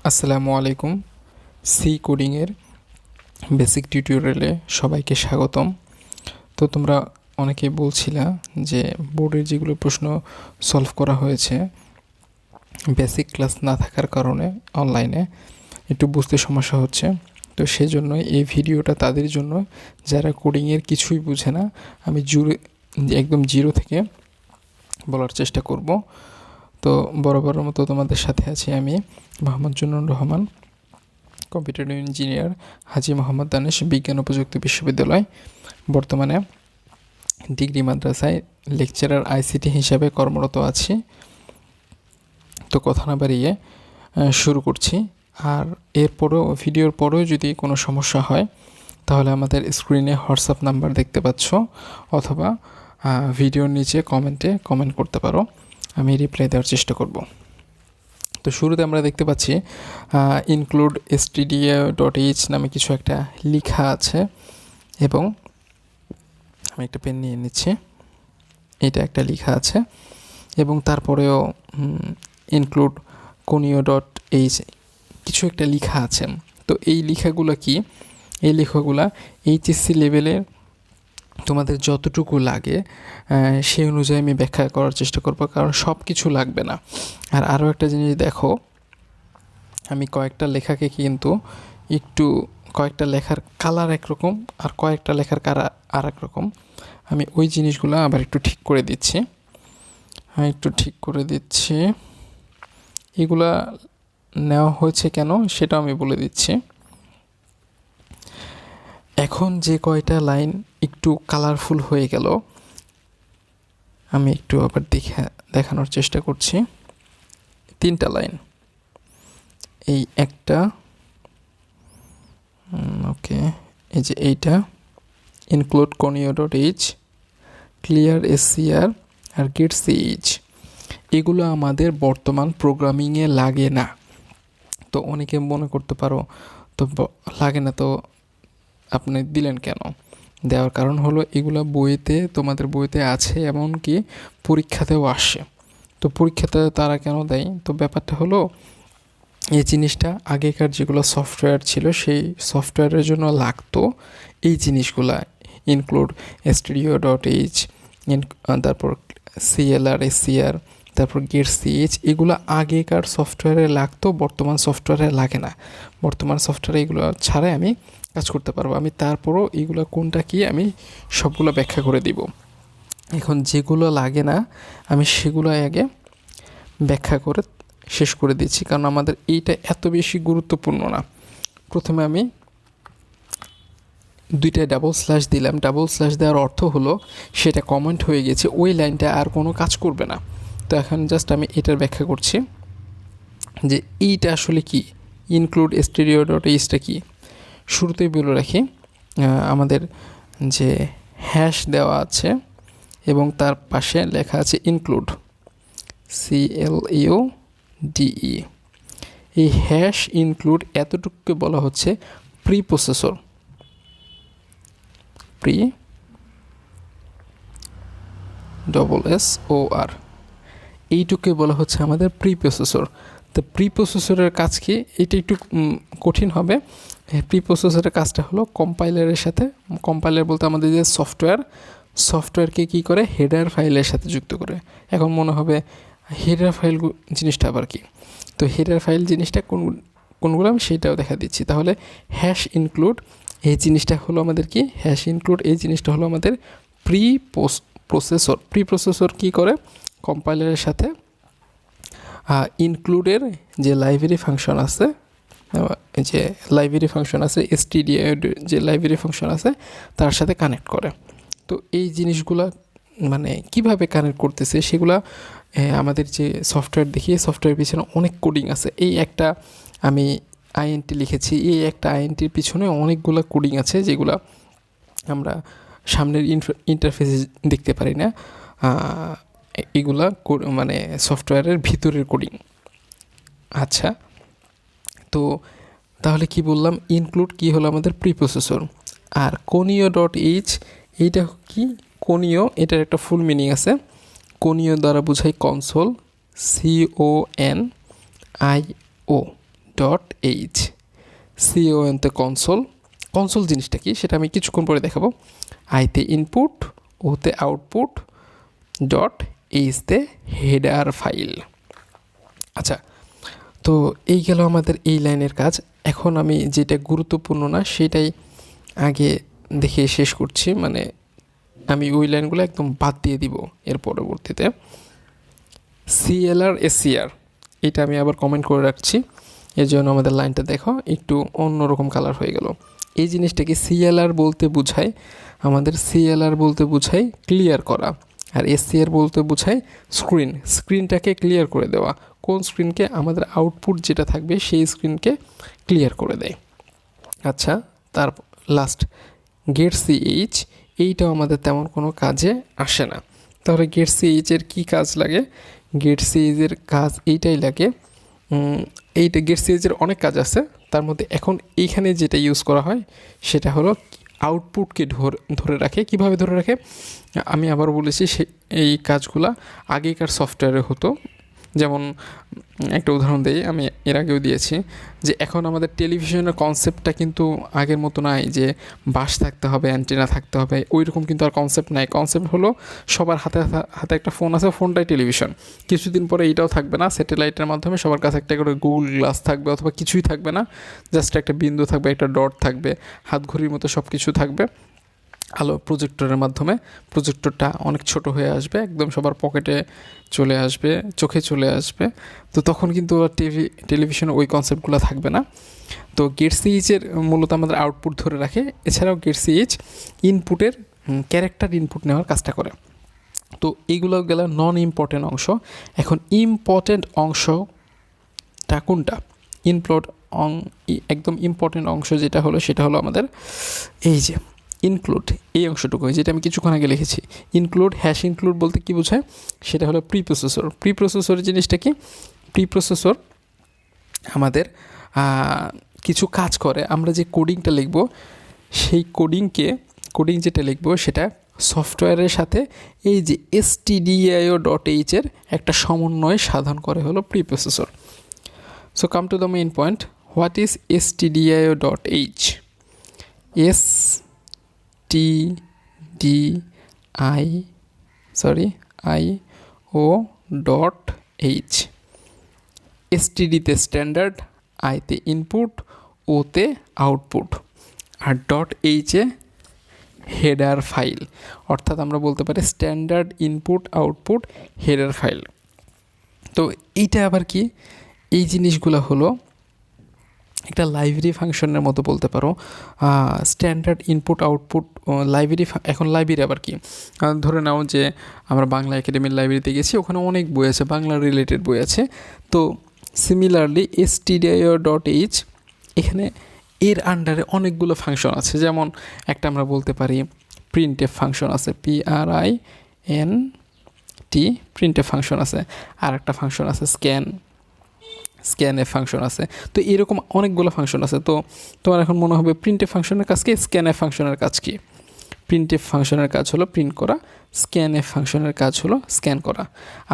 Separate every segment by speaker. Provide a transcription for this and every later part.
Speaker 1: আসসালামু আলাইকুম। C কোডিংয়ের basic টিউটোরিয়ালে সবাইকে স্বাগতম। তো তোমরা অনেকেই বলছিলা যে বোর্ডের যেগুলো প্রশ্ন সলভ করা হয়েছে বেসিক ক্লাস না থাকার কারণে অনলাইনে একটু বুঝতে সমস্যা হচ্ছে। তো সেজন্য এই ভিডিওটা তাদের জন্য যারা কোডিংয়ের কিছুই বুঝে না। আমি একদম জিরো থেকে বলার চেষ্টা করব। তো বরাবরের মতো তোমাদের সাথে আছি আমি মোহাম্মদ জুনুর রহমান, কম্পিউটার ইঞ্জিনিয়ার, হাজী মোহাম্মদ দানেশ বিজ্ঞান ও প্রযুক্তি বিশ্ববিদ্যালয়। বর্তমানে ডিগ্রি মাদ্রাসায় লেকচারার আইসিটি হিসাবে কর্মরত আছি। তো কথা না বাড়িয়ে শুরু করছি। আর এরপরেও ভিডিওর পরেও যদি কোনো সমস্যা হয় তাহলে আমাদের স্ক্রিনে হোয়াটসঅ্যাপ নাম্বার দেখতে পাচ্ছ, অথবা ভিডিওর নিচে কমেন্ট করতে পারো, আমি রিপ্লাই দেওয়ার চেষ্টা করব। তো শুরুতে আমরা দেখতে পাচ্ছি ইনক্লুড stdio.h নামে কিছু একটা লেখা আছে, এবং আমি একটা পেন নিয়ে নিচ্ছি। এটা একটা লেখা আছে এবং তারপরেও ইনক্লুড conio.h কিছু একটা লেখা আছে। তো এই লেখাগুলো কি? এই লেখাগুলো এইচএসসি লেভেলের তোমাদের যতটুকু লাগে সেই অনুযায়ী আমি ব্যাখ্যা করার চেষ্টা করব, কারণ সব কিছু লাগবে না। আর আরও একটা জিনিস দেখো, আমি কয়েকটা লেখাকে কিন্তু কয়েকটা লেখার কালার একরকম আর কয়েকটা লেখার কালার আর একরকম। আমি ওই জিনিসগুলো আবার একটু ঠিক করে দিচ্ছি। এগুলা নেওয়া হয়েছে কেন সেটা আমি বলে দিচ্ছি। এখন যে কয়টা লাইন একটু কালারফুল হয়ে গেল, আমি একটু আবার দেখানোর চেষ্টা করছি। 3টা লাইন, এই একটা, ওকে, এই যে এইটা ইনক্লুড conio.h, ক্লিয়ার SCR আর গেট CH, এগুলো আমাদের বর্তমান প্রোগ্রামিংয়ে লাগে না। তো অনেকে মনে করতে পারো তো লাগে না, তো আপনি দিলেন কেন? দেওয়ার কারণ হলো এগুলো তোমাদের বইতে আছে, এমনকি পরীক্ষাতেও আসে। তো পরীক্ষাতে তারা কেন দেয়? তো ব্যাপারটা হলো এই জিনিসটা আগেকার যেগুলো সফটওয়্যার ছিল সেই সফটওয়্যারের জন্য লাগতো এই জিনিসগুলা, ইনক্লুড stdio.h, তারপর CLR SCR, তারপর গেট CH, এগুলো আগেকার সফটওয়্যারে লাগতো, বর্তমান সফটওয়্যারে লাগে না। বর্তমান সফটওয়্যারে এগুলো ছাড়াই আমি কাজ করতে পারবো। আমি তারপরও এগুলো কোনটা কি আমি সবগুলো ব্যাখ্যা করে দিব। এখন যেগুলো লাগে না আমি সেগুলো আগে ব্যাখ্যা করে শেষ করে দিচ্ছি, কারণ আমাদের এইটা এত বেশি গুরুত্বপূর্ণ না। প্রথমে আমি 2টা ডাবল স্ল্যাশ দিলাম। ডাবল স্ল্যাশ দেওয়ার অর্থ হলো সেটা কমেন্ট হয়ে গেছে, ওই লাইনটা আর কোনো কাজ করবে না। তো এখন জাস্ট আমি এটার ব্যাখ্যা করছি যে এইটা আসলে কি, ইনক্লুড stdio.h কি। শুরুতেই বলে রাখি, আমাদের যে হ্যাশ দেওয়া আছে এবং তার পাশে লেখা আছে ইনক্লুড, CLUDE। এই হ্যাশ ইনক্লুড এতটুকুকে বলা হচ্ছে প্রি প্রসেসর, এইটুকুকে বলা হচ্ছে আমাদের প্রি প্রসেসর। তো প্রি প্রসেসরের কাজ কি? এটা একটু কঠিন হবে। প্রি প্রসেসরের কাজটা হলো কম্পাইলারের সাথে, কম্পাইলার বলতে আমাদের যে সফটওয়্যারকে কী করে, হেডার ফাইলের সাথে যুক্ত করে। এখন মনে হবে হেডার ফাইল জিনিসটা আবার কি? তো হেডার ফাইল জিনিসটা কোনগুলো আমি সেটাও দেখা দিচ্ছি। তাহলে হ্যাশ ইনক্লুড এই জিনিসটা হলো আমাদের কি, হ্যাশ ইনক্লুড এই জিনিসটা হলো আমাদের প্রি প্রসেসর কী করে, কম্পাইলারের সাথে ইনক্লুডের যে লাইব্রেরি ফাংশন আছে, stdio যে লাইব্রেরি ফাংশন আছে তার সাথে কানেক্ট করে। তো এই জিনিসগুলা মানে কিভাবে কানেক্ট করতেছে সেগুলা আমাদের যে সফটওয়্যার দেখি, সফটওয়্যার পিছনে অনেক কোডিং আছে। এই একটা আমি INT লিখেছি, এই একটা INTর পিছনে অনেকগুলো কোডিং আছে যেগুলা আমরা সামনের ইন্টারফেসে দেখতে পারি না। এগুলা মানে সফটওয়্যারের ভিতরের কোডিং। আচ্ছা, তো তাহলে কি বললাম, ইনক্লুড কি হলো আমাদের প্রি প্রসেসর। আর conio.h এইটা কি? কোনিও, এটার একটা ফুল মিনিং আছে। কোনিও দ্বারা বোঝায় কনসোল, CONIO, ডট এইচ, CONতে কনসোল। কনসোল জিনিসটা কি সেটা আমি কিছুক্ষণ পরে দেখাবো। আইতে ইনপুট, ওতে আউটপুট, ডট এইচতে হেডার ফাইল। আচ্ছা, তো এই গেল আমাদের এই লাইনের কাজ। এখন আমি যেটা গুরুত্বপূর্ণ না সেটাই আগে দেখে শেষ করছি, মানে আমি ওই লাইনগুলো একদম বাদ দিয়ে দিব এর পরবর্তীতে। CLR SCR এটা আমি আবার কমেন্ট করে রাখছি, এর জন্য আমাদের লাইনটা দেখো একটু অন্যরকম কালার হয়ে গেল। এই জিনিসটাকে CLR বলতে বোঝায়, আমাদের CLR বলতে বোঝায় ক্লিয়ার করা, আর SCR বলতে বোঝায় স্ক্রিনটাকে ক্লিয়ার করে দেওয়া। কোন স্ক্রিনকে? আমাদের আউটপুট যেটা থাকবে সেই স্ক্রিনকে ক্লিয়ার করে দেয়। আচ্ছা, তার লাস্ট গেট CH, এইটাও আমাদের তেমন কোনো কাজে আসে না। তাহলে গেট CH এর কী কাজ লাগে? গেট CH এর কাজ এইটাই লাগে, এইটা গেট CH এর অনেক কাজ আছে, তার মধ্যে এখন এইখানে যেটা ইউজ করা হয় সেটা হলো আউটপুটকে ধরে রাখে। কিভাবে ধরে রাখে আমি আবার বলেছি, এই কাজগুলা আগেকার সফটওয়্যারে হতো। যেমন একটা উদাহরণ দিই, আমি এর আগেও দিয়েছি, যে এখন আমাদের টেলিভিশনের কনসেপ্টটা কিন্তু আগের মতো নাই যে বাস থাকতে হবে, অ্যান্টেনা থাকতে হবে, ওই রকম কিন্তু আর কনসেপ্ট নাই। কনসেপ্ট হলো সবার হাতে হাতে একটা ফোন আছে, ফোনটাই টেলিভিশন। কিছুদিন পরে এইটাও থাকবে না, স্যাটেলাইটের মাধ্যমে সবার কাছে একটা করে গুগল গ্লাস থাকবে, অথবা কিছুই থাকবে না, জাস্ট একটা বিন্দু থাকবে, একটা ডট থাকবে, হাত ঘড়ির মতো সব কিছু থাকবে। আলো প্রজেক্টরের মাধ্যমে প্রজেক্টরটা অনেক ছোট হয়ে আসবে, একদম সবার পকেটে চলে আসবে, চোখে চলে আসবে। তো তখন কিন্তু টেলিভিশনে ওই কনসেপ্টগুলো থাকবে না। তো গেট CH মূলত আমাদের আউটপুট ধরে রাখে। এছাড়াও গেট CH ইনপুটের ক্যারেক্টার ইনপুট নেওয়ার কাজটা করে। তো এইগুলো গেল নন ইম্পর্টেন্ট অংশ। এখন ইম্পর্টেন্ট অংশটা কোনটা? একদম ইম্পর্টেন্ট অংশ যেটা হলো সেটা হলো আমাদের এই যে ইনক্লুড, এই অংশটুকু যেটা আমি কিছুক্ষণ আগে লিখেছি। ইনক্লুড, ইনক্লুড বলতে কি বোঝায়? সেটা হলো প্রিপ্রসেসর। প্রিপ্রসেসরের জিনিসটা কি? প্রিপ্রসেসর আমাদের কিছু কাজ করে। আমরা যে কোডিংটা লিখব, সেই কোডিং যেটা লিখব সেটা সফটওয়্যারের সাথে এই যে stdio.h এর একটা সমন্বয় সাধন করে হলো preprocessor. So come to the main point, what is stdio.h? IO.H, STDতে স্ট্যান্ডার্ড, আইতে ইনপুট, ওতে আউটপুট, আর .H-এ হেডার ফাইল। অর্থাৎ আমরা বলতে পারি standard input output header file. তো এইটা আবার কি? এই জিনিসগুলো হলো একটা লাইব্রেরি ফাংশনের মতো বলতে পারো। Standard input output library. এখন লাইব্রেরি আবার কি? ধরে নাও যে আমরা বাংলা একাডেমির লাইব্রেরিতে গেছি, ওখানে অনেক বই আছে, বাংলা রিলেটেড বই আছে। তো সিমিলারলি stdio.h, এখানে এর আন্ডারে অনেকগুলো ফাংশন আছে। যেমন একটা আমরা বলতে পারি প্রিন্টএফ ফাংশন আছে, PRINT প্রিন্টএফ ফাংশন আছে, আর একটা ফাংশন আছে স্ক্যানএফ ফাংশন আছে। তো এরকম অনেকগুলো ফাংশন আছে। তো তোমার এখন মনে হবে প্রিন্টএফ ফাংশনের কাজ কি, স্ক্যানএফ ফাংশনের কাজ কি? প্রিন্টএফ ফাংশনের কাজ হলো প্রিন্ট করা, স্ক্যানএফ ফাংশনের কাজ হলো স্ক্যান করা।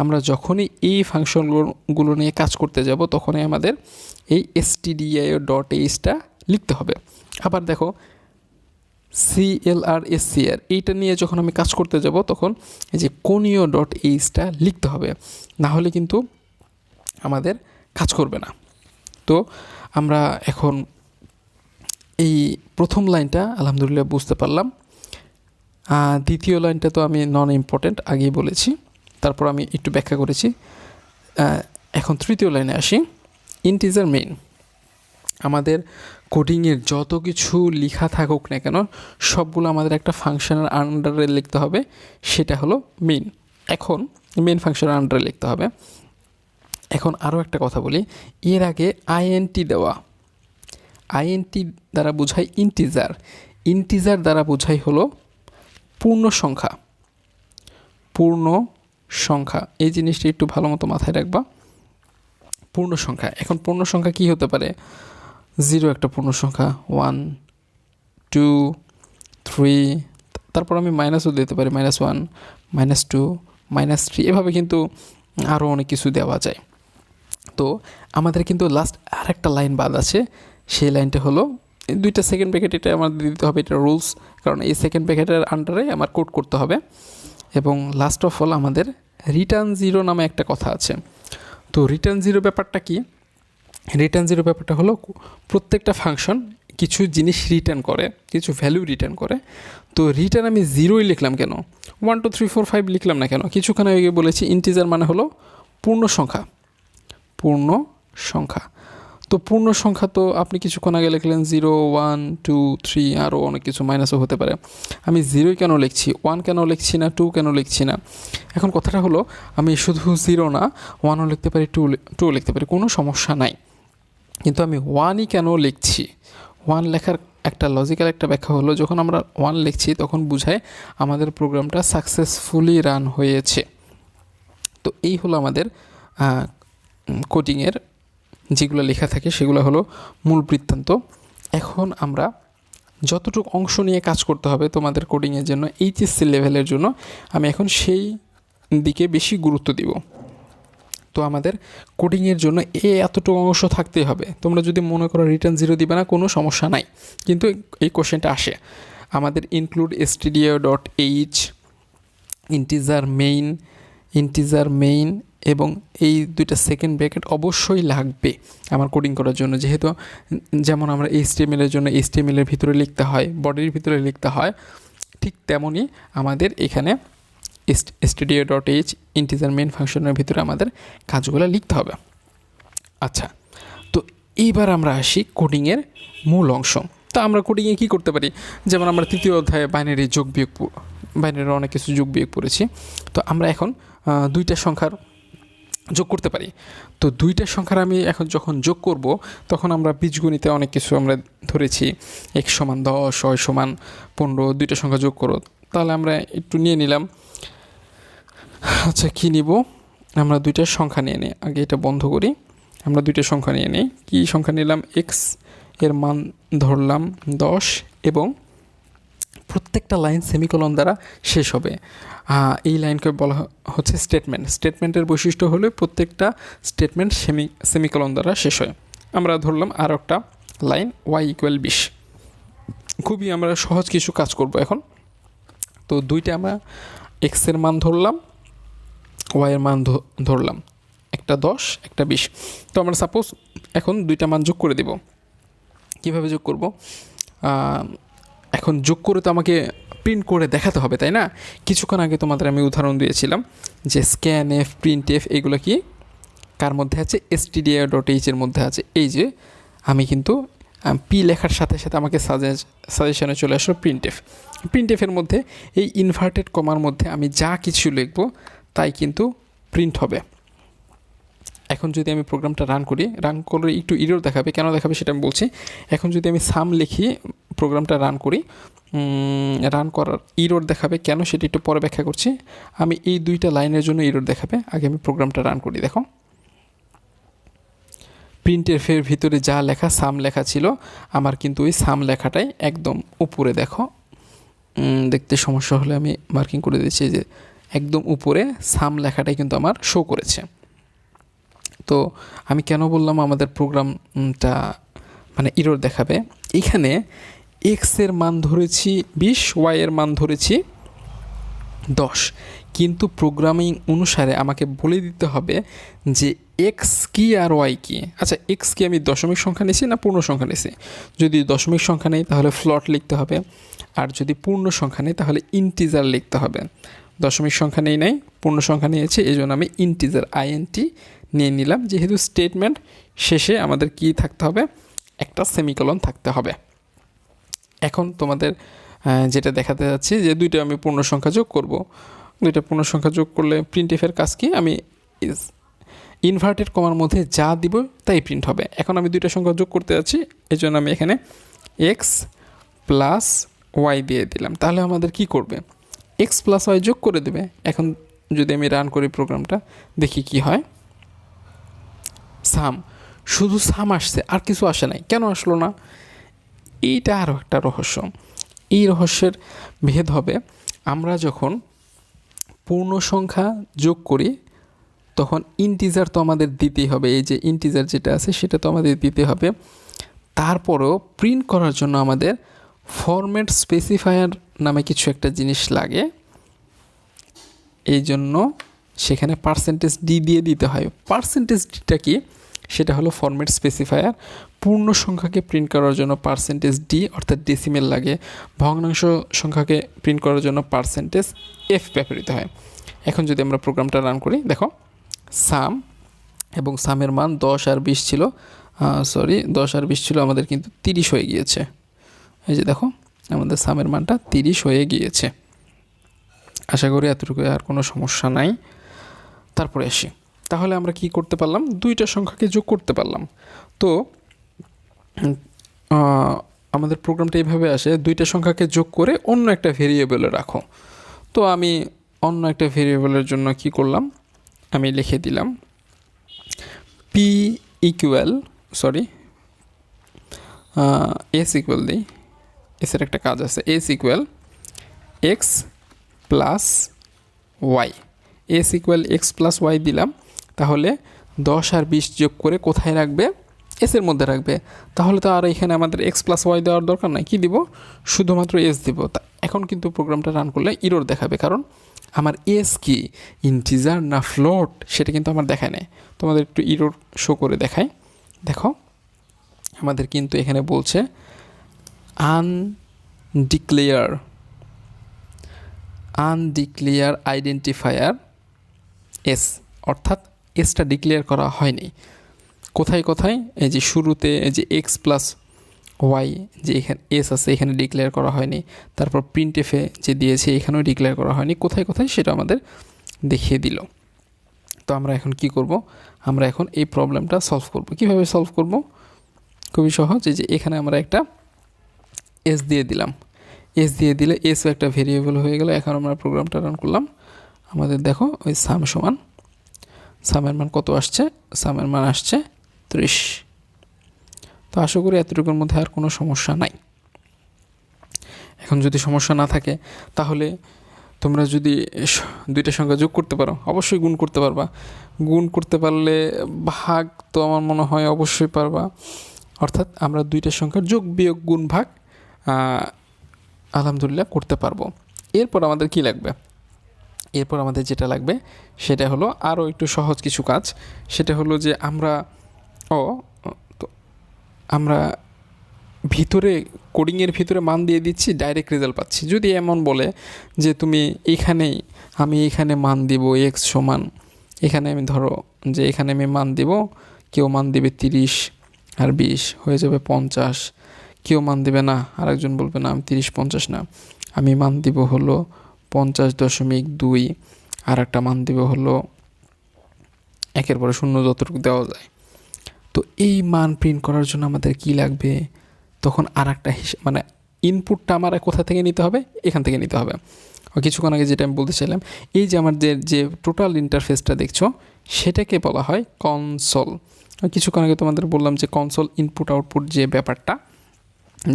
Speaker 1: আমরা যখনই এই ফাংশনগুলো নিয়ে কাজ করতে যাব তখনই আমাদের এই stdio.h লিখতে হবে। আবার দেখো CLR SCR এইটা নিয়ে যখন আমি কাজ করতে যাব তখন এই যে কোনীয়.h লিখতে হবে, না হলে কিন্তু আমাদের কাজ করবে না। তো আমরা এখন এই প্রথম লাইনটা আলহামদুলিল্লাহ বুঝতে পারলাম। দ্বিতীয় লাইনটা তো আমি নন ইম্পর্টেন্ট আগেই বলেছি, তারপর আমি একটু ব্যাখ্যা করেছি। এখন তৃতীয় লাইনে আসি, ইন্টিজার মেইন। আমাদের কোডিংয়ের যত কিছু লেখা থাকুক না কেন সবগুলো আমাদের একটা ফাংশনের আন্ডারে লিখতে হবে, সেটা হলো মেইন। এখন মেইন ফাংশনের আন্ডারে লিখতে হবে। এখন আরও একটা কথা বলি, এর আগে INT দেওয়া, INT দ্বারা বোঝায় ইন্টিজার দ্বারা বোঝাই হলো পূর্ণ সংখ্যা। এই জিনিসটা একটু ভালো মতো মাথায় রাখবা। পূর্ণ সংখ্যা। এখন পূর্ণ সংখ্যা কী হতে পারে? 0 একটা পূর্ণ সংখ্যা, 1 2 3, তারপর আমি মাইনাসও দিতে পারি, -1 -2 -3, এভাবে কিন্তু আরও অনেক কিছু দেওয়া যায়। তো আমাদের কিন্তু লাস্ট আরেকটা লাইন বাদ আছে, সেই লাইনটা হলো দুইটা সেকেন্ড ব্র্যাকেট, এটা আমাদের দিতে হবে, এটা রুলস, কারণ এই সেকেন্ড ব্র্যাকেটের আন্ডারে আমার কোড করতে হবে। এবং লাস্ট অফ অল আমাদের রিটার্ন জিরো নামে একটা কথা আছে। তো রিটার্ন জিরো ব্যাপারটা কি? রিটার্ন জিরো ব্যাপারটা হলো প্রত্যেকটা ফাংশন কিছু জিনিস রিটার্ন করে, কিছু ভ্যালু রিটার্ন করে। তো রিটার্ন আমি জিরোই লিখলাম কেন, 1 2 3 4 5 লিখলাম না কেন? কিছুক্ষণ আগে বলেছি ইন্টিজার মানে হলো পূর্ণ সংখ্যা, পূর্ণ সংখ্যা। তো পূর্ণ সংখ্যা তো আপনি কিছুক্ষণ আগে লিখলেন 0 1 2 3, আরও অনেক কিছু মাইনাসও হতে পারে। আমি 0 কেন লিখছি, 1 কেন লিখছি না, 2 কেন লিখছি না? এখন কথাটা হলো আমি শুধু 0 না 1ও লিখতে পারি, 2 লিখতে পারি, কোনো সমস্যা নাই। কিন্তু আমি 1ই কেন লিখছি? 1 লেখার একটা লজিক্যাল একটা ব্যাখ্যা হলো, যখন আমরা 1 লিখছি তখন বোঝায় আমাদের প্রোগ্রামটা সাকসেসফুলি রান হয়েছে। তো এই হলো আমাদের কোডিংয়ের যেগুলো লেখা থাকে সেগুলো হলো মূল বৃত্তান্ত। এখন আমরা যতটুকু অংশ নিয়ে কাজ করতে হবে তোমাদের কোডিংয়ের জন্য, এইচএসসি লেভেলের জন্য, আমি এখন সেই দিকে বেশি গুরুত্ব দিব। তো আমাদের কোডিংয়ের জন্য এতটুকু অংশ থাকতেই হবে। তোমরা যদি মনে করো রিটার্ন জিরো দিবে না, কোনো সমস্যা নাই, কিন্তু এই কোশ্চেনটা আসে আমাদের ইনক্লুড stdio.h, ইন্টিজার মেইন এবং এই দুইটা সেকেন্ড ব্র্যাকেট অবশ্যই লাগবে আমার কোডিং করার জন্য। যেহেতু যেমন আমরা HTML এর জন্য HTML এর ভিতরে লিখতে হয়, বডির ভিতরে লিখতে হয়, ঠিক তেমনই আমাদের এখানে stdio.h ইন্টিজার মেইন ফাংশনের ভিতরে আমাদের কাজগুলো লিখতে হবে। আচ্ছা, তো এইবার আমরা আসি কোডিংয়ের মূল অংশ। তো আমরা কোডিংয়ে কী করতে পারি? যেমন আমরা তৃতীয় অধ্যায়ে বাইনারি যোগ বিয়োগ, বাইনারি অনেক কিছু যোগ বিয়োগ পড়েছি। তো আমরা এখন দুইটা সংখ্যার যোগ করতে পারি। তো দুইটা সংখ্যার আমি এখন যখন যোগ করব তখন আমরা বীজগণিতে অনেক কিছু আমরা ধরেছি, x = 10, y = 15, দুইটা সংখ্যা যোগ করো। তাহলে আমরা একটু নিয়ে নিলাম। আচ্ছা, কী নিব? আমরা দুইটা সংখ্যা নিয়ে নিই, আগে এটা বন্ধ করি। আমরা দুইটা সংখ্যা নিয়ে নিই। কী সংখ্যা নিলাম? x এর মান ধরলাম 10 এবং প্রত্যেকটা লাইন সেমিকোলন দ্বারা শেষ হবে। এই লাইনকে বলা হচ্ছে স্টেটমেন্ট। স্টেটমেন্টের বৈশিষ্ট্য হলো প্রত্যেকটা স্টেটমেন্ট সেমিকোলন দ্বারা শেষ হয়। আমরা ধরলাম আর একটা লাইন y = 20। খুবই আমরা সহজ কিছু কাজ করব এখন। তো দুইটা আমরা x এর মান ধরলাম, y এর মান ধরলাম, একটা 10 একটা 20। তো আমরা সাপোজ এখন দুইটা মান যোগ করে দেব। কীভাবে যোগ করব? এখন যোগ করে তো আমাকে প্রিন্ট করে দেখাতে হবে, তাই না? কিছুক্ষণ আগে তোমাদের আমি উদাহরণ দিয়েছিলাম যে scanf, printf এগুলো কি কার মধ্যে আছে? stdio.h এর মধ্যে আছে। এই যে আমি কিন্তু পি লেখার সাথে সাথে আমাকে সাজেশনে চলে আসলো প্রিন্টএফের মধ্যে এই ইনভার্টেড কমার মধ্যে আমি যা কিছু লিখব তাই কিন্তু প্রিন্ট হবে। এখন যদি আমি প্রোগ্রামটা রান করে একটু ইরর দেখাবে, কেন দেখাবে সেটা আমি বলছি। এখন যদি আমি সাম লিখি, প্রোগ্রামটা রান করি, রান করার ইরর দেখাবে কেন সেটা একটু পরে ব্যাখ্যা করছি। আমি এই দুইটা লাইনের জন্য ইরর দেখাবে, আগে আমি প্রোগ্রামটা রান করি। দেখো, প্রিন্টএফের ভিতরে যা লেখা সাম লেখা ছিল, আমার কিন্তু ওই সাম লেখাটাই একদম উপরে, দেখো দেখতে সমস্যা হলে আমি মার্কিং করে দিচ্ছি যে একদম উপরে সাম লেখাটাই কিন্তু আমার শো করেছে। তো আমি কেন বললাম আমাদের প্রোগ্রামটা মানে ইরর দেখাবে? এখানে x এর মান ধরেছি 20, y এর মান ধরেছি 10, কিন্তু প্রোগ্রামিং অনুসারে আমাকে বলে দিতে হবে যে x কি আর y কি। আচ্ছা, x কি আমি দশমিক সংখ্যা নিয়েছি না পূর্ণ সংখ্যা নিয়েছি? যদি দশমিক সংখ্যা নেই তাহলে ফ্লট লিখতে হবে, আর যদি পূর্ণ সংখ্যা নেই তাহলে ইন্টিজার লিখতে হবে। দশমিক সংখ্যা নাই, পূর্ণ সংখ্যা নিয়েছি, এই জন্য আমি ইন্টিজার int নিয়ে নিলাম। যেহেতু স্টেটমেন্ট শেষে আমাদের কি থাকতে হবে? একটা সেমিকোলন থাকতে হবে। এখন তোমাদের যেটা দেখাতে যাচ্ছি যে দুইটা আমি পূর্ণ সংখ্যা যোগ করব। দুইটা পূর্ণ সংখ্যা যোগ করলে প্রিন্টএফের কাজ কি? আমি ইনভার্টেড কমার মধ্যে যা দিব তাই প্রিন্ট হবে। এখন আমি দুইটা সংখ্যা যোগ করতে যাচ্ছি, এই জন্য আমি এখানে x + y দিয়ে দিলাম। তাহলে আমাদের কি করবে? x + y যোগ করে দেবে। এখন যদি আমি রান করি প্রোগ্রামটা, দেখি কি হয়। শুধু সাম আসছে, আর কিছু আসে নাই। কেন আসলো না? এইটা আরও একটা রহস্য। এই রহস্যের ভেদ হবে আমরা যখন পূর্ণ সংখ্যা যোগ করি তখন ইন্টিজার তো আমাদের দিতেই হবে, এই যে ইন্টিজার যেটা আছে সেটা তো আমাদের দিতে হবে। তারপরেও প্রিন্ট করার জন্য আমাদের ফরম্যাট স্পেসিফায়ার নামে কিছু একটা জিনিস লাগে, এই জন্য সেখানে পার্সেন্টেজ ডি দিয়ে দিতে হয়। পার্সেন্টেজ ডিটা কি, সেটা হলো ফরম্যাট স্পেসিফায়ার। পূর্ণ সংখ্যাকে প্রিন্ট করার জন্য পার্সেন্টেজ ডি অর্থাৎ ডেসিমেল লাগে, ভগ্নাংশ সংখ্যাকে প্রিন্ট করার জন্য পার্সেন্টেজ এফ ব্যবহৃত হয়। এখন যদি আমরা প্রোগ্রামটা রান করি, দেখো সাম এবং সামের মান 10 আর 20 ছিল, 10 আর 20 ছিল, আমাদের কিন্তু 30 হয়ে গিয়েছে। এই যে দেখো আমাদের সামের মানটা 30 হয়ে গিয়েছে। আশা করি এতটুকু আর কোনো সমস্যা নাই। তারপরে আসি, তাহলে আমরা কি করতে পারলাম, দুইটা সংখ্যাকে যোগ করতে পারলাম। তো আমাদের প্রোগ্রামটা এইভাবে আসে, দুইটা সংখ্যাকে যোগ করে অন্য একটা ভেরিয়েবলে রাখো। তো আমি অন্য একটা ভেরিয়েবলের জন্য কি করলাম, আমি লিখে দিলাম পি ইকুয়াল এস ইকুয়াল দিই, এসের একটা কাজ আছে, S equal X plus Y. S equal X plus Y দিলাম, তাহলে 10 আর 20 যোগ করে কোথায় রাখবে, এসের মধ্যে রাখবে। তাহলে তো আর এখানে আমাদের এক্স প্লাস ওয়াই দেওয়ার দরকার নাই, কী দিব, শুধুমাত্র এস দিব। এখন কিন্তু প্রোগ্রামটা রান করলে ইরর দেখাবে, কারণ আমার এস কি ইন্টিজার না ফ্লোট সেটা কিন্তু আমার দেখায় নেই। তোমাদের একটু ইরর শো করে দেখায়, দেখো আমাদের কিন্তু এখানে বলছে আনডিক্লেয়ার আইডেন্টিফায়ার এস, অর্থাৎ এসটা ডিক্লেয়ার করা হয়নি। কোথায় কোথায়, এই যে শুরুতে এই যে এক্স প্লাস ওয়াই যে এখানে এস আছে এখানে ডিক্লেয়ার করা হয়নি, তারপর প্রিন্ট এফে যে দিয়েছে এখানেও ডিক্লেয়ার করা হয়নি, কোথায় কোথায় সেটা আমাদের দেখিয়ে দিল। তো আমরা এখন কি করব, আমরা এখন এই প্রবলেমটা সলভ করব। কিভাবে সলভ করব, খুবই সহজ। এই যে এখানে আমরা একটা এস দিয়ে দিলাম, এস দিয়ে দিলে এসও একটা ভেরিয়েবল হয়ে গেল। এখন আমরা প্রোগ্রামটা রান করলাম, আমাদের দেখো ওই সাম সমান, সামের মান কত আসছে, সামের মান আসছে 30। তো আশা করি এতটুকুর মধ্যে আর কোনো সমস্যা নাই। এখন যদি সমস্যা না থাকে, তাহলে তোমরা যদি দুইটা সংখ্যা যোগ করতে পারো অবশ্যই গুণ করতে পারবা। গুণ করতে পারলে ভাগ তো আমার মনে হয় অবশ্যই পারবা। অর্থাৎ আমরা দুইটা সংখ্যার যোগ বিয়োগ গুণ ভাগ আলহামদুলিল্লাহ করতে পারবো। এরপর আমাদের কি লাগবে, এরপর আমাদের যেটা লাগবে সেটা হলো আরও একটু সহজ কিছু কাজ। সেটা হলো যে আমরা ভিতরে কোডিংয়ের ভিতরে মান দিয়ে দিচ্ছি, ডাইরেক্ট রেজাল্ট পাচ্ছি। যদি এমন বলে যে তুমি আমি এখানে মান দিব এক্স সমান, এখানে আমি ধরো যে এখানে আমি মান দিব, কেউ মান দেবে 30 আর 20 হয়ে যাবে 50, কেউ মান দেবে না, আরেকজন বলবে না আমি 30-50 না, আমি মান দিব হলো 50.2, আর একটা মান দিব হলো একের পরে শূন্য যতটুকু দেওয়া যায়। তো এই মান প্রিন্ট করার জন্য আমাদের কি লাগবে, তখন আর একটা মানে ইনপুটটা আমার কোথা থেকে নিতে হবে, এখান থেকে নিতে হবে। কিছুক্ষণ আগে যেটা আমি বলতে চাইলাম, এই যে আমার যে টোটাল ইন্টারফেসটা দেখছো সেটাকে বলা হয় কনসোল। কিছুক্ষণ আগে তোমাদের বললাম যে কনসোল ইনপুট আউটপুট যে ব্যাপারটা,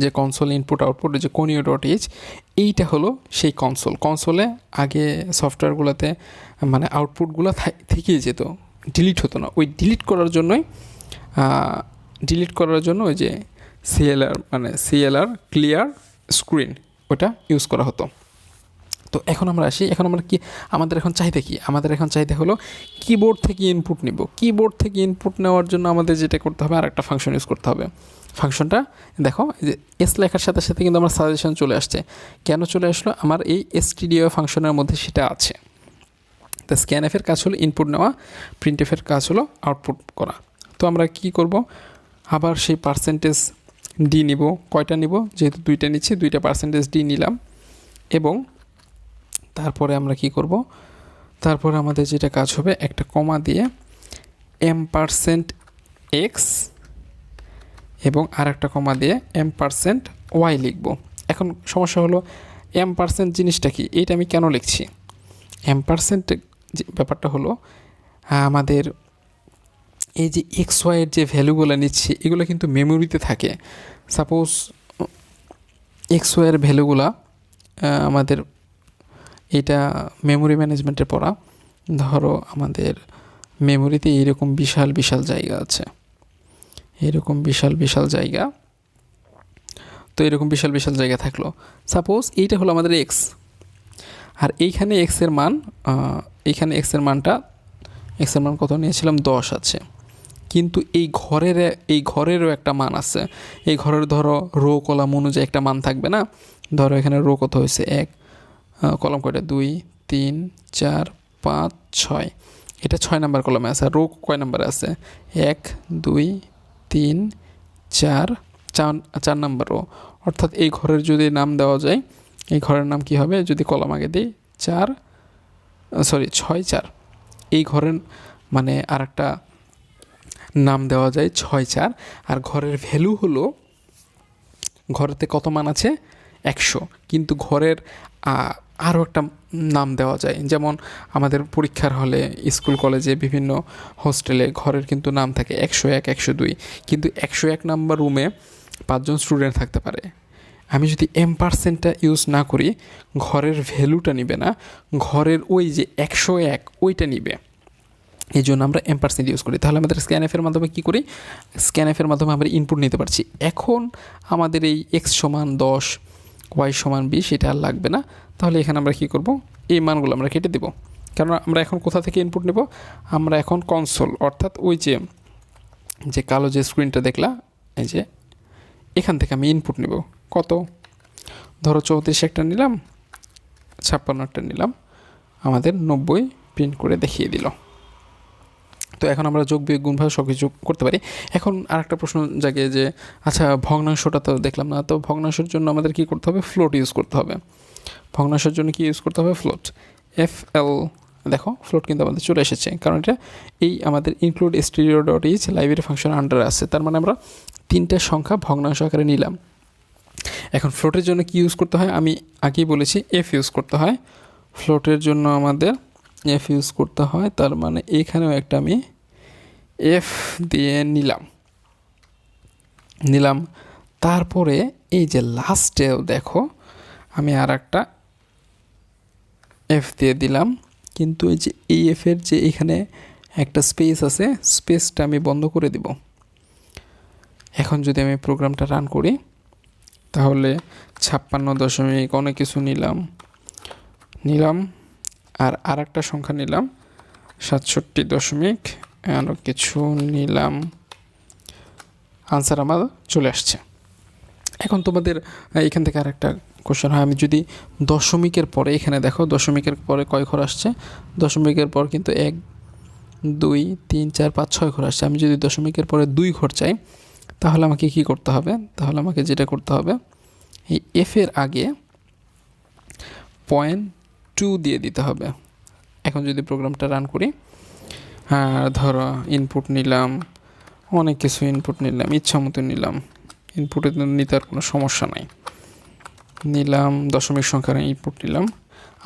Speaker 1: যে কনসোল ইনপুট আউটপুট যে conio.h, এইটা হলো সেই কনসোলে আগে সফটওয়্যারগুলোতে মানে আউটপুটগুলো থেকেই যেত, ডিলিট হতো না। ওই ডিলিট করার জন্য ওই যে সিএলআর ক্লিয়ার স্ক্রিন ওটা ইউজ করা হতো। তো এখন আমরা আসি, এখন আমরা কি আমাদের এখন চাহিদা কি, আমাদের এখন চাহিদা হলো কিবোর্ড থেকে ইনপুট নিব। কিবোর্ড থেকে ইনপুট নেওয়ার জন্য আমাদের যেটা করতে হবে আর একটা ফাংশন ইউজ করতে হবে। ফাংশনটা দেখো, যে এস লেখার সাথে সাথে কিন্তু আমার সাজেশন চলে আসছে। কেন চলে আসলো, আমার এই stdio ফাংশনের মধ্যে সেটা আছে। তো স্ক্যানএফের কাজ হলো ইনপুট নেওয়া, প্রিন্টএফের কাজ হলো আউটপুট করা। তো আমরা কি করব, আবার সেই পার্সেন্টেজ ডি নিব। কয়টা নিব, যেহেতু দুইটা নিচ্ছি, দুইটা পার্সেন্টেজ ডি নিলাম। এবং তারপরে আমরা কি করব, তারপরে আমাদের যেটা কাজ হবে, একটা কমা দিয়ে m%x এবং আর একটা কমা দিয়ে m%y লিখব। এখন সমস্যা হলো m% জিনিসটা কি, এইটা আমি কেন লিখছি। m% ব্যাপারটা হলো আমাদের এই যে XY এর যে ভ্যালুগুলো নিচ্ছি এগুলো কিন্তু মেমোরিতে থাকে। সাপোজ XY এর ভ্যালুগুলা আমাদের এটা মেমোরি ম্যানেজমেন্টের পড়া, ধরো আমাদের মেমোরিতে এইরকম বিশাল বিশাল জায়গা আছে, এরকম বিশাল বিশাল জায়গা। তো এরকম বিশাল বিশাল জায়গা থাকলো। সাপোজ এইটা হলো আমাদের এক্স, আর এইখানে এক্সের মান, এইখানে এক্সের মান কত নিয়েছিলাম, 10 আছে। কিন্তু এই ঘরেরও একটা মান আছে। এই ঘরের ধরো রো কলাম অনুযায়ী একটা মান থাকবে না। ধরো এখানে রো কত হয়েছে, 1, কলাম কয়টা, 2, 3, 4, 5, 6, এটা 6 নাম্বার কলামে আছে। আর রো কয় নাম্বারে আছে, 1, 2, 3, 4, 4 নাম্বার রো। অর্থাৎ এই ঘরের যদি নাম দেওয়া যায়, এই ঘরের নাম কি হবে, যদি কলাম আগে দিই 6, 4, এই ঘরের মানে আর একটা নাম দেওয়া যায় 6, 4। আর ঘরের ভ্যালু হলো, ঘরেতে কত মান আছে, 100। কিন্তু ঘরের আরও একটা নাম দেওয়া যায়, যেমন আমাদের পরীক্ষার হলে, স্কুল কলেজে, বিভিন্ন হোস্টেলে ঘরের কিন্তু নাম থাকে 101, 102। কিন্তু 101 নাম্বার রুমে 5 জন স্টুডেন্ট থাকতে পারে। আমি যদি M% ইউজ না করি, ঘরের ভ্যালুটা নিবে না, ঘরের ওই যে 101 ওইটা নিবে। এই জন্য আমরা M% ইউজ করি। তাহলে আমাদের স্ক্যানএফের মাধ্যমে কী করি, স্ক্যানএফের মাধ্যমে আমরা ইনপুট নিতে পারছি। এখন আমাদের এই x = 10, y = 20 এটা আর লাগবে না। তাহলে এখানে আমরা কী করব, এই মানগুলো আমরা কেটে দেব। কারণ আমরা এখন কোথা থেকে ইনপুট নেব, আমরা এখন কনসোল, অর্থাৎ ওই যে কালো যে স্ক্রিনটা দেখলা, এই যে এখান থেকে আমি ইনপুট নেব। কত, ধরো 34 একটা নিলাম, 56 একটা নিলাম, আমাদের 90 প্রিন্ট করে দেখিয়ে দিল। তো এখন আমরা যোগ বিয়োগ গুণভাগ সব কিছু করতে পারি। এখন আরেকটা প্রশ্ন জাগে যে আচ্ছা ভগ্নাংশটা তো দেখলাম না, তো ভগ্নাংশের জন্য আমাদের কি করতে হবে, ফ্লোট ইউজ করতে হবে। ভগ্নাংশের জন্য কি ইউজ করতে হবে, ফ্লোট, FL। দেখো ফ্লোট কিন্তু আমাদের চলে এসেছে, কারণ এটা এই আমাদের ইনক্লুড stdio.h লাইব্রেরি ফাংশন আন্ডারে আছে। তার মানে আমরা 3টা সংখ্যা ভগ্নাংশ আকারে নিলাম। এখন ফ্লোটের জন্য কি ইউজ করতে হয়, আমি আগেই বলেছি F ইউজ করতে হয়। ফ্লোটের জন্য আমাদের F ইউজ করতে হয়। তার মানে এখানেও একটা আমি F দিয়ে নিলাম। তারপরে এই যে লাস্টেও দেখো আমি আর একটা F দিয়ে দিলাম, কিন্তু এই যে এই F-এর যে এখানে একটা স্পেস আছে, স্পেসটা আমি বন্ধ করে দিব। এখন যদি আমি প্রোগ্রামটা রান করি, তাহলে 56 অনেক কিছু নিলাম, আর একটা সংখ্যা নিলাম 67 আরও কিছু নিলাম, আনসার আমার চলে আসছে। এখন তোমাদের এখান থেকে আরেকটা কোশ্চেন হয়, আমি যদি দশমিকের পরে, এখানে দেখো দশমিকের পরে কয় ঘর আসছে, দশমিকের পর কিন্তু 1, 2, 3, 4, 5, 6 ঘর আসছে। আমি যদি দশমিকের পরে 2 ঘর চাই, তাহলে আমাকে কি করতে হবে, তাহলে আমাকে যেটা করতে হবে, এই F-এর আগে 0.2 দিয়ে দিতে হবে। এখন যদি প্রোগ্রামটা রান করি, ধরো ইনপুট নিলাম, অনেক কিছু ইনপুট নিলাম, ইচ্ছা মতো নিলাম, ইনপুটে নিতে আর কোনো সমস্যা নাই, নিলাম দশমিক সংখ্যার ইনপুট নিলাম।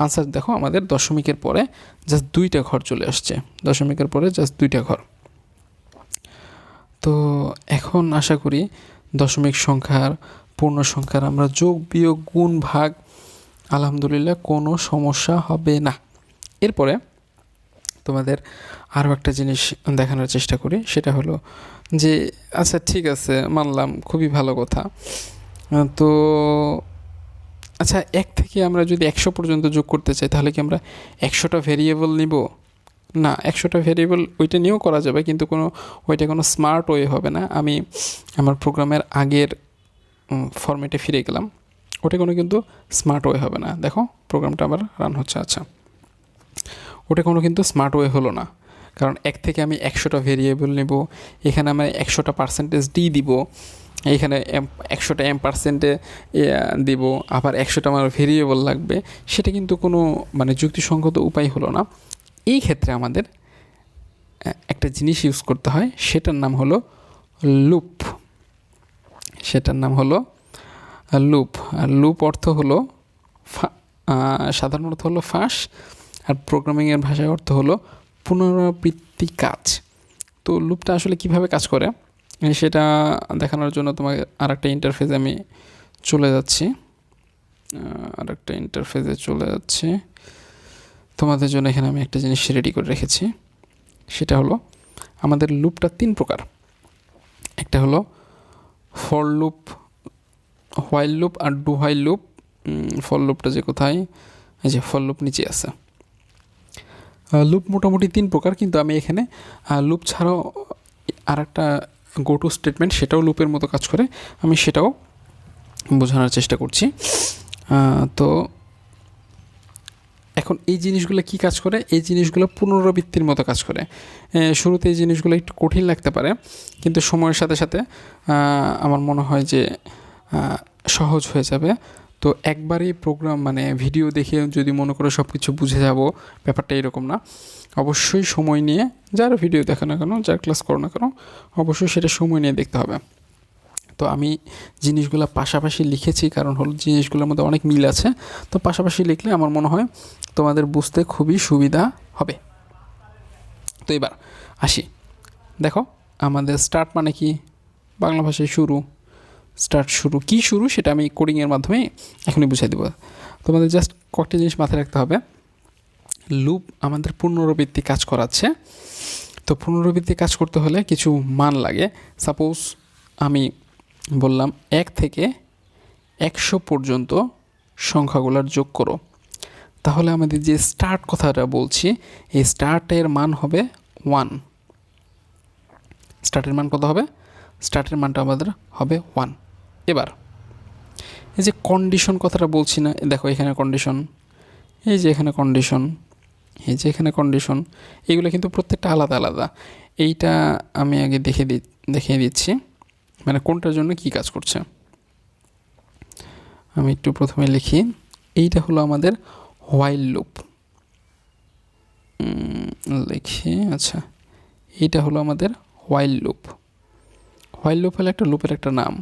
Speaker 1: আনসার দেখো আমাদের দশমিকের পরে জাস্ট 2টা ঘর চলে আসছে, দশমিকের পরে জাস্ট 2টা ঘর। তো এখন আশা করি দশমিক সংখ্যার, পূর্ণ সংখ্যার আমরা যোগ বিয়োগ গুণ ভাগ আলহামদুলিল্লাহ কোনো সমস্যা হবে না। এরপরে তোমাদের আরও একটা জিনিস দেখানোর চেষ্টা করি, সেটা হলো যে আচ্ছা ঠিক আছে মানলাম, খুবই ভালো কথা। তো আচ্ছা 1 থেকে আমরা যদি 100 পর্যন্ত যোগ করতে চাই, তাহলে কি আমরা 100টা ভেরিয়েবল নিব? না, 100টা ভেরিয়েবল ওইটা নিয়েও করা যাবে, কিন্তু ওইটা কোনো স্মার্ট ওয়ে হবে না। আমি আমার প্রোগ্রামের আগের ফরম্যাটে ফিরে গেলাম, ওটা কিন্তু স্মার্ট ওয়ে হবে না। দেখো প্রোগ্রামটা আবার রান হচ্ছে। আচ্ছা ওটা কিন্তু স্মার্ট ওয়ে হলো না, কারণ 1 থেকে আমি 100টা ভেরিয়েবল নেব, এখানে আমি 100টা পার্সেন্টেজ ডি দিব, এইখানে 100টা M% দিব, আবার 100টা আমার ভেরিয়েবল লাগবে, সেটা কিন্তু কোনো মানে যুক্তিসঙ্গত উপায় হলো না। এই ক্ষেত্রে আমাদের একটা জিনিস ইউজ করতে হয়, সেটার নাম হলো লুপ। আর লুপ অর্থ হলো সাধারণ অর্থ হলো ফাঁস, আর প্রোগ্রামিংয়ের ভাষায় অর্থ হলো পুনরাবৃত্তি কাজ। তো লুপটা আসলে কিভাবে কাজ করে সেটা দেখানোর জন্য তোমাকে আরেকটা ইন্টারফেসে আমি চলে যাচ্ছি, তোমাদের জন্য এখানে আমি একটা জিনিস রেডি করে রেখেছি। সেটা হলো আমাদের লুপটা 3 প্রকার। একটা হলো ফর লুপ, হোয়াইল লুপ আর ডু হোয়াইল লুপ। ফর লুপটা যে কোথায়, এই যে ফর লুপ নিচে আছে। লুপ মোটামুটি 3 প্রকার, কিন্তু আমি এখানে লুপ ছাড়াও আর একটা গো টু স্টেটমেন্ট, সেটাও লুপের মতো কাজ করে, আমি সেটাও বোঝানোর চেষ্টা করছি। তো এখন এই জিনিসগুলো কি কাজ করে, এই জিনিসগুলো পুনরাবৃত্তির মতো কাজ করে। শুরুতে এই জিনিসগুলো একটু কঠিন লাগতে পারে, কিন্তু সময়ের সাথে সাথে আমার মনে হয় যে সহজ হয়ে যাবে। তো একবারই প্রোগ্রাম মানে ভিডিও দেখে যদি মনে করো সব কিছু বুঝে যাব, ব্যাপারটা এরকম না। অবশ্যই সময় নিয়ে, যার ভিডিও দেখো না কেন, যার ক্লাস করো না কেন, অবশ্যই সেটা সময় নিয়ে দেখতে হবে। তো আমি জিনিসগুলো পাশাপাশি লিখেছি, কারণ হলো জিনিসগুলোর মধ্যে অনেক মিল আছে। তো পাশাপাশি লিখলে আমার মনে হয় তোমাদের বুঝতে খুবই সুবিধা হবে। তো এবার আসি, দেখো আমাদের স্টার্ট মানে কি, বাংলা ভাষায় শুরু। স্টার্ট শুরু, কি শুরু সেটা আমি কোডিংয়ের মাধ্যমে এখনই বুঝিয়ে দেবো। তোমাদের জাস্ট কয়েকটি জিনিস মাথায় রাখতে হবে। লুপ আমাদের পুনরাবৃত্তি কাজ করাচ্ছে। তো পুনরাবৃত্তি কাজ করতে হলে কিছু মান লাগে। সাপোজ আমি বললাম 1 থেকে 100 পর্যন্ত সংখ্যাগুলোর যোগ করো, তাহলে আমাদের যে স্টার্ট কথাটা বলছি, এই স্টার্টের মান হবে 1। স্টার্টের মান কত হবে? স্টার্টের মানটা আমাদের হবে 1। এবার এই যে কন্ডিশন কথাটা বলছি না, দেখো এখানে কন্ডিশন, এই যে এখানে কন্ডিশন, এই যে এখানে কন্ডিশন, এগুলো কিন্তু প্রত্যেকটা আলাদা আলাদা। এইটা আমি আগে দেখিয়ে দিচ্ছি, মানে কোনটার জন্য কি কাজ করছে। আমি একটু প্রথমে লিখি, এইটা হলো আমাদের হোয়াইল লুপ। লিখি, আচ্ছা, এইটা হলো আমাদের হোয়াইল লুপ। হোয়াইল লুপ হলো একটা লুপের একটা নাম,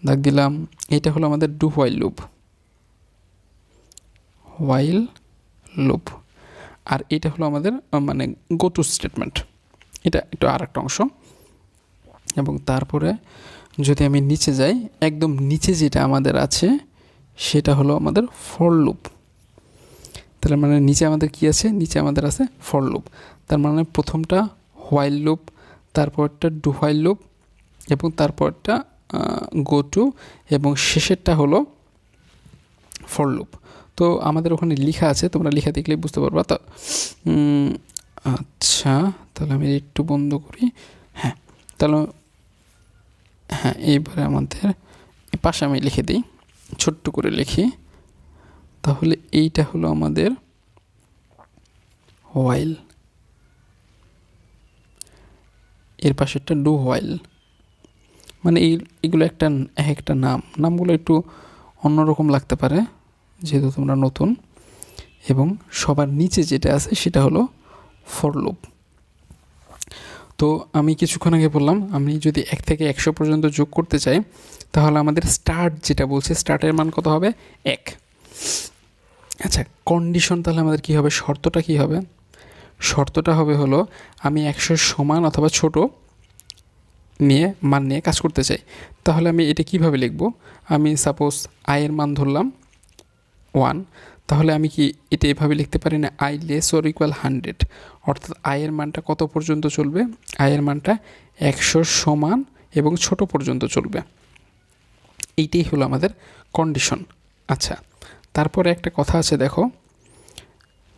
Speaker 1: দাগ দিলাম। এইটা হলো আমাদের do while loop, while loop. আর এটা হলো আমাদের মানে গো টু স্টেটমেন্ট, এটা একটু আর একটা অংশ। এবং তারপরে যদি আমি নিচে যাই, একদম নিচে যেটা আমাদের আছে সেটা হলো আমাদের ফর লুপ। তার মানে নিচে আমাদের কি আছে, নিচে আমাদের আছে ফর লুপ। তার মানে প্রথমটা হোয়াইল লুপ, তারপরটা ডু হোয়াইল লুপ, এবং তারপরটা গো টু, এবং শেষেরটা হলো ফর লুপ। তো আমাদের ওখানে লেখা আছে, তোমরা লেখা দেখলেই বুঝতে পারবা। তো আচ্ছা, তাহলে আমি একটু বন্ধ করি। হ্যাঁ, তাহলে হ্যাঁ, এইবারে আমাদের পাশে আমি লিখে দিই, ছোট্ট করে লিখি। তাহলে এইটা হলো আমাদের হোয়াইল, এর পাশেরটা ডু হোয়াইল। মানে এইগুলো একটা নামগুলো একটু অন্যরকম লাগতে পারে যেহেতু তোমরা নতুন। এবং সবার নিচে যেটা আছে সেটা হলো ফর লুপ। তো আমি কিছুক্ষণ আগে বললাম, আমি যদি 1 থেকে 100 পর্যন্ত যোগ করতে চাই, তাহলে আমাদের স্টার্ট যেটা বলছে, স্টার্টের মান কত হবে? 1। আচ্ছা, কন্ডিশন তাহলে আমাদের কি হবে, শর্তটা কি হবে? শর্তটা হবে হলো আমি 100 সমান অথবা ছোট নিয়ে মান নিয়ে কাজ করতে চাই। তাহলে আমি এটা কিভাবে লিখব? আমি সাপোজ আয়ের মান ধরলাম 1, তাহলে আমি কি এটা এভাবে লিখতে পারি না, আই লেস অর ইকুয়াল 100, অর্থাৎ আয়ের মানটা কত পর্যন্ত চলবে? আয়ের মানটা 100 সমান এবং ছোট পর্যন্ত চলবে। এইটাই হলো আমাদের কন্ডিশন। আচ্ছা, তারপরে একটা কথা আছে, দেখো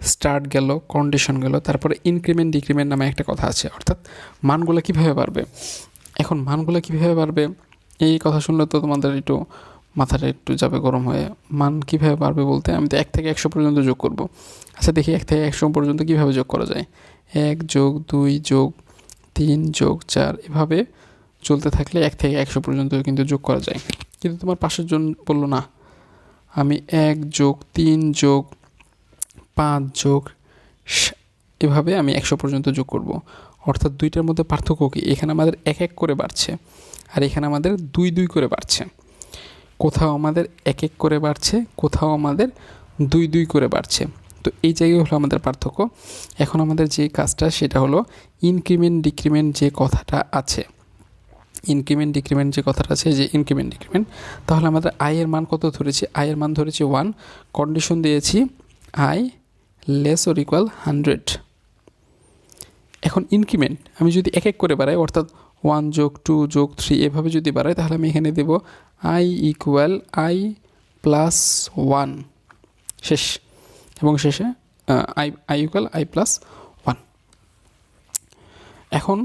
Speaker 1: স্টার্ট গেল, কন্ডিশন গেল, তারপরে ইনক্রিমেন্ট ডিক্রিমেন্ট নামে একটা কথা আছে, অর্থাৎ মানগুলো কীভাবে বাড়বে। এখন মানগুলো কীভাবে বাড়বে, এই কথা শুনলে তো তোমাদের একটু মাথাটা একটু যাবে গরম হয়ে। মান কীভাবে বাড়বে বলতে, আমি তো 1 থেকে 100 পর্যন্ত যোগ করব। আচ্ছা, দেখি 1 থেকে 100 পর্যন্ত কীভাবে যোগ করা যায়। 1 যোগ 2 যোগ 3 যোগ 4, এভাবে চলতে থাকলে 1 থেকে 100 পর্যন্ত কিন্তু যোগ করা যায়। কিন্তু তোমার পাশের জন বললো না, আমি 1 যোগ 3 যোগ 5 যোগ এভাবে আমি 100 পর্যন্ত যোগ করব। অর্থাৎ দুইটার মধ্যে পার্থক্য কী? এখানে আমাদের 1 1 করে বাড়ছে, আর এখানে আমাদের 2 2 করে বাড়ছে। কোথাও আমাদের 1 1 করে বাড়ছে, কোথাও আমাদের 2 2 করে বাড়ছে। তো এই জায়গায় হলো আমাদের পার্থক্য। এখন আমাদের যে কাজটা সেটা হলো ইনক্রিমেন্ট ডিক্রিমেন্ট যে কথাটা আছে, ইনক্রিমেন্ট ডিক্রিমেন্ট যে কথাটা আছে, যে ইনক্রিমেন্ট ডিক্রিমেন্ট, তাহলে আমাদের আয়ের মান কত ধরেছি? আয়ের মান ধরেছি 1, কন্ডিশন দিয়েছি আই লেস অর ইকুয়াল 100। এখন ইনক্রিমেন্ট আমি যদি এক এক করে বাড়াই, অর্থাৎ 1 যোগ 2 যোগ 3 এভাবে যদি বাড়াই, তাহলে আমি এখানে দেব i ইকুয়াল i প্লাস 1 শেষ, এবং শেষে i ইকুয়াল i প্লাস 1। এখন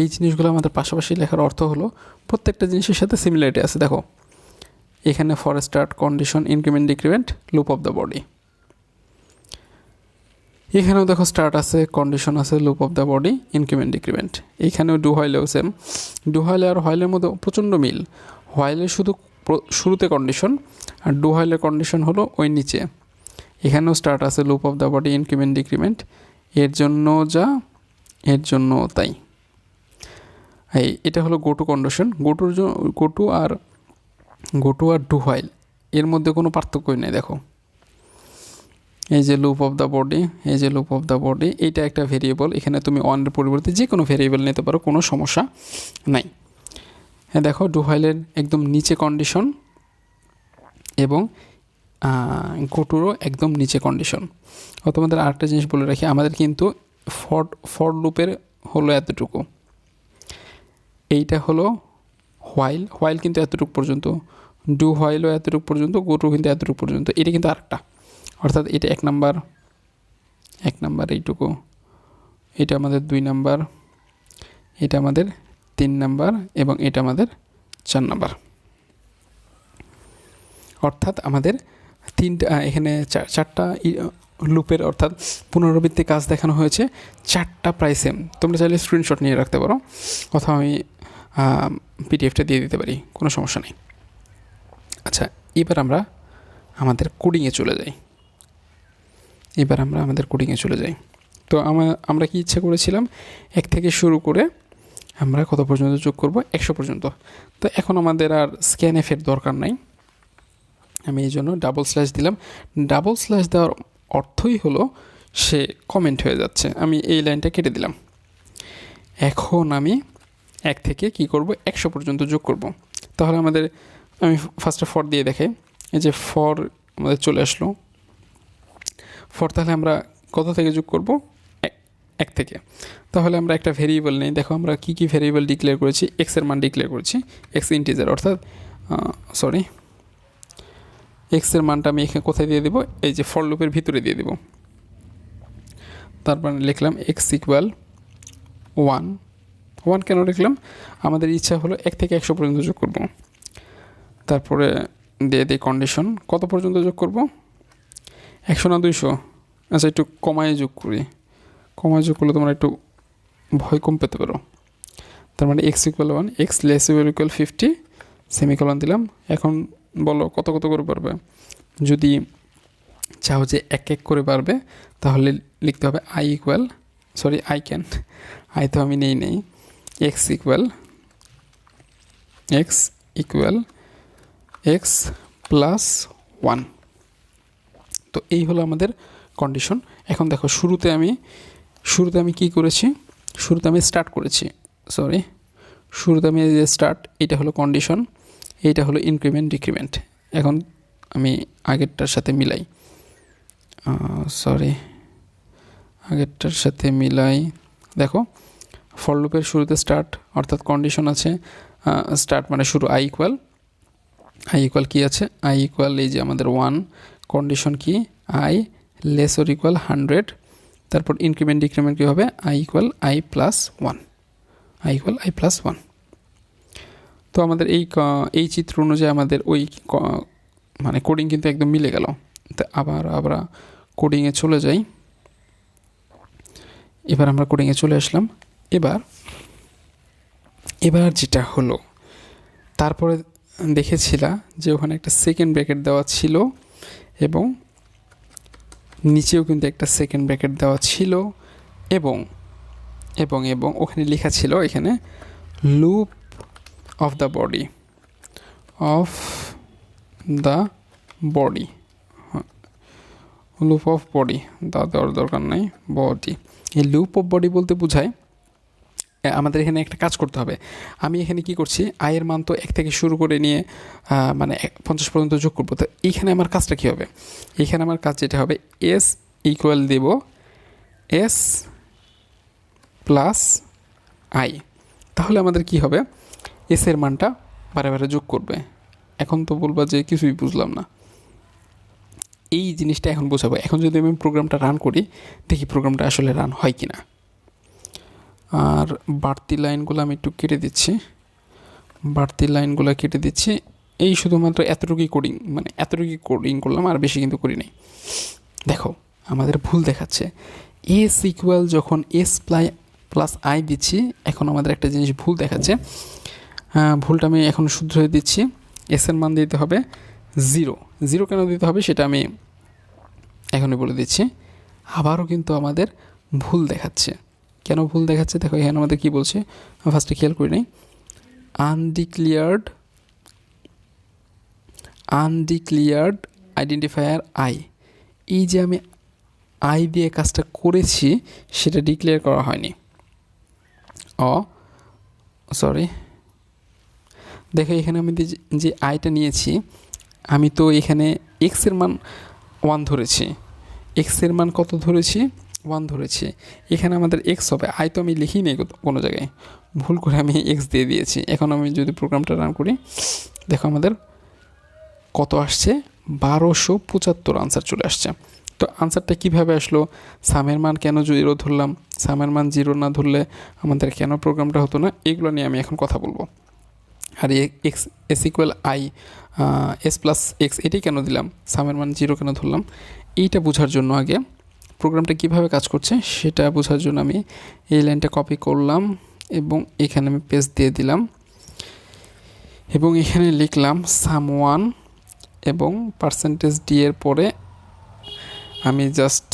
Speaker 1: এই জিনিসগুলো আমাদের পাশাপাশি লেখার অর্থ হলো প্রত্যেকটা জিনিসের সাথে সিমিলারিটি আছে। দেখো এখানে for start, condition, increment, decrement, loop of the body. এখানেও দেখো স্টার্ট আছে, কন্ডিশন আছে, loop of the body, increment, decrement. এইখানেও ডু হোয়াইলেও সেম। ডু হোয়াইলে আর হোয়াইলের মধ্যে প্রচণ্ড মিল। হোয়াইলের শুধু শুরুতে কন্ডিশন, আর ডু হোয়াইলের কন্ডিশন হলো ওই নিচে। এখানেও স্টার্ট আছে, loop of the body, increment, decrement, এর জন্য যা এর জন্য তাই। এটা হলো go to condition. Go to আর ডু হোয়াইল এর মধ্যে কোনো পার্থক্যই নেই। দেখো এই যে লুপ অফ দ্য বডি, এই যে লুপ অফ দ্য বডি, এইটা একটা ভেরিয়েবল। এখানে তুমি ওয়ানের পরিবর্তে যে কোনো ভেরিয়েবল নিতে পারো, কোনো সমস্যা নাই। হ্যাঁ দেখো ডু হোয়াইলের একদম নিচে কন্ডিশন এবং গো টুরও একদম নিচে কন্ডিশন। তোমাদের আরেকটা জিনিস বলে রাখি, আমাদের কিন্তু ফর লুপের হলো এতটুকু, এইটা হলো হোয়াইল কিন্তু এতটুকু পর্যন্ত, ডু হোয়াইলও এতটুকু পর্যন্ত, গো টু কিন্তু এতটুকু পর্যন্ত। এটা কিন্তু আরেকটা, অর্থাৎ এটা 1 নাম্বার এইটুকু, এটা আমাদের 2 নাম্বার, এটা আমাদের 3 নাম্বার এবং এটা আমাদের 4 নাম্বার। অর্থাৎ আমাদের এখানে চারটা লুপের অর্থাৎ পুনরাবৃত্তি কাজ দেখানো হয়েছে, 4টা প্রায় সেম। তোমরা চাইলে স্ক্রিনশট নিয়ে রাখতে পারো, অথবা আমি পিডিএফটা দিয়ে দিতে পারি, কোনো সমস্যা নেই। আচ্ছা, এবার আমরা আমাদের কোডিংয়ে চলে যাই। তো আমরা কি ইচ্ছা করেছিলাম, 1 থেকে শুরু করে আমরা কত পর্যন্ত যোগ করব, 100 পর্যন্ত। তো এখন আমাদের আর স্ক্যানএফের দরকার নাই, আমি এই জন্য ডাবল স্ল্যাশ দিলাম। ডাবল স্ল্যাশ দেওয়ার অর্থই হলো সে কমেন্ট হয়ে যাচ্ছে। আমি এই লাইনটা কেটে দিলাম। এখন আমি 1 থেকে কি করব, 100 পর্যন্ত যোগ করব। তাহলে আমি ফার্স্টে ফর দিয়ে দেখাই। এই যে ফর আমাদের চলে আসলো ফর, তাহলে আমরা কত থেকে যোগ করব, 1 থেকে। তাহলে আমরা একটা ভেরিয়েবল নেই। দেখো আমরা কি ভেরিয়েবল ডিক্লেয়ার করেছি, এক্সের মান ডিক্লেয়ার করেছি, এক্স ইন্টিজার, অর্থাৎ এক্সের মানটা আমি এখানে কোথায় দিয়ে দেবো, এই যে ফর লুপের ভিতরে দিয়ে দেবো। তারপর লিখলাম এক্স ইকুয়াল 1 কেন লিখলাম, আমাদের ইচ্ছা হলো 1 থেকে 100 পর্যন্ত যোগ করব। তারপরে দিয়ে দিই কন্ডিশন, কত পর্যন্ত যোগ করব, 100 না 200। আচ্ছা একটু কমায় যোগ করি, কমায় যোগ করলে তোমরা একটু ভয় কম পেতে পারো। তার মানে x equal 1, x less equal 50, semicolon দিলাম। এখন বলো কত করে পারবে। যদি চাও যে 1 করে পারবে, তাহলে লিখতে হবে আই তো আমি নেই, এক্স ইকুয়াল এক্স প্লাস 1। তো এই হলো আমাদের কন্ডিশন। এখন দেখো শুরুতে আমি কি করেছি, শুরুতে আমি যে স্টার্ট, এটা হলো কন্ডিশন, এইটা হলো ইনক্রিমেন্ট, ডিক্রিমেন্ট। এখন আমি আগেরটার সাথে মিলাই, দেখো ফর লুপের শুরুতে স্টার্ট, অর্থাৎ কন্ডিশন আছে, স্টার্ট মানে শুরু, আই ইকুয়াল কি আছে, আই ইকুয়াল এই যে আমাদের 1, কন্ডিশন কি আই লেস অর ইকুয়াল 100, তারপর ইনক্রিমেন্ট ডিক্রিমেন্ট কী হবে, আই ইকুয়াল আই প্লাস 1। তো আমাদের এই চিত্র অনুযায়ী আমাদের ওই মানে কোডিং কিন্তু একদম মিলে গেল। তো আবার আমরা কোডিংয়ে চলে যাই। এবার আমরা কোডিংয়ে চলে আসলাম। এবার যেটা হলো, তারপরে দেখেছিলাম যে ওখানে একটা সেকেন্ড ব্র্যাকেট দেওয়া ছিল এবং নিচেও কিন্তু একটা সেকেন্ড ব্র্যাকেট দেওয়া ছিল এবং ওখানে লেখা ছিল এখানে loop of the body loop of body দেওয়ার দরকার নাই, বডি। এই লুপ অফ বডি বলতে বোঝায় আমাদের এখানে একটা কাজ করতে হবে। আমি এখানে কি করছি, আয়ের মান তো 1 থেকে শুরু করে নিয়ে মানে 50 পর্যন্ত যোগ করবো। তো এইখানে আমার কাজটা কী হবে, এইখানে আমার কাজ যেটা হবে, এস ইকুয়াল দেব এস প্লাস আই, তাহলে আমাদের কি হবে, এসের মানটা বারে বারে যোগ করবে। এখন তো বলবা যে কিছুই বুঝলাম না, এই জিনিসটা এখন বোঝাবো। এখন যদি আমি প্রোগ্রামটা রান করি, দেখি প্রোগ্রামটা আসলে রান হয় কি না। আর বাড়তি লাইনগুলো আমি একটু কেটে দিচ্ছি, এই শুধুমাত্র এতটুকুই কোডিং, মানে এতটুকুই কোডিং করলাম, আর বেশি কিন্তু করি নাই। দেখো আমাদের ভুল দেখাচ্ছে, এস ইকুয়াল যখন এস প্লাস আই দিচ্ছি, এখন আমাদের একটা জিনিস ভুল দেখাচ্ছে। ভুলটা আমি এখন শুধরে দিচ্ছি। এসের মান দিতে হবে 0 কেন দিতে হবে সেটা আমি এখনই বলে দিচ্ছি। আবারও কিন্তু আমাদের ভুল দেখাচ্ছে। কেন ভুল দেখাচ্ছে দেখো, এখানে আমাদের কি বলছে, ফার্স্টে খেয়াল করি নাই। আনডিক্লিয়ার্ড আইডেন্টিফায়ার আই, এই যে আমি আই দিয়ে কাজটা করেছি সেটা ডিক্লেয়ার করা হয়নি। সরি, দেখো এখানে আমি যে আইটা নিয়েছি, আমি তো এখানে এক্সের মান 1 ধরেছি, এক্সের মান কত ধরেছি, 1 ধরেছি। এখানে আমাদের এক্স হবে, আই তো আমি লিখি নেই কোনো জায়গায়, ভুল করে আমি এক্স দিয়ে দিয়েছি। এখন আমি যদি প্রোগ্রামটা রান করি, দেখো আমাদের কত আসছে, 1275 আনসার চলে আসছে। তো আনসারটা কিভাবে আসলো, সামের মান কেন 0 ধরলাম, সামের মান 0 না ধরলে আমাদের কেন প্রোগ্রামটা হতো না, এগুলো নিয়ে আমি এখন কথা বলবো। আর X S equal I, S plus X এটাই কেন দিলাম, সামের মান 0 কেন ধরলাম, এইটা বোঝার জন্য আগে প্রোগ্রামটা কিভাবে কাজ করছে সেটা বোঝার জন্য আমি এই লাইনটা কপি করলাম এবং এখানে আমি পেস্ট দিয়ে দিলাম, এবং এখানে লিখলাম সাম1 এবং %d এর পরে আমি জাস্ট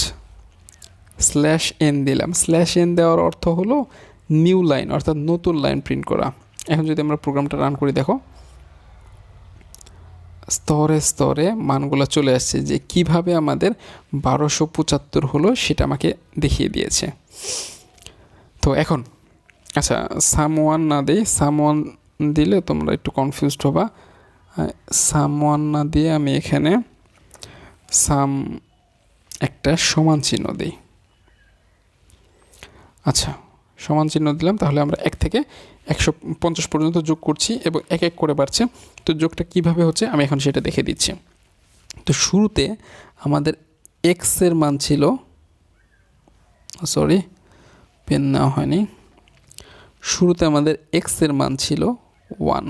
Speaker 1: /n দিলাম। /n দেওয়ার অর্থ হলো নিউ লাইন, অর্থাৎ নতুন লাইন প্রিন্ট করা। এখন যদি আমরা প্রোগ্রামটা রান করি, দেখো স্তরে স্তরে মানগুলো চলে আসছে, যে কিভাবে আমাদের 1275 হলো সেটা আমাকে দেখিয়ে দিয়েছে। তো এখন আচ্ছা, সাম1 না দিই, সাম1 দিলে তোমরা একটু কনফিউজড হবা। সাম1 না দিয়ে আমি এখানে সাম একটা সমান চিহ্ন দিই। আচ্ছা, সমান চিহ্ন দিলাম, তাহলে আমরা 1 থেকে 150 পর্যন্ত যোগ করছি এবং এক এক করে বাড়ছে। তো যোগটা কিভাবে হচ্ছে আমি এখন সেটা দেখে দিচ্ছি। তো শুরুতে আমাদের এক্সের মান ছিল, সরি পেন নেওয়া হয়নি, শুরুতে আমাদের এক্সের মান ছিল 1,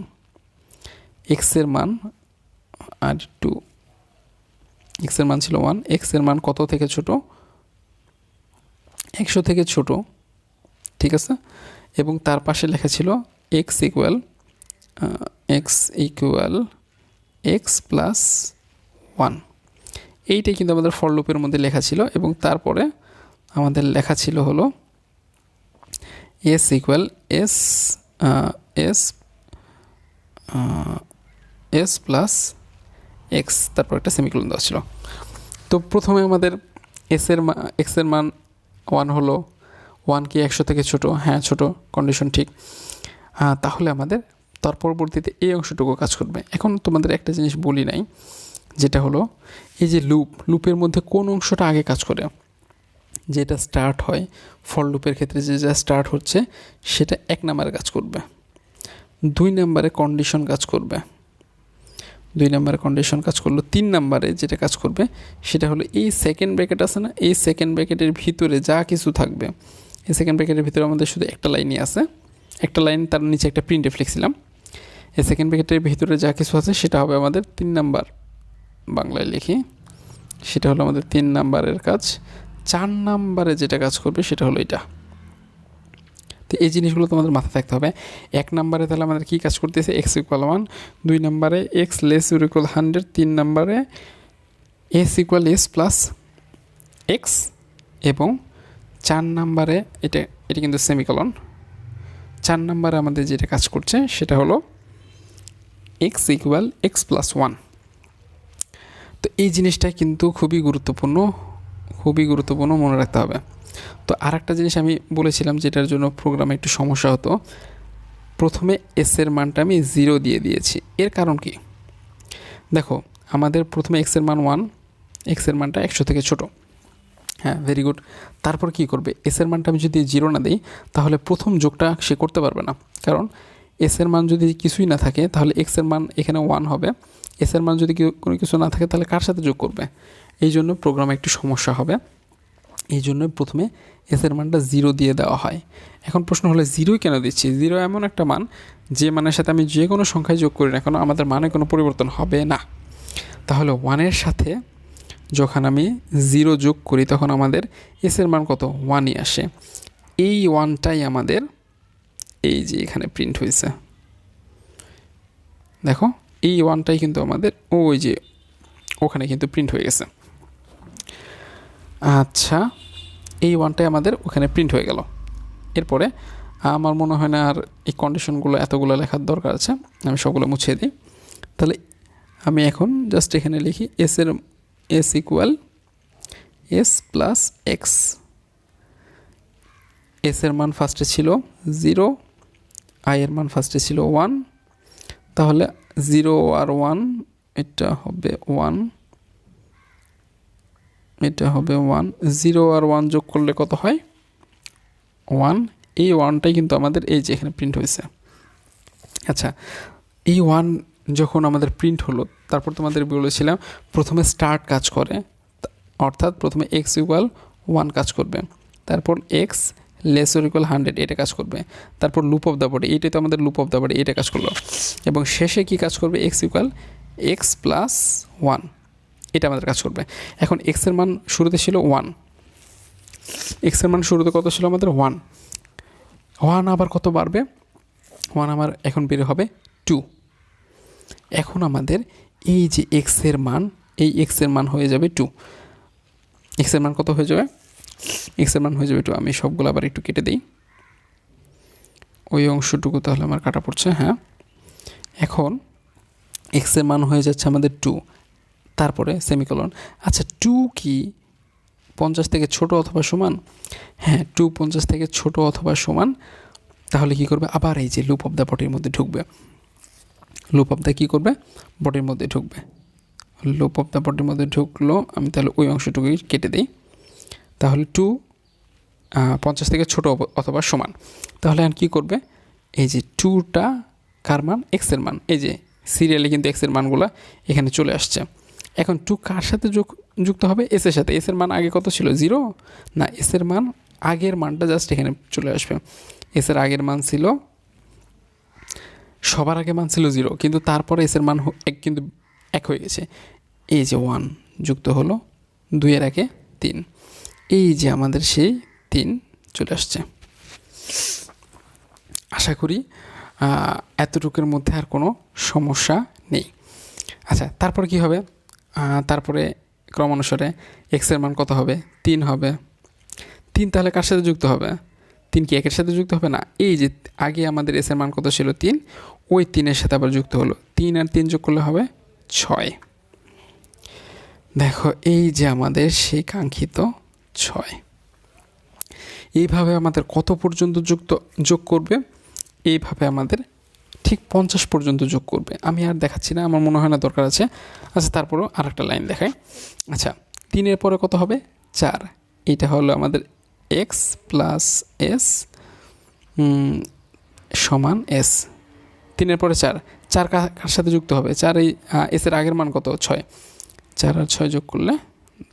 Speaker 1: এক্সের মান আর 2, এক্সের মান ছিল 1, এক্সের মান কত থেকে ছোট, 100 থেকে ছোট, ঠিক আছে। এবং তার পাশে লেখা ছিল এক্স ইকুয়াল এক্স প্লাস 1, এইটাই কিন্তু আমাদের ফর লুপের মধ্যে লেখা ছিল। এবং তারপরে আমাদের লেখা ছিল হলো S equal S plus x, তারপর একটা সেমিকোলন দেওয়া ছিল। তো প্রথমে আমাদের এক্সের মান 1 হলো, 1 কি 100 থেকে ছোট, হ্যাঁ ছোট, কন্ডিশন ঠিক। তাহলে আমাদের তার পরবর্তীতে এই অংশটুকু কাজ করবে। এখন তোমাদের একটা জিনিস বলি নাই, যেটা হলো এই যে লুপের মধ্যে কোন অংশটা আগে কাজ করে, যেটা স্টার্ট হয় ফর লুপের ক্ষেত্রে, যা স্টার্ট হচ্ছে সেটা 1 নম্বরে কাজ করবে, 2 নম্বরে কন্ডিশন কাজ করবে, 2 নম্বরে কন্ডিশন কাজ করলো, 3 নম্বরে যেটা কাজ করবে সেটা হলো এই সেকেন্ড ব্র্যাকেট আছে না, এই সেকেন্ড ব্র্যাকেটের ভিতরে যা কিছু থাকবে, এই সেকেন্ড ব্র্যাকেটের ভিতরে আমাদের শুধু একটা লাইনই আছে, একটা লাইন, তার নিচে একটা প্রিন্টএফ লিখছিলাম। এই সেকেন্ড ব্র্যাকেটের ভিতরে যা কিছু আছে সেটা হবে আমাদের 3 নাম্বার, বাংলায় লিখি, সেটা হলো আমাদের 3 নাম্বারের কাজ। 4 নাম্বারে যেটা কাজ করবে সেটা হলো এটা। তো এই জিনিসগুলো তোমাদের মাথায় থাকতে হবে। 1 নম্বরে তাহলে আমাদের কী কাজ করতেছে, এক্স ইকুয়াল 1, 2 নম্বরে এক্স লেস ইকুয়াল 100, 3 নম্বরে S equal S plus x, এবং 4 নম্বরে এটা কিন্তু সেমিকলন। 4 নম্বরে আমাদের যেটা কাজ করছে সেটা হলো এক্স ইকুয়াল এক্স প্লাস 1। তো এই জিনিসটা কিন্তু খুবই গুরুত্বপূর্ণ মনে রাখতে হবে। তো আর একটা জিনিস আমি বলেছিলাম যেটার জন্য প্রোগ্রামে একটু সমস্যা হতো, প্রথমে এস এর মানটা আমি 0 দিয়ে দিয়েছি। এর কারণ কি, দেখো আমাদের প্রথমে এক্সের মান 1, এক্সের মানটা 100 থেকে ছোট, হ্যাঁ, ভেরি গুড। তারপর কি করবে, এসের মানটা আমি যদি 0 না দিই তাহলে প্রথম যোগটা সে করতে পারবে না, কারণ এসের মান যদি কিছুই না থাকে তাহলে এক্সের মান এখানে 1 হবে। এসের মান যদি কোনো কিছু না থাকে তাহলে কার সাথে যোগ করবে, এই জন্য প্রোগ্রামে একটু সমস্যা হবে। এই জন্য প্রথমে এসের মানটা 0 দিয়ে দেওয়া হয়। এখন প্রশ্ন হলো 0 কেন দিচ্ছি? 0 এমন একটা মান যে মানের সাথে আমি যে কোনো সংখ্যায় যোগ করি না কেন আমাদের মানে কোনো পরিবর্তন হবে না। তাহলে 1-এর সাথে যখন আমি 0 যোগ করি তখন আমাদের এসের মান কত? 1ই আসে। এই 1টাই আমাদের এই যে এখানে প্রিন্ট হয়েছে, দেখো এই 1টাই কিন্তু আমাদের ওই যে ওখানে কিন্তু প্রিন্ট হয়ে গেছে। আচ্ছা, এই 1টাই আমাদের ওখানে প্রিন্ট হয়ে গেল। এরপরে আমার মনে হয় না আর এই কন্ডিশনগুলো এতগুলো লেখার দরকার আছে, আমি সবগুলো মুছিয়ে দিই। তাহলে আমি এখন জাস্ট এখানে লিখি S equal S plus x. এসের মান ফার্স্টে ছিল 0, আই-এর মান ফার্স্টে ছিল 1, তাহলে 0 আর 1 এটা হবে 1, এটা হবে 1। 0 আর 1 যোগ করলে কত হয়? 1। এই 1টাই কিন্তু আমাদের এই যে এখানে প্রিন্ট হয়েছে। আচ্ছা, এই 1 যখন আমাদের প্রিন্ট হলো তারপর তোমাদের বলেছিলাম প্রথমে স্টার্ট কাজ করে, অর্থাৎ প্রথমে এক্স ইকুয়াল 1 কাজ করবে, তারপর এক্স লেস অর ইকুয়াল 100 এটা কাজ করবে, তারপর লুপ অফ দ্য বডি, এইটাই তো আমাদের লুপ অফ দ্য বডি, এটা কাজ করলো, এবং শেষে কি কাজ করবে? এক্স ইকুয়াল এক্স প্লাস 1 এটা আমাদের কাজ করবে। এখন এক্সের মান শুরুতে ছিল 1, এক্সের মান শুরুতে কত ছিল আমাদের? 1 আবার কত বাড়বে? 1 আমার এখন বের হবে 2। এখন আমাদের এই যে এক্সের মান, এই এক্সের মান হয়ে যাবে 2। এক্সের মান কত হয়ে যাবে? এক্সের মান হয়ে যাবে 2। আমি সবগুলো আবার একটু কেটে দিই, ওই অংশটুকু তাহলে আমার কাটা পড়ছে। হ্যাঁ, এখন এক্সের মান হয়ে যাচ্ছে আমাদের 2, তারপরে সেমিকোলন। আচ্ছা, 2 কি 50 থেকে ছোট অথবা সমান? হ্যাঁ, 2 50 থেকে ছোট অথবা সমান। তাহলে কি করবে? আবার এই যে লুপ অফ দ্য বডির মধ্যে ঢুকবে। লুপ অফ দ্য কী করবে? বডির মধ্যে ঢুকবে। লুপ অফ দ্য বডির মধ্যে ঢুকলো, আমি তাহলে ওই অংশটুকুই কেটে দিই। তাহলে 2 50 থেকে ছোট অথবা সমান। তাহলে আর কী করবে? এই যে 2টা কার মান? এক্সের মান। এই যে সিরিয়ালে কিন্তু এক্সের মানগুলো এখানে চলে আসছে। এখন 2 কার সাথে যুক্ত হবে? এসের সাথে। এসের মান আগে কত ছিল? 0 না, এসের মান আগের মানটা জাস্ট এখানে চলে আসবে। এসের আগের মান ছিল, সবার আগে মান ছিল 0, কিন্তু তারপরে এসের মান কিন্তু 1 হয়ে গেছে। এই যে 1 যুক্ত হলো 2-এর আগে 3, এই যে আমাদের সেই 3 চলে আসছে। আশা করি এতটুকুর মধ্যে আর কোনো সমস্যা নেই। আচ্ছা, তারপর কি হবে? তারপরে ক্রমানুসারে এক্সের মান কত হবে? 3 হবে। 3 তাহলে কার সাথে যুক্ত হবে? 3 কি 1-এর সাথে যুক্ত হবে না? এই যে আগে আমাদের এসের মান কত ছিল? 3, ওই 3-এর সাথে আবার যুক্ত হলো। 3 আর 3 যোগ করলে হবে 6। দেখো, এই যে আমাদের সেই কাঙ্ক্ষিত 6। এইভাবে আমাদের কত পর্যন্ত যোগ করবে? এইভাবে আমাদের ঠিক 50 পর্যন্ত যোগ করবে। আমি আর দেখাচ্ছি না, আমার মনে হয় না দরকার আছে। আচ্ছা, তারপরেও আর একটা লাইন দেখাই। আচ্ছা, 3-এর পরে কত হবে? 4। এটা হলো আমাদের এক্স প্লাস এস সমান এস। 3-এর পরে 4, 4 কার সাথে যুক্ত হবে? 4 এই এসের আগের মান কত? 6। 4 আর 6 যোগ করলে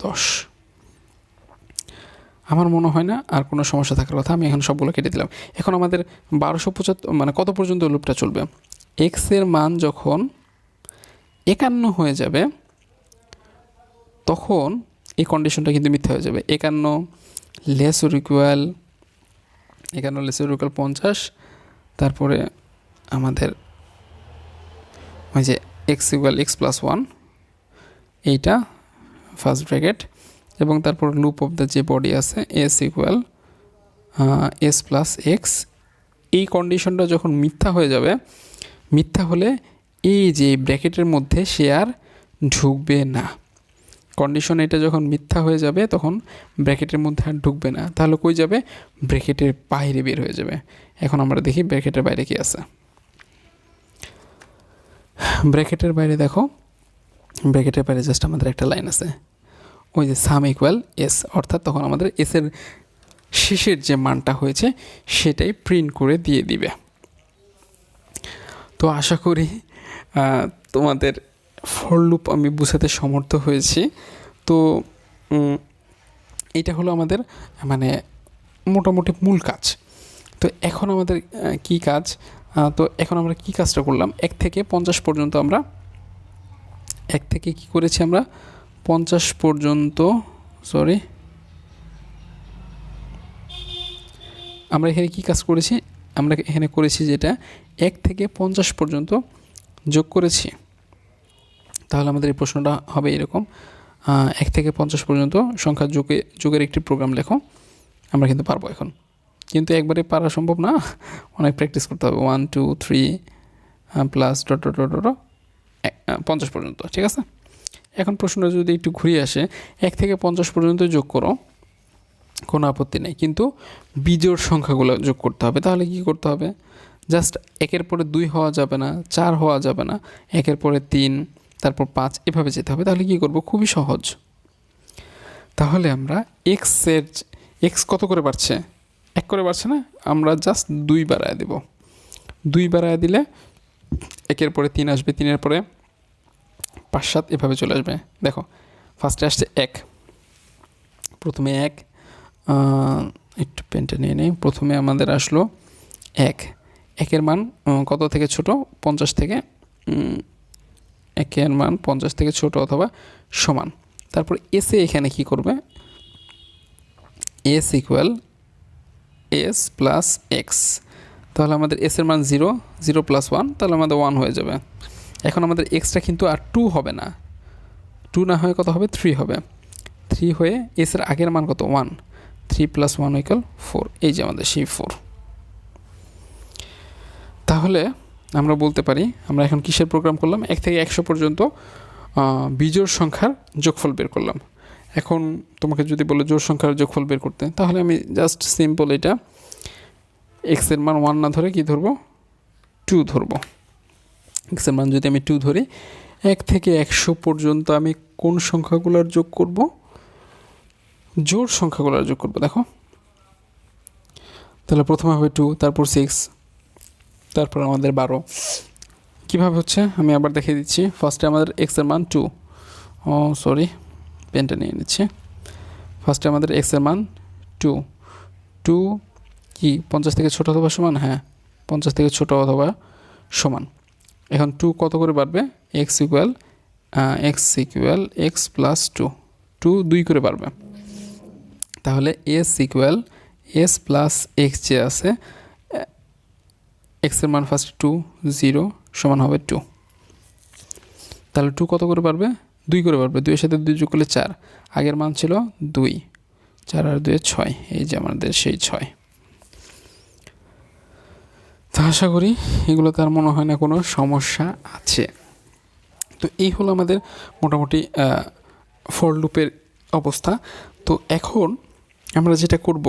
Speaker 1: 10। আমার মনে হয় না আর কোনো সমস্যা থাকার কথা। আমি এখন সবগুলো কেটে দিলাম। এখন আমাদের 1275 মানে কত পর্যন্ত লুপটা চলবে? এক্সের মান যখন 51 হয়ে যাবে তখন এই কন্ডিশনটা কিন্তু মিথ্যা হয়ে যাবে। 51 লেস অর ইকুয়াল 50। তারপরে আমাদের ওই যে এক্স ইকুয়াল এক্স প্লাস 1 এইটা ফার্স্ট ব্র্যাকেট, এবং তারপর লুপ অফ দ্য যে বডি আছে S equal S plus x. এই কন্ডিশনটা যখন মিথ্যা হয়ে যাবে, মিথ্যা হলে এই যে ব্র্যাকেটের মধ্যে সে আর ঢুকবে না। কন্ডিশন এটা যখন মিথ্যা হয়ে যাবে তখন ব্র্যাকেটের মধ্যে আর ঢুকবে না। তাহলে কই যাবে? ব্র্যাকেটের বাইরে বের হয়ে যাবে। এখন আমরা দেখি ব্র্যাকেটের বাইরে কি আছে। ব্র্যাকেটের বাইরে দেখো, ব্র্যাকেটের বাইরে জাস্ট আমাদের একটা লাইন আছে, ওই যে সাম ইকুয়াল এস, অর্থাৎ তখন আমাদের এসের শেষের যে মানটা হয়েছে সেটাই প্রিন্ট করে দিয়ে দিবে। তো আশা করি তোমাদের ফর লুপ আমি বোঝাতে সমর্থ হয়েছি। তো এটা হলো আমাদের মানে মোটামুটি মূল কাজ। তো এখন আমাদের কি কাজ, তো এখন আমরা কি কাজটা করলাম, 1 থেকে 50 পর্যন্ত আমরা 1 থেকে কি করেছি আমরা 50 পর্যন্ত, সরি আমরা এখানে কি কাজ করেছি, আমরা এখানে করেছি যেটা 1 থেকে 50 পর্যন্ত যোগ করেছি। তাহলে আমাদের এই প্রশ্নটা হবে এরকম, 1 থেকে 50 পর্যন্ত সংখ্যা যোগের একটি প্রোগ্রাম লেখো। আমরা কিন্তু পারবো এখন, কিন্তু একবারে পারা সম্ভব না, অনেক প্র্যাকটিস করতে হবে। 1 2 3 plus dot dot dot dot 50 পর্যন্ত, ঠিক আছে। এখন প্রশ্নটা যদি একটু ঘুরিয়ে আসে, 1 থেকে 50 পর্যন্ত যোগ করো, কোনো আপত্তি নেই, কিন্তু বিজোড় সংখ্যাগুলো যোগ করতে হবে। তাহলে কি করতে হবে, জাস্ট 1-এর পরে 2 হওয়া যাবে না, 4 হওয়া যাবে না, 1-এর পরে 3, তারপর 5, এভাবে যেতে হবে। তাহলে কি করব, খুবই সহজ। তাহলে আমরা এক্স কত করে বাড়ছে, 1 করে বাড়ছে না, আমরা জাস্ট 2 বাড়ায় দেব। 2 বাড়ায় দিলে 1-এর পরে 3 আসবে, 3-এর পরে 5 7 এভাবে চলে আসবে। দেখো ফার্স্টে আসছে 1, প্রথমে 1, একটু পেনটা নিয়ে নেই। প্রথমে আমাদের আসলো 1, 1-এর মান কত থেকে ছোট, 50 থেকে, 1-এর মান 50 থেকে ছোট অথবা সমান। তারপর এসে এখানে কি করবে, S equal S plus x. তাহলে আমাদের এসের মান 0, 0 প্লাস 1, তাহলে আমাদের 1 হয়ে যাবে। এখন আমাদের এক্সটা কিন্তু আর 2 হবে না, 2 না হয়ে কত হবে, 3 হবে। 3 হয়ে এসের আগের মান কত, 1, 3 প্লাস 1 ইকুয়াল 4, এই যে আমাদের সেই 4। তাহলে আমরা বলতে পারি আমরা এখন কিসের প্রোগ্রাম করলাম, 1 থেকে 100 পর্যন্ত বিজোড় সংখ্যার যোগফল বের করলাম। এখন তোমাকে যদি বলে জোড় সংখ্যার যোগফল বের করতে, তাহলে আমি জাস্ট সিম্পল এটা এক্সের মান 1 না ধরে কি ধরবো, 2 ধরবো। এক্সের মান যদি আমি 2 ধরি, 1 থেকে 100 পর্যন্ত আমি কোন সংখ্যাগুলোর যোগ করব, জোড় সংখ্যাগুলোর যোগ করব। দেখো তাহলে প্রথমে হবে 2, তারপর 6, তারপর আমাদের 12। কীভাবে হচ্ছে আমি আবার দেখিয়ে দিচ্ছি। ফার্স্টে আমাদের এক্সের মান 2, সরি পেনটা নিয়ে নিচ্ছে। ফার্স্টে আমাদের এক্সের মান 2, 2 কি 50 থেকে ছোট অথবা সমান, হ্যাঁ 50 থেকে ছোট অথবা সমান। এখন 2 কত করে বাড়বে, এক্স ইকুয়াল এক্স প্লাস 2, 2 2 করে বাড়বে। তাহলে S equal S plus x যে আছে, এক্সের মান ফার্স্ট 2, 0 সমান হবে 2। তাহলে 2 কত করে বাড়বে, 2 করে বাড়বে। 2 এর সাথে 2 যোগ করলে 4, আগের মান ছিল 2, 4 আর 2 6, এই যে আমাদের সেই 6। তো আশা করি এগুলো তার মনে হয় না কোনো সমস্যা আছে। তো এই হলো আমাদের মোটামুটি ফর লুপের অবস্থা। তো এখন আমরা যেটা করব,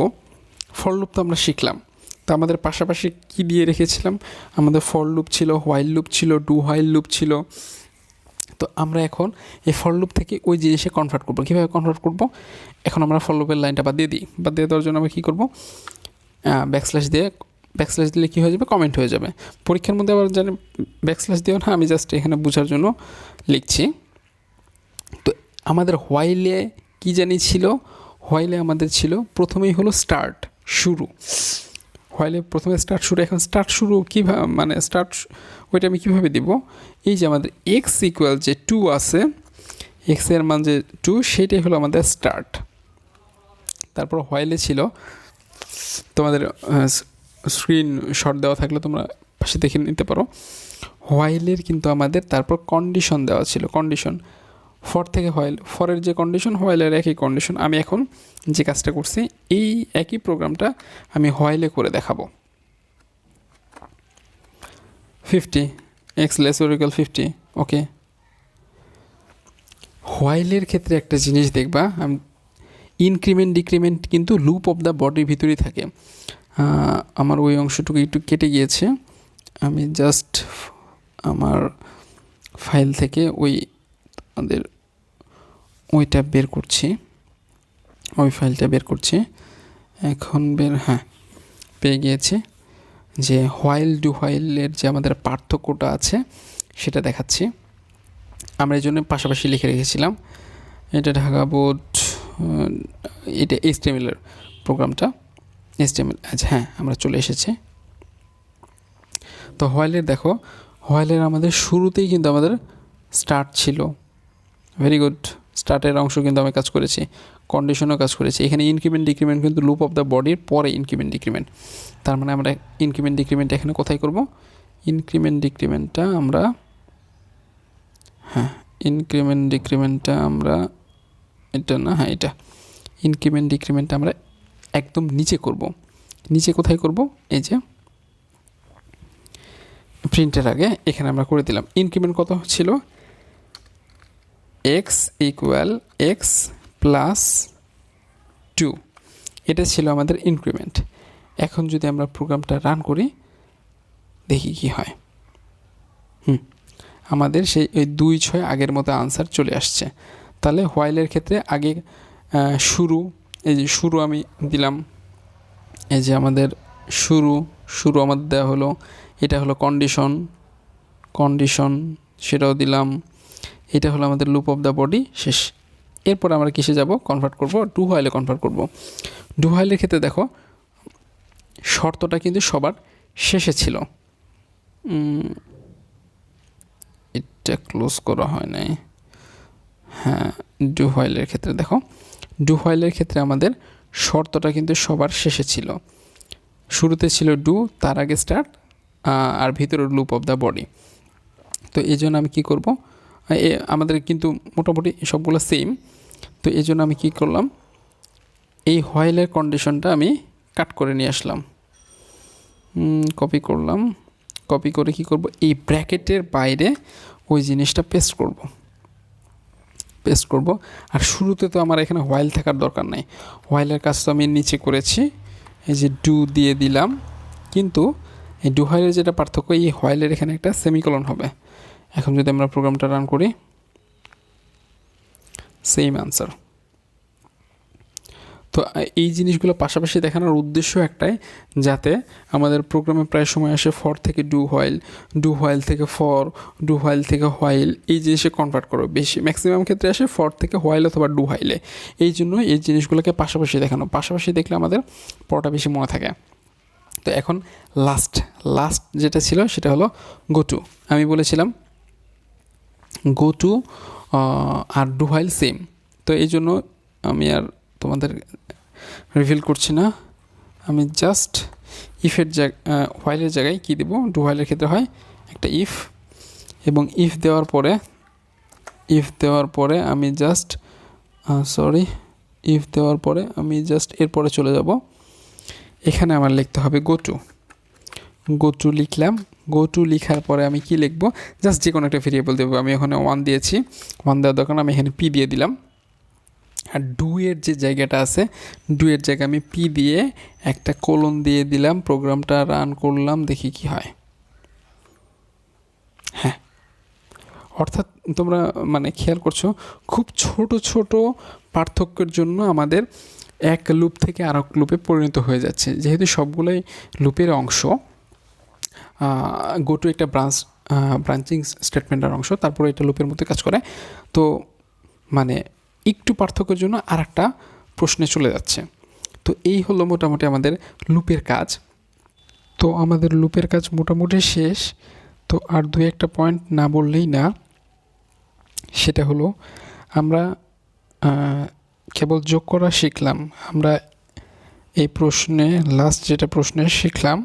Speaker 1: ফর লুপ তো আমরা শিখলাম, তো আমাদের পাশাপাশি কি দিয়ে রেখেছিলাম, আমাদের ফর লুপ ছিল, হোয়াইল লুপ ছিল, ডু হোয়াইল লুপ ছিল। তো আমরা এখন এই ফর লুপ থেকে ওই জিনিসে কনভার্ট করব। কীভাবে কনভার্ট করব, এখন আমরা ফর লুপের লাইনটা বাদ দিয়ে দিই। বাদ দিয়ে দেওয়ার জন্য আমরা কী করব, ব্যাকস্ল্যাশ দিলে কী হয়ে যাবে, কমেন্ট হয়ে যাবে। পরীক্ষার মধ্যে আবার জানি ব্যাকস্ল্যাশ দিও না, আমি জাস্ট এখানে বোঝার জন্য লিখছি। তো আমাদের হোয়াইলে কি জানি ছিল, হোয়াইলে আমাদের ছিল প্রথমেই হলো স্টার্ট শুরু, হোয়াইলে প্রথমে স্টার্ট শুরু। এখন স্টার্ট শুরু কীভাবে, মানে স্টার্ট ওইটা আমি কীভাবে দিব, এই যে আমাদের এক্স ইকুয়াল যে 2 আছে, এক্সের মান যে 2, সেটাই হলো আমাদের স্টার্ট। তারপর হোয়াইলে ছিল, তোমাদের স্ক্রিন শট দেওয়া থাকলে তোমরা পাশে দেখে নিতে পারো। হোয়াইলের কিন্তু আমাদের তারপর কন্ডিশন দেওয়া ছিল, কন্ডিশন ফর থেকে হোয়াইল, ফরের যে কন্ডিশন হোয়াইলের একই কন্ডিশন। আমি এখন যে কাজটা করছি, এই একই প্রোগ্রামটা আমি হোয়াইলে করে দেখাবো। 50 এক্স লেস অর ইকুয়াল 50, ওকে। হোয়াইলের ক্ষেত্রে একটা জিনিস দেখবা, ইনক্রিমেন্ট ডিক্রিমেন্ট কিন্তু লুপ অফ দ্য বডির ভিতরেই থাকে। আমার ওই অংশটুকু একটু কেটে গিয়েছে, আমি জাস্ট আমার ফাইল থেকে ওই আমাদের ওইটা বের করছি, ওই ফাইলটা বের করছি এখন। পেয়ে গিয়েছি যে হোয়াইল ডু হোয়াইলের যে আমাদের পার্থক্যটা আছে সেটা দেখাচ্ছি। আমরা এই জন্য পাশাপাশি লিখে রেখেছিলাম। এটা ঢাকা বোর্ড, এটা HTML এর প্রোগ্রামটা, HTML। আচ্ছা আমরা চলে এসেছি। তো হোয়াইলের দেখো, হোয়াইলের আমাদের শুরুতেই কিন্তু আমাদের স্টার্ট ছিল। ভেরি গুড, স্টার্টের অংশ কিন্তু আমি কাজ করেছি, কন্ডিশনও কাজ করেছি। এখানে ইনক্রিমেন্ট ডিক্রিমেন্ট কিন্তু লুপ অফ দ্য বডির পরে ইনক্রিমেন্ট ডিক্রিমেন্ট। তার মানে আমরা ইনক্রিমেন্ট ডিক্রিমেন্ট এখানে কোথায় করব? ইনক্রিমেন্ট ডিক্রিমেন্টটা আমরা ইনক্রিমেন্ট ডিক্রিমেন্টটা আমরা এটা না, এটা ইনক্রিমেন্ট ডিক্রিমেন্টটা আমরা একদম নিচে করব। নিচে কোথায় করব? এই যে প্রিন্টের আগে এখানে আমরা করে দিলাম। ইনক্রিমেন্ট কত ছিল? x ইকুয়াল x প্লাস 2, এটা ছিল আমাদের ইনক্রিমেন্ট। এখন যদি আমরা প্রোগ্রামটা রান করি দেখি কি হয়। আমাদের সেই ওই 2 6 আগের মতো আনসার চলে আসছে। তাহলে হোয়াইলের ক্ষেত্রে আগে শুরু, এই যে শুরু আমি দিলাম, এই যে আমাদের শুরু আমাদের দেওয়া হলো। এটা হলো কন্ডিশন, সেটাও দিলাম। এটা হলো আমাদের লুপ অফ দ্য বডি, শেষ। এরপর আমরা কিসে যাব? কনভার্ট করব, ডু হোয়াইলে কনভার্ট করব। ডু হোয়াইলের ক্ষেত্রে দেখো শর্তটা কিন্তু সবার শেষে ছিল। এটা ক্লোজ করা হয় নাই। ডু হোয়াইলের ক্ষেত্রে দেখো, ডু হোয়াইলের ক্ষেত্রে আমাদের শর্তটা কিন্তু সবার শেষে ছিল। শুরুতে ছিল ডু, তার আগে স্টার্ট, আর ভিতরে লুপ অফ দ্য বডি। তো এই জন্য আমি কী করব? আমাদের কিন্তু মোটামুটি সবগুলো সেম। তো এই জন্য আমি কী করলাম? এই হোয়াইলের কন্ডিশনটা আমি কাট করে নিয়ে আসলাম, কপি করলাম। কপি করে কি করব? এই ব্র্যাকেটের বাইরে ওই জিনিসটা পেস্ট করব। আর শুরুতে তো আমার এখানে হোয়াইল থাকার দরকার নাই, হোয়াইলের কাজ তো আমি নিচে করেছি, এই যে ডু দিয়ে দিলাম। কিন্তু এই ডু হোয়াইলের যেটা পার্থক্য, এই হোয়াইলের এখানে একটা সেমিকোলন হবে। এখন যদি আমরা প্রোগ্রামটা রান করি, সেম আনসার। তো এই জিনিসগুলো পাশাপাশি দেখানোর উদ্দেশ্য একটাই, যাতে আমাদের প্রোগ্রামে প্রায় সময় আসে ফর থেকে ডু হোয়াইল থেকে ফর, ডু হোয়াইল থেকে হোয়াইল, এই জিনিসে কনভার্ট করো। বেশি ম্যাক্সিমাম ক্ষেত্রে আসে ফর থেকে হোয়াইল অথবা ডু হোয়াইলে। এই জন্য এই জিনিসগুলোকে পাশাপাশি দেখানো, পাশাপাশি দেখলে আমাদের পড়াটা বেশি মনে থাকে। তো এখন লাস্ট যেটা ছিল সেটা হলো গো টু। আমি বলেছিলাম গো টু আর ডু হোয়াইল সেম। তো এই জন্য আমি আর তোমাদের রিভিল করছি না, আমি জাস্ট ইফের হোয়াইলের জায়গায় কী দেবো? ডু হোয়াইলের ক্ষেত্রে হয় একটা ইফ, এবং ইফ দেওয়ার পরে আমি জাস্ট এরপরে চলে যাব। এখানে আমার লিখতে হবে গো টু লিখলাম। গো টু লিখার পরে আমি কি লিখবো? জাস্ট যে কোনো একটা ভেরিয়েবল দেবো। আমি ওখানে 1 দিয়েছি, 1 দেওয়ার দরকার আমি এখানে পি দিয়ে দিলাম। আর ডু এর যে জায়গাটা আছে, ডু এর জায়গায় আমি পি দিয়ে একটা কোলন দিয়ে দিলাম। প্রোগ্রামটা রান করলাম, দেখি কি হয়। অর্থাৎ তোমরা মানে খেয়াল করছো, খুব ছোট পার্থক্যের জন্য আমাদের এক লুপ থেকে আরেক লুপে পরিণত হয়ে যাচ্ছে। যেহেতু সবগুলোই লুপের অংশ, গো টু একটা ব্রাঞ্চিং স্টেটমেন্টের অংশ, তারপরে এটা লুপের মধ্যে কাজ করে। তো মানে একটু পার্থক্যের জন্য আর একটা প্রশ্নে চলে যাচ্ছে। তো এই হলো মোটামুটি আমাদের লুপের কাজ। তো আমাদের লুপের কাজ মোটামুটি শেষ। তো আর 2-1টা পয়েন্ট না বললেই না, সেটা হলো আমরা কেবল যোগ করা শিখলাম। আমরা এই প্রশ্নে লাস্ট যেটা প্রশ্নে শিখলাম,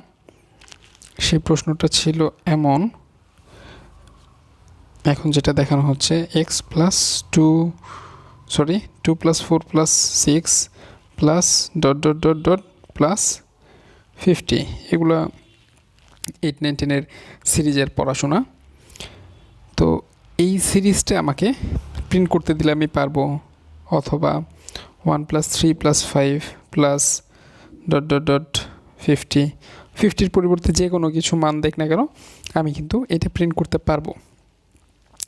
Speaker 1: সেই প্রশ্নটা ছিল এমন। এখন যেটা দেখানো হচ্ছে x+2 + 4 + 6 + ... +50। এগুলো 8, 9, 10 সিরিজের পড়াশোনা। তো এই সিরিজটা আমাকে প্রিন্ট করতে দিলে আমি পারবো, অথবা 1 + 3 + 5 + ... 50-50 পরিবর্তে যে কোনো কিছু মান দেখ না কেন, আমি কিন্তু এটা প্রিন্ট করতে পারবো।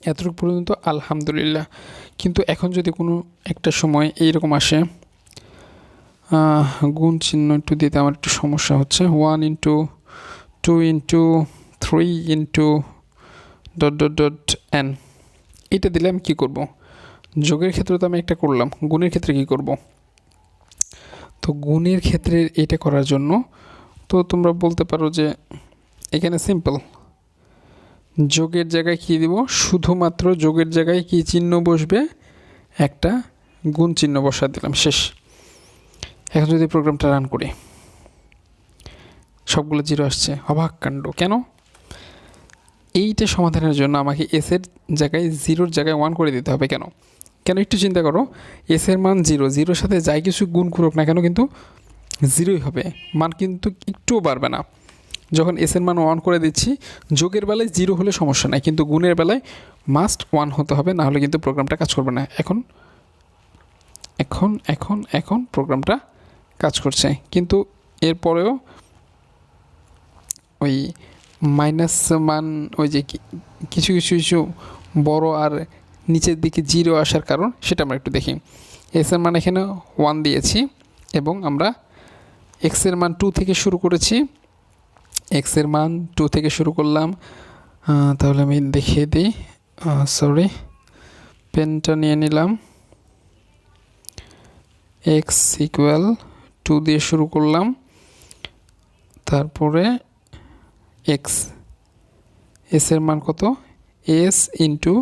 Speaker 1: এতটুকু পর্যন্ত আলহামদুলিল্লাহ। কিন্তু এখন যদি কোনো একটা সময় এইরকম আসে, গুণ চিহ্ন একটু দিতে আমার একটু সমস্যা হচ্ছে, 1 × 2 × 3 × ... এটা দিলে আমি কী করবো? যোগের ক্ষেত্রে তো আমি একটা করলাম, গুণের ক্ষেত্রে কী করব? তো গুণের ক্ষেত্রে এটা করার জন্য তো তোমরা বলতে পারো যে এখানে সিম্পল, যোগের জায়গায় কী দিব? শুধুমাত্র যোগের জায়গায় কী চিহ্ন বসবে? একটা গুণ চিহ্ন বসা দিলাম, শেষ। এখন যদি প্রোগ্রামটা রান করি, সবগুলো জিরো আসছে, অবাক কাণ্ড। কেন? এইটা সমাধানের জন্য আমাকে এসের জায়গায় জিরোর জায়গায় 1 করে দিতে হবে। কেন? কেন একটু চিন্তা করো, এসের মান জিরো, জিরোর সাথে যাই কিছু গুণ করুক না কেন কিন্তু জিরোই হবে, মান কিন্তু একটুও বাড়বে না। যখন এসের মান 1 করে দিচ্ছি, যোগের বেলায় জিরো হলে সমস্যা নাই, কিন্তু গুণের বেলায় মাস্ট 1 হতে হবে, না হলে কিন্তু প্রোগ্রামটা কাজ করবে না। এখন এখন এখন এখন প্রোগ্রামটা কাজ করছে, কিন্তু এরপরেও ওই মাইনাস মান, ওই যে কিছু কিছু কিছু বড় আর নিচের দিকে জিরো আসার কারণ সেটা আমরা একটু দেখি। এসের মান এখানে 1 দিয়েছি এবং আমরা এক্সের মান 2 থেকে শুরু করেছি, এক্সের মান 2 থেকে শুরু করলাম। তাহলে আমি দেখিয়ে দিই, সরি, পেনটা নিয়ে নিলাম। এক্স ইকুয়াল 2 দিয়ে শুরু করলাম, তারপরে এক্স, এসের মান কত? এস ইন্টু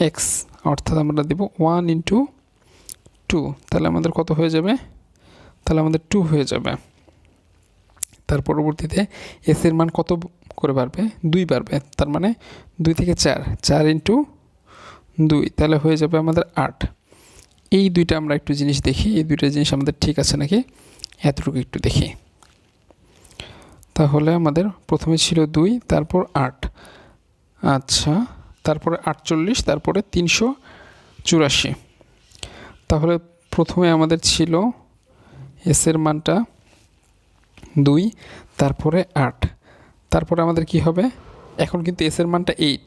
Speaker 1: এক্স, অর্থাৎ আমরা দেব 1 × 2, তাহলে আমাদের কত হয়ে যাবে? তাহলে আমাদের 2 হয়ে যাবে। তার পরবর্তীতে এসের মান কত করে বাড়বে? 2 বাড়বে, তার মানে 2 থেকে 4, 4 × 2, তাহলে হয়ে যাবে আমাদের 8। এই দুইটা আমরা একটু জিনিস দেখি, এই দুইটা জিনিস আমাদের ঠিক আছে নাকি এতটুকু একটু দেখি। তাহলে আমাদের প্রথমে ছিল 2, তারপর 8, আচ্ছা, তারপরে 48, তারপরে 384। তাহলে প্রথমে আমাদের ছিল এসের মানটা 2, তারপরে 8, তারপরে আমাদের কি হবে? এখন কিন্তু এসের মানটা 8,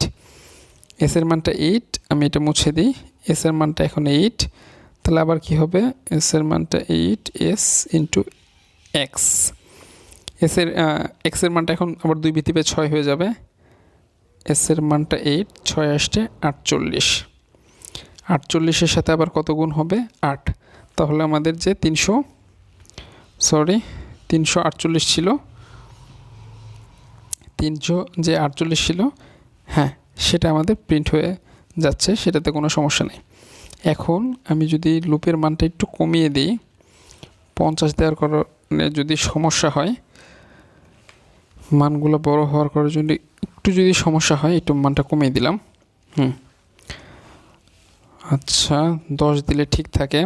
Speaker 1: এসের মানটা 8, আমি এটা মুছে দিই, এসের মানটা এখন 8, তাহলে আবার কি হবে? এসের মানটা 8, এস ইন্টু এক্স, এসের এক্সের মানটা এখন আবার 2 বৃদ্ধি পেয়ে 6 হয়ে যাবে। এসের মানটা 8, 6 আসছে 48, 48-এর সাথে আবার কত গুণ হবে? 8, তাহলে আমাদের যে 348 ছিল, 300 যে 48 ছিল, হ্যাঁ সেটা আমাদের প্রিন্ট হয়ে যাচ্ছে, সেটাতে কোনো সমস্যা নেই। এখন আমি যদি লুপের মানটা একটু কমিয়ে দিই, 50 দেওয়ার কারণে যদি সমস্যা হয়, মানগুলো বড় হওয়ার কারণে যদি একটু যদি সমস্যা হয়, একটু মানটা কমিয়ে দিলাম। আচ্ছা, 10 দিলে ঠিক থাকে।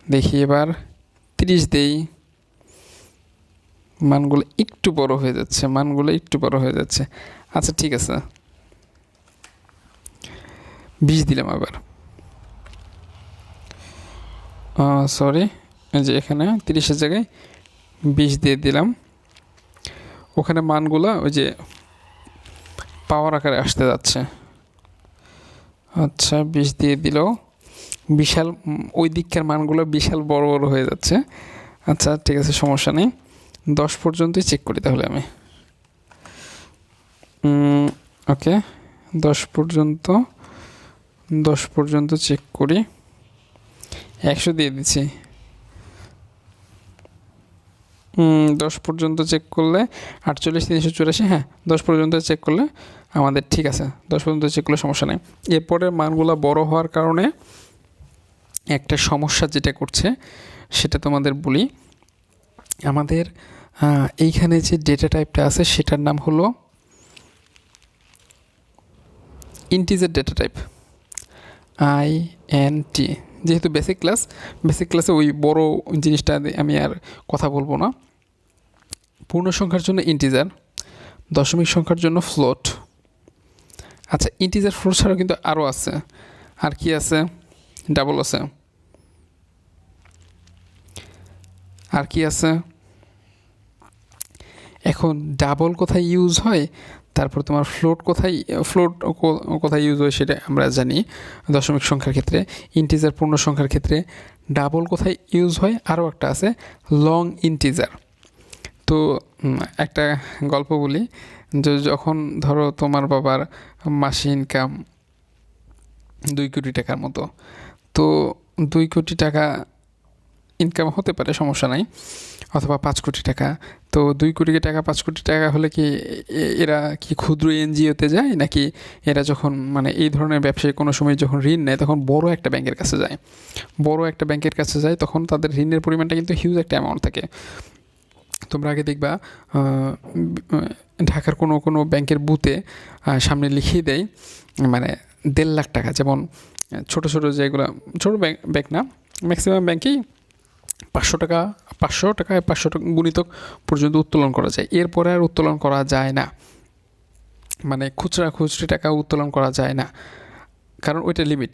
Speaker 1: দেখি এবার 30 দেই, মানগুলো একটু বড় হয়ে যাচ্ছে, মানগুলো একটু বড় হয়ে যাচ্ছে। আচ্ছা ঠিক আছে, 20 দিলাম আবার, সরি, যে এখানে 30-এর জায়গায় 20 দিয়ে দিলাম। ওখানে মানগুলো ওই যে পাওয়ার আকারে আসতে যাচ্ছে। আচ্ছা 20 দিয়ে দিল, বিশাল ওই দিককার মানগুলো বিশাল বড় বড় হয়ে যাচ্ছে। আচ্ছা ঠিক আছে, সমস্যা নেই, 10 পর্যন্তই চেক করি তাহলে আমি। ওকে, 10 পর্যন্ত চেক করি, 100 দিয়ে দিচ্ছি। 10 পর্যন্ত চেক করলে 48, 384, হ্যাঁ 10 পর্যন্ত চেক করলে আমাদের ঠিক আছে, 10 পর্যন্ত চেক করলে সমস্যা নেই। এরপরে মানগুলো বড় হওয়ার কারণে একটা সমস্যা যেটা করছে সেটা তোমাদের বলি। আমাদের এইখানে যে ডেটা টাইপটা আছে সেটার নাম হলো ইন্টিজার ডেটা টাইপ, INT। যেহেতু বেসিক ক্লাসে ওই বড় জিনিসটা আমি আর কথা বলবো না। পূর্ণ সংখ্যার জন্য ইন্টিজার, দশমিক সংখ্যার জন্য ফ্লোট। আচ্ছা, ইন্টিজার ফ্লোট ছাড়াও কিন্তু আরও আছে, আর কি আছে? ডাবল আছে, আর কি আছে? এখন ডাবল কোথায় ইউজ হয় তারপর তোমার ফ্লোট কোথায় ইউজ হয় সেটা আমরা জানি দশমিক সংখ্যার ক্ষেত্রে। ইন্টিজার পূর্ণ সংখ্যার ক্ষেত্রে। ডাবল কোথায় ইউজ হয়, আরও একটা আছে লং ইন্টিজার। তো একটা গল্প বলি, যে যখন ধরো তোমার বাবার মাসে ইনকাম 2 কোটি টাকার মতো, তো 2 কোটি টাকা ইনকাম হতে পারে, সমস্যা নাই, অথবা 5 কোটি টাকা। তো 2 কোটি টাকা 5 কোটি টাকা হলে কি এরা কি ক্ষুদ্র এনজিওতে যায়, নাকি এরা যখন মানে এই ধরনের ব্যবসায়ী কোনো সময় যখন ঋণ নেয় তখন বড় একটা ব্যাংকের কাছে যায়, তখন তাদের ঋণের পরিমাণটা কিন্তু হিউজ একটা অ্যামাউন্ট থাকে। তোমরা আগে দেখবা ঢাকার কোনো ব্যাংকের বুথে সামনে লিখিয়ে দেয় মানে 1.5 লাখ টাকা, যেমন ছোটো যেগুলো ছোটো ব্যাংক না, ম্যাক্সিমাম ব্যাংকেই 500 টাকায় 500 টাকা গুণিতক পর্যন্ত উত্তোলন করা যায়, এরপরে আর উত্তোলন করা যায় না, মানে খুচরি টাকা উত্তোলন করা যায় না, কারণ ওইটা লিমিট।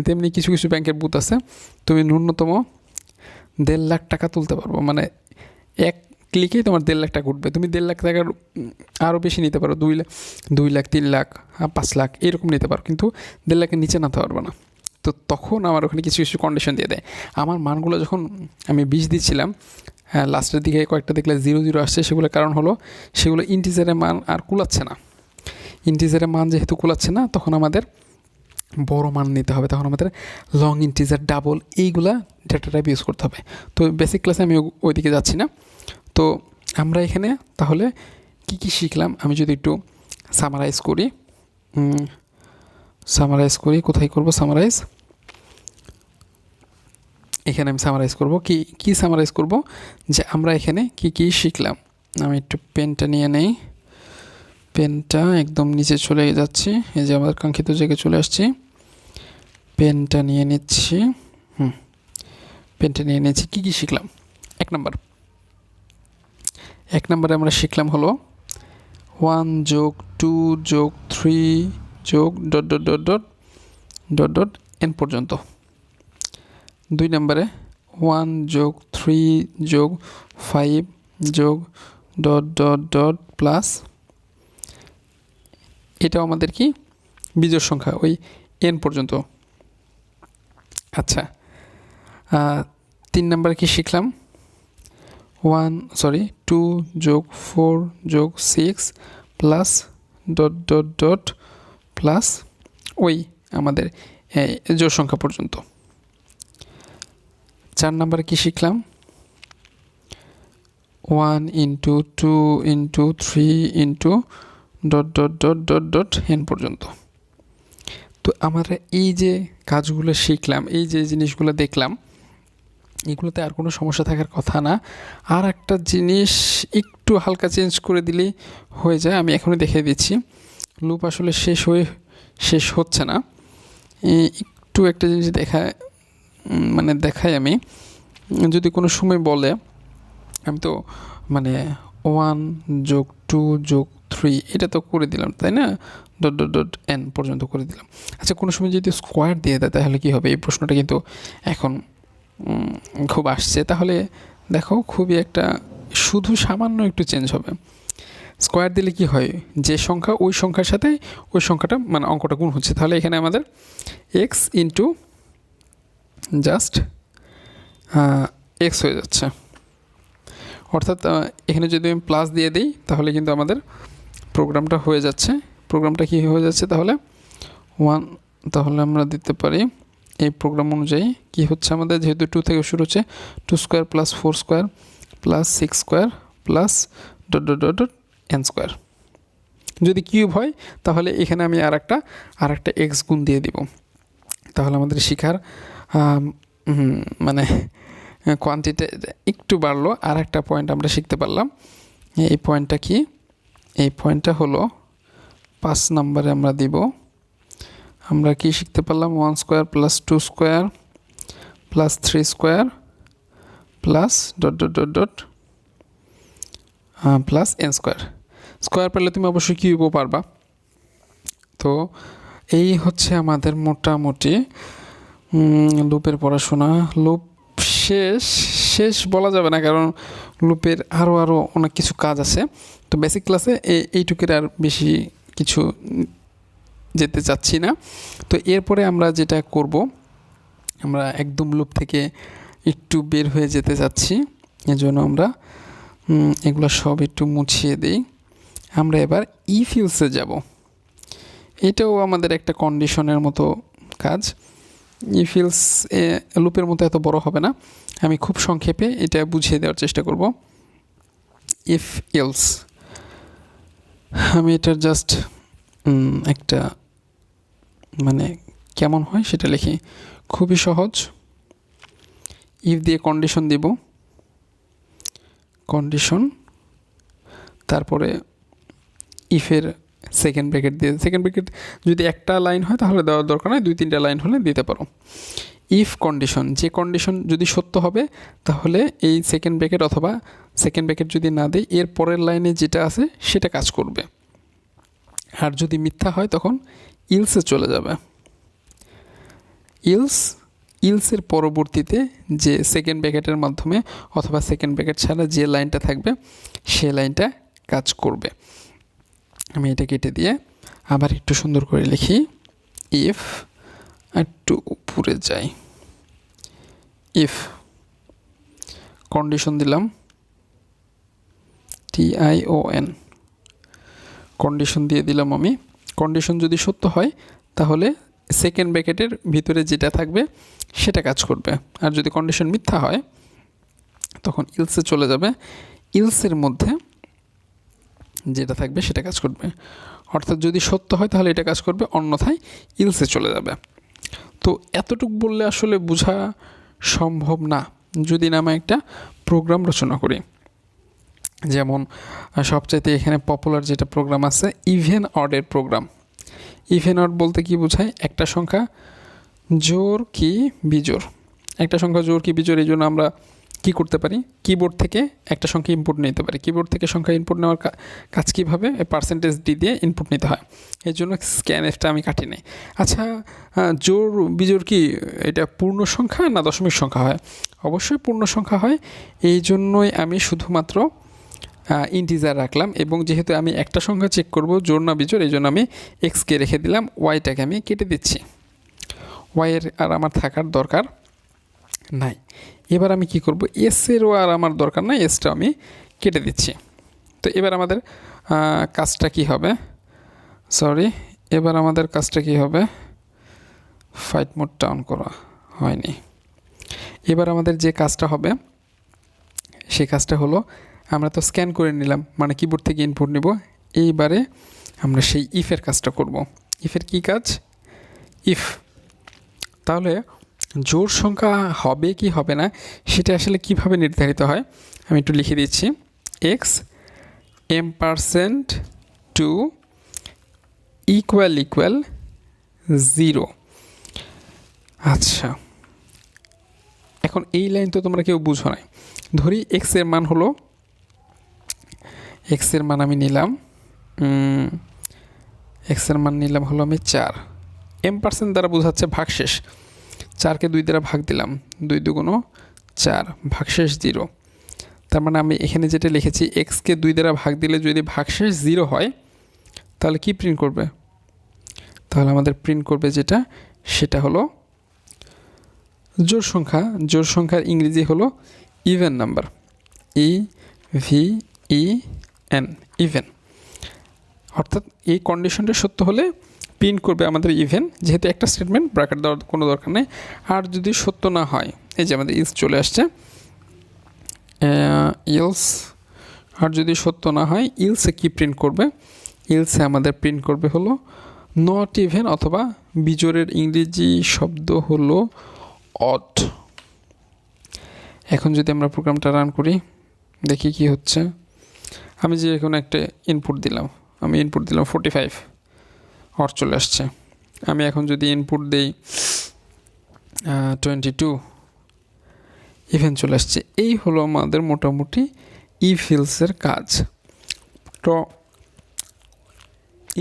Speaker 1: তেমনি কিছু ব্যাংকের বুথ আছে তুমি ন্যূনতম 1.5 লাখ টাকা তুলতে পারবো, মানে এক ক্লিকেই তোমার 1.5 লাখ টাকা উঠবে। তুমি 1.5 লাখ টাকার আরও বেশি নিতে পারো, 2 লাখ 3 লাখ 5 লাখ এরকম নিতে পারো, কিন্তু 1.5 লাখের নিচে নাতে পারবে না। তো তখন আমার ওখানে কিছু কন্ডিশন দিয়ে দেয়। আমার মানগুলো যখন আমি 20 দিচ্ছিলাম, লাস্টের দিকে কয়েকটা দেখলে 0 আসছে, সেগুলোর কারণ হলো সেগুলো ইন্টিজারের মান আর কুলাচ্ছে না। ইন্টিজারের মান যেহেতু কুলাচ্ছে না, তখন আমাদের বড় মান নিতে হবে, তখন আমাদের লং ইন্টিজার, ডাবল, এইগুলা ডেটা টাইপ ইউজ করতে হবে। তো বেসিক ক্লাসে আমি ওইদিকে যাচ্ছি না। তো আমরা এখানে তাহলে কি শিখলাম, আমি যদি একটু সামারাইজ করি, কোথায় করব সামারাইজ, এখানে আমি সামারাইজ করব। কি সামারাইজ করব, যে আমরা এখানে কি শিখলাম। আমি একটু পেনটা নিয়ে নেই, পেনটা একদম নিচে চলে যাচ্ছি, এই যে আমাদের কাঙ্ক্ষিত জায়গায় চলে আসছি, পেনটা নিয়ে নিচ্ছি। পেনটা নিয়ে নিচ্ছি। কি শিখলাম? এক নম্বরে আমরা শিখলাম হলো 1 যোগ 2 যোগ 3 যোগ ... n পর্যন্ত। 2 নম্বরে 1 যোগ 3 যোগ 5 যোগ ... প্লাস, এটাও আমাদের কি বিজোড় সংখ্যা, ওই n পর্যন্ত। আচ্ছা, 3 নম্বরে কি শিখলাম, 2 যোগ 4 যোগ 6 প্লাস ... প্লাস ওই আমাদের জোড় সংখ্যা পর্যন্ত। 4 নম্বরে কি শিখলাম, 1 ইন্টু 2 ইন্টু 3 ইন্টু ... n পর্যন্ত। তো আমরা এই যে কাজগুলো শিখলাম, এই যে জিনিসগুলো দেখলাম, এগুলোতে আর কোনো সমস্যা থাকার কথা না। আর একটা জিনিস একটু হালকা চেঞ্জ করে দিলেই হয়ে যায়, আমি এখনই দেখিয়ে দিচ্ছি। লুপ আসলে শেষ হচ্ছে না, একটু একটা জিনিস দেখাই আমি। যদি কোনো সময় বলে, আমি তো 1 যোগ 2 যোগ 3 এটা তো করে দিলাম, তাই না, ... n পর্যন্ত করে দিলাম। আচ্ছা, কোনো সময় যদি স্কোয়ার দিয়ে দেয় তাহলে কি হবে? এই প্রশ্নটা কিন্তু এখন খুব আসছে। তাহলে দেখো, খুবই একটা শুধু সামান্য একটু চেঞ্জ হবে। স্কোয়ার দিলে কি হয়, যে সংখ্যা ওই সংখ্যার সাথে ওই সংখ্যাটা অঙ্কটা গুণ হচ্ছে, তাহলে এখানে আমাদের x ইন্টু জাস্ট x হয়ে যাচ্ছে। অর্থাৎ এখানে যদি আমি প্লাস দিয়ে দিই তাহলে কিন্তু আমাদের প্রোগ্রামটা হয়ে যাচ্ছে। প্রোগ্রামটা কি হয়ে যাচ্ছে তাহলে 1, তাহলে আমরা দিতে পারি এই প্রোগ্রাম অনুযায়ী কি হচ্ছে আমাদের, যেহেতু 2 থেকে শুরু হচ্ছে, 2 square plus 4 square plus 6 square plus ... n square. যদি কিউব হয় তাহলে এখানে আমি আর একটা x গুণ দিয়ে দিব। তাহলে আমাদের শিখার কোয়ান্টিটি একটু বাড়লো। আর একটা পয়েন্ট আমরা শিখতে পারলাম। এই পয়েন্টটা কি? এই পয়েন্টটা হলো 5 নম্বরে আমরা দিব। আমরা কি শিখতে পারলাম, 1 square plus 2 square plus 3 square plus ... plus n square. Square পারলে তুমি অবশ্যই কিউবও পারবা। তো এই হচ্ছে আমাদের মোটামুটি লুপের পড়াশোনা। লুপ শেষ শেষ বলা যাবে না, কারণ লুপের আরও অনেক কিছু কাজ আছে। তো বেসিক ক্লাসে এইটুকুর আর বেশি কিছু যেতে চাচ্ছি না। তো এরপরে আমরা যেটা করব, আমরা একদম লুপ থেকে একটু বের হয়ে যেতে চাচ্ছি। এজন্য আমরা এগুলো সব একটু মুছিয়ে দিই। আমরা এবার ইফ এলসে যাব। এটাও আমাদের একটা কন্ডিশনের মতো কাজ। ইফ এলস লুপের মতো এত বড় হবে না, আমি খুব সংক্ষেপে এটা বুঝিয়ে দেওয়ার চেষ্টা করব। ইফ এলস, আমি এটার জাস্ট একটা মানে কেমন হয় সেটা লিখি। খুবই সহজ। ইফ দিয়ে কন্ডিশন দিব, কন্ডিশন, তারপরে ইফের সেকেন্ড ব্র্যাকেট দিয়ে, সেকেন্ড ব্র্যাকেট যদি একটা লাইন হয় তাহলে দেওয়ার দরকার নয়, 2-3টা লাইন হলে দিতে পারো। ইফ কন্ডিশন, যে কন্ডিশন যদি সত্য হবে তাহলে এই সেকেন্ড ব্র্যাকেট, অথবা সেকেন্ড ব্র্যাকেট যদি না দেয় এর পরের লাইনে যেটা আছে সেটা কাজ করবে। আর যদি মিথ্যা হয় তখন ইলসে চলে যাবে। ইলসের পরবর্তীতে যে সেকেন্ড ব্র্যাকেটের মাধ্যমে অথবা সেকেন্ড ব্র্যাকেট ছাড়া যে লাইনটা থাকবে সে লাইনটা কাজ করবে। আমি এটা কেটে দিয়ে আবার একটু সুন্দর করে লিখি। ইফ, একটু উপরে যাই, ইফ কন্ডিশন দিলাম, TION, কন্ডিশন দিয়ে দিলাম আমি। কন্ডিশন যদি সত্য হয় তাহলে সেকেন্ড ব্র্যাকেটের ভিতরে যেটা থাকবে সেটা কাজ করবে। আর যদি কন্ডিশন মিথ্যা হয় তখন ইলসে চলে যাবে। ইলসের মধ্যে যেটা থাকবে সেটা কাজ করবে। অর্থাৎ যদি সত্য হয় তাহলে এটা কাজ করবে, অন্যথায় ইলসে চলে যাবে। তো এতটুকু বললে আসলে বোঝা সম্ভব না যদি না আমি একটা প্রোগ্রাম রচনা করি। যেমন সবচাইতে এখানে পপুলার যেটা প্রোগ্রাম আছে, ইভেন অডের প্রোগ্রাম। ইভেন অড বলতে কি বোঝায়? একটা সংখ্যা জোড় কি বিজোড়, একটা সংখ্যা জোড় কি বিজোড়। এই জন্য আমরা কী করতে পারি, কিবোর্ড থেকে একটা সংখ্যা ইনপুট নিতে পারি। কিবোর্ড থেকে সংখ্যা ইনপুট নেওয়ার কাজ কীভাবে, পার্সেন্টেজ দিয়ে ইনপুট নিতে হয়। এই জন্য স্ক্যানএফটা আমি কাটি নেই। আচ্ছা, জোড় বিজোড় কি এটা পূর্ণ সংখ্যা না দশমিক সংখ্যা হয়? অবশ্যই পূর্ণ সংখ্যা হয়। এই জন্যই আমি শুধুমাত্র ইন্টিজার রাখলাম, এবং যেহেতু আমি একটা সংখ্যা চেক করব জোড় না বিজোড়, এই জন্য আমি এক্সকে রেখে দিলাম, ওয়াইটাকে আমি কেটে দিচ্ছি। ওয়াইয়ের আর আমার থাকার দরকার নাই। এবার আমি কি করব, এসেরও আর আমার দরকার নাই, এসটা আমি কেটে দিচ্ছি। তো এবার আমাদের কাজটা কি হবে, এবার আমাদের কাজটা কি হবে, ফাইট মোডটা অন করা হয়নি। এবার আমাদের যে কাজটা হবে সেই কাজটা হলো, আমরা তো স্ক্যান করে নিলাম, মানে কিবোর্ড থেকে ইনপুট নিব। এইবারে আমরা সেই ইফের কাজটা করব। ইফের কি কাজ, ইফ। তাহলে জোড় সংখ্যা হবে কি হবে না সেটা আসলে কিভাবে নির্ধারিত হয় আমি একটু লিখে দিচ্ছি। X M% two equal 0। আচ্ছা, এখন এই লাইন তো তোমরা কেউ বুঝো নাই। ধরি এক্সের মান হলো, এক্সের মান আমি নিলাম, এক্সের মান নিলাম হলো আমি 4। M% দ্বারা বোঝাচ্ছে ভাগশেষ। 4কে 2 দ্বারা ভাগ দিলাম, 2 2 4, ভাগশেষ 0। তার মানে আমি এখানে যেটা লিখেছি, এক্সকে 2 দ্বারা ভাগ দিলে যদি ভাগশেষ 0 হয় তাহলে কি প্রিন্ট করবে? তাহলে আমাদের প্রিন্ট করবে যেটা, সেটা হলো জোড় সংখ্যা। জোড় সংখ্যার ইংরেজি হলো ইভেন নাম্বার, EVEN, ইভেন। অর্থাৎ এই কন্ডিশনটা সত্য হলে প্রিন্ট করবে আমাদের ইভেন, যেহেতু একটা স্টেটমেন্ট, ব্র্যাকেট দেওয়ার কোনো দরকার নেই। আর যদি সত্য না হয়, এই যে আমাদের ইলস চলে আসছে, ইলস। আর যদি সত্য না হয় ইলসে কি প্রিন্ট করবে, ইলসে আমাদের প্রিন্ট করবে হলো নট ইভেন, অথবা বিজোড়ের ইংরেজি শব্দ হলো অড। এখন যদি আমরা প্রোগ্রামটা রান করি, দেখি কি হচ্ছে। আমি যে এখন একটা ইনপুট দিলাম, আমি ইনপুট দিলাম 45, অড চলে আসছে। আমি এখন যদি ইনপুট দেই 22, ইভেন চলে আসছে। এই হলো আমাদের মোটামুটি ইফ এলসের কাজ। তো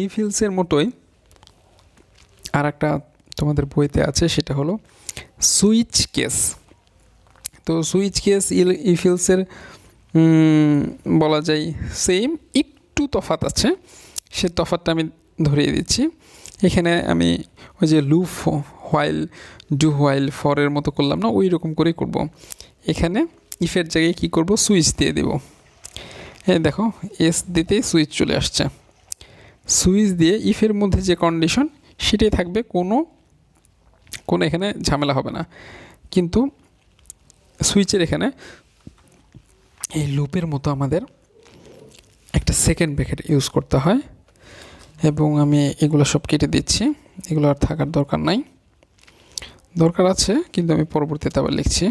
Speaker 1: ইফ এলসের মতোই আর একটা তোমাদের বইতে আছে, সেটা হলো সুইচ কেস। তো তো সুইচ কেস ইফ এলসের বলা যায় সেম, একটু তফাৎ আছে, সে তফাৎটা আমি ধরিয়ে দিচ্ছি। এখানে আমি ওই যে লুপ হোয়াইল ডু হোয়াইল ফরের মতো করলাম না, ওই রকম করেই করব। এখানে ইফের জায়গায় কি করব, সুইচ দিয়ে দেব। হ্যাঁ দেখো এস দিতেই সুইচ চলে আসছে। সুইচ দিয়ে ইফের মধ্যে যে কন্ডিশন সেটাই থাকবে, কোনো এখানে ঝামেলা হবে না। কিন্তু সুইচের এখানে এই লুপের মতো আমাদের একটা সেকেন্ড ব্র্যাকেট ইউজ করতে হয়, এবং আমি এগুলো সব কেটে দিচ্ছি, এগুলো আর থাকার দরকার নাই, দরকার আছে কিন্তু আমি পরবর্তীতে আবার লিখছি।